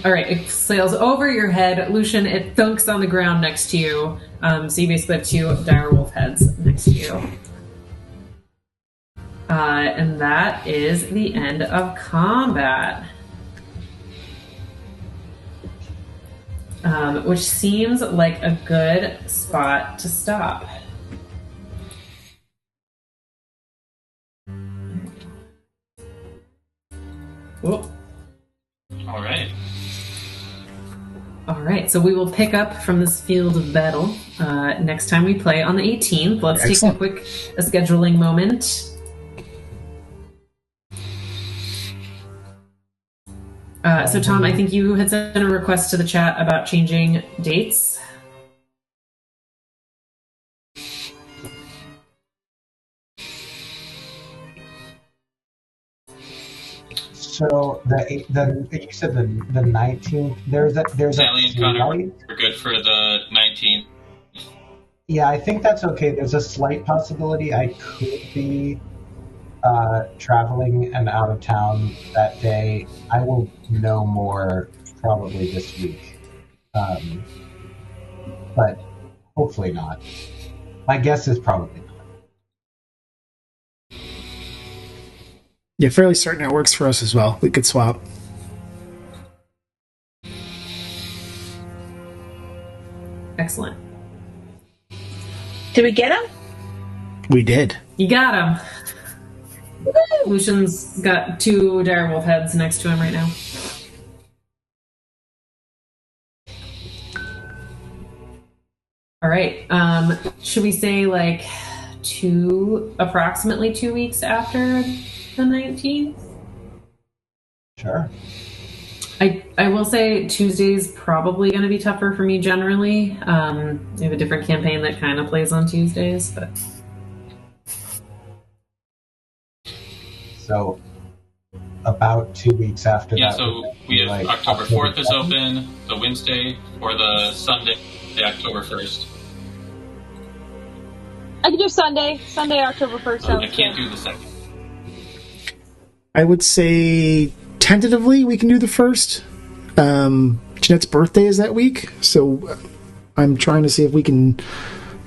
All right, it sails over your head. Lucian, it thunks on the ground next to you. So you basically have two direwolf heads next to you. And that is the end of combat. Which seems like a good spot to stop. Whoop. All right. All right, so we will pick up from this field of battle next time we play on the 18th. Let's Excellent. take a scheduling moment. So Tom, I think you had sent a request to the chat about changing dates. So you said the 19th. There's Sally and Connor, slight. we're good for the 19th. Yeah, I think that's okay. There's a slight possibility I could be traveling and out of town that day. I will know more probably this week, but hopefully not. My guess is probably not. Yeah, fairly certain it works for us as well. We could swap. Excellent. Did we get him? We did. You got him. Lucian's got two direwolf heads next to him right now. All right. Should we say like approximately 2 weeks after the 19th? Sure. I will say Tuesday's probably going to be tougher for me generally. We have a different campaign that kind of plays on Tuesdays, but So about 2 weeks after Yeah, that. so we have like October 4th is 2nd. open, the Wednesday, or the Sunday, October 1st. I can do Sunday. Sunday, October 1st. I can't do the 2nd. I would say tentatively we can do the first. Jeanette's birthday is that week, so I'm trying to see if we can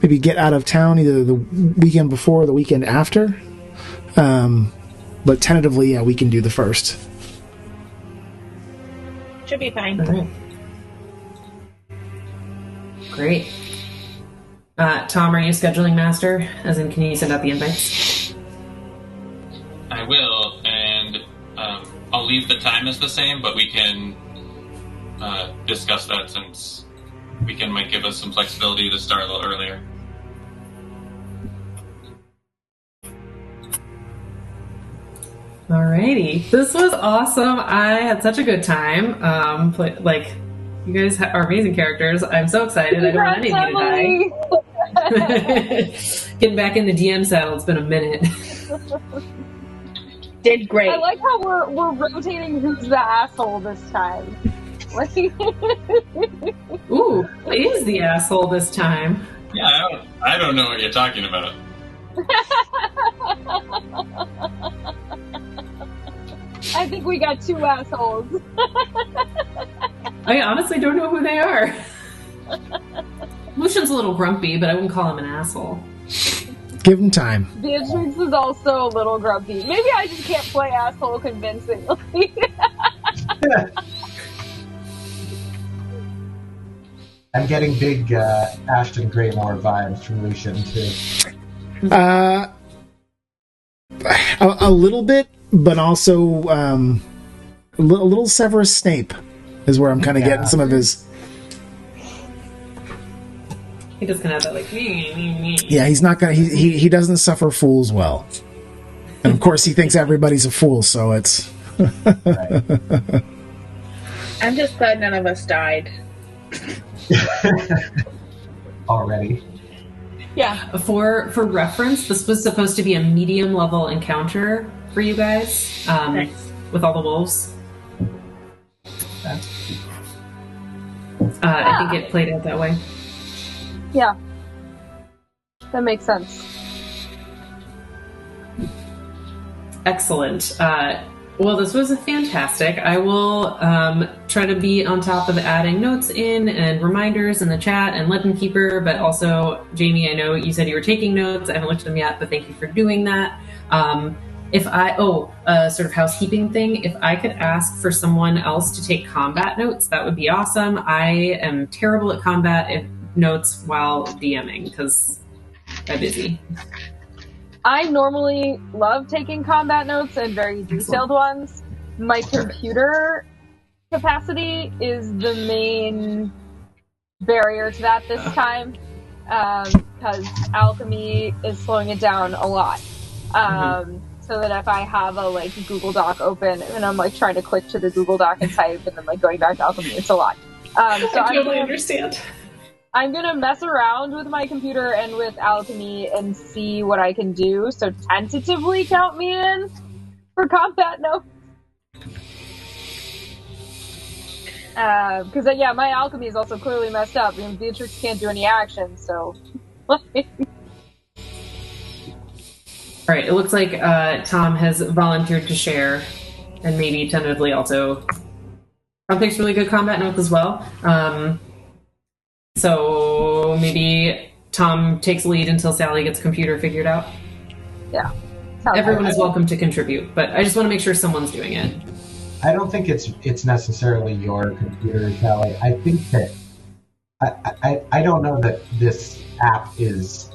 maybe get out of town either the weekend before or the weekend after. But tentatively, yeah, we can do the first. Should be fine. all right. Great. Tom, are you scheduling master? As in, can you send out the invites? I will, and I'll leave the time as the same, but we can discuss that since weekend might give us some flexibility to start a little earlier. Alrighty. This was awesome. I had such a good time. You guys are amazing characters. I'm so excited. I don't want any of you to die. Getting back in the DM saddle, it's been a minute. Did great. I like how we're rotating who's the asshole this time. Ooh, is the asshole this time? Yeah, I don't know what you're talking about. I think we got two assholes. I honestly don't know who they are. Lucian's a little grumpy, but I wouldn't call him an asshole. Give him time. Beatrix is also a little grumpy. Maybe I just can't play asshole convincingly. I'm getting big Ashton Greymore vibes from Lucian too. A little bit, but also a little Severus Snape is where I'm kind of getting some of his. He just kind of have that Yeah, he's not gonna. He doesn't suffer fools well, and of course he thinks everybody's a fool. So it's. I'm just glad none of us died. Already. Yeah. For reference, this was supposed to be a medium level encounter for you guys, Nice. with all the wolves. I think it played out that way. Yeah. That makes sense. Excellent. Well, this was fantastic. I will try to be on top of adding notes in and reminders in the chat and Legend Keeper, but also, Jaime, I know you said you were taking notes. I haven't looked at them yet, but thank you for doing that. Sort of housekeeping thing, if I could ask for someone else to take combat notes, that would be awesome. I am terrible at combat notes while DMing because I'm busy. I normally love taking combat notes and very detailed ones. My computer capacity is the main barrier to that this time, because alchemy is slowing it down a lot. So that if I have a Google Doc open and I'm trying to click to the Google Doc and type and then going back to alchemy, it's a lot. I totally understand. I'm gonna mess around with my computer and with alchemy and see what I can do. So tentatively count me in for combat notes. Because my alchemy is also clearly messed up. I mean, Beatrix can't do any action, so. All right. It looks like Tom has volunteered to share, and maybe tentatively also. Tom takes really good combat notes as well. So maybe Tom takes lead until Sally gets computer figured out. Yeah. Everyone is welcome to contribute, but I just want to make sure someone's doing it. I don't think it's necessarily your computer, Callow. I think that I don't know that this app is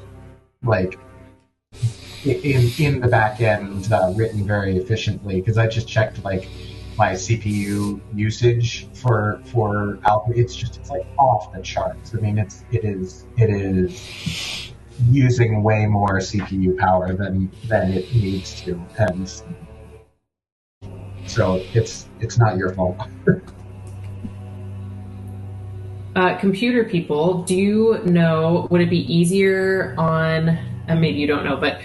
in the back end written very efficiently, because I just checked my CPU usage for Alchemy. It's off the charts. I mean, it is using way more CPU power than it needs to, and so it's not your fault. Computer people, do you know, would it be easier on, and maybe you don't know, but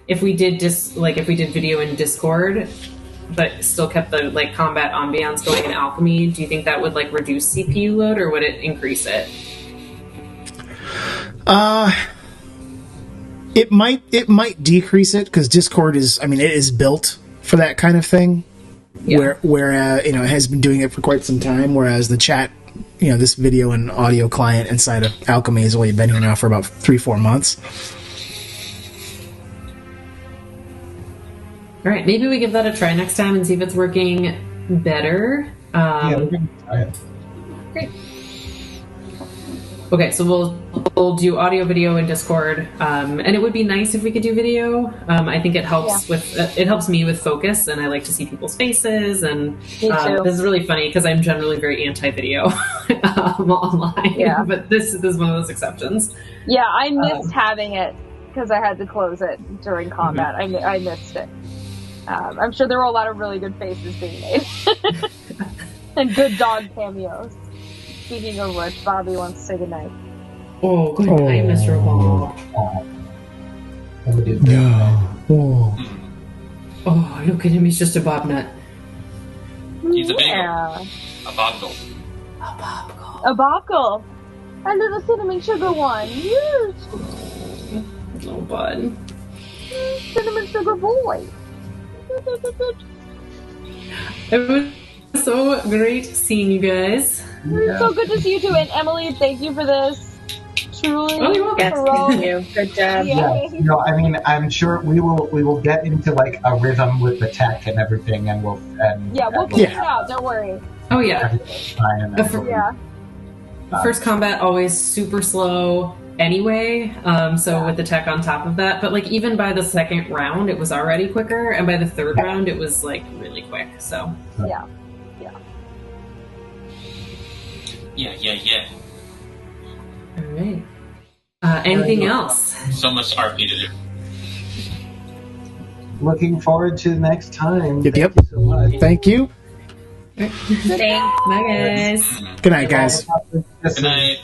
if we did if we did video in Discord but still kept the combat ambiance going in Alchemy, do you think that would reduce CPU load, or would it increase it? It might decrease it, because Discord it is built for that kind of thing. Yeah. Where it has been doing it for quite some time, whereas the chat, this video and audio client inside of Alchemy has only been here now for about 3-4 months. All right, maybe we give that a try next time and see if it's working better. Yeah, we're going to try it. Great. Okay, so we'll do audio, video in Discord, and it would be nice if we could do video. I think it helps it helps me with focus, and I like to see people's faces. And this is really funny because I'm generally very anti-video online. Yeah. But this is one of those exceptions. Yeah, I missed having it because I had to close it during combat. Mm-hmm. I missed it. I'm sure there were a lot of really good faces being made. And good dog cameos. Speaking of which, Bobby wants to say goodnight. Oh, good night, Mr. Bob. Oh, look at him, he's just a bob nut. He's a bagel. Yeah. A bobgle. A bobgle. A little cinnamon sugar one. Yes. Oh, bud. Cinnamon sugar boy. It was so great seeing you guys. Yeah. So good to see you too. And Emily, thank you for this. Truly. Oh, you're welcome. Thank you. Good job. Yeah. I'm sure we will get into a rhythm with the tech and everything, and we'll figure it out. Don't worry. Oh yeah. The first combat always super slow anyway. So with the tech on top of that, but even by the second round, it was already quicker, and by the third round, it was really quick. So yeah. Yeah. All right. Anything else? So much RP to do. Looking forward to the next time. Yep. Thank you so much. Thank you. Thanks. Bye, guys. Good night, guys. Good night.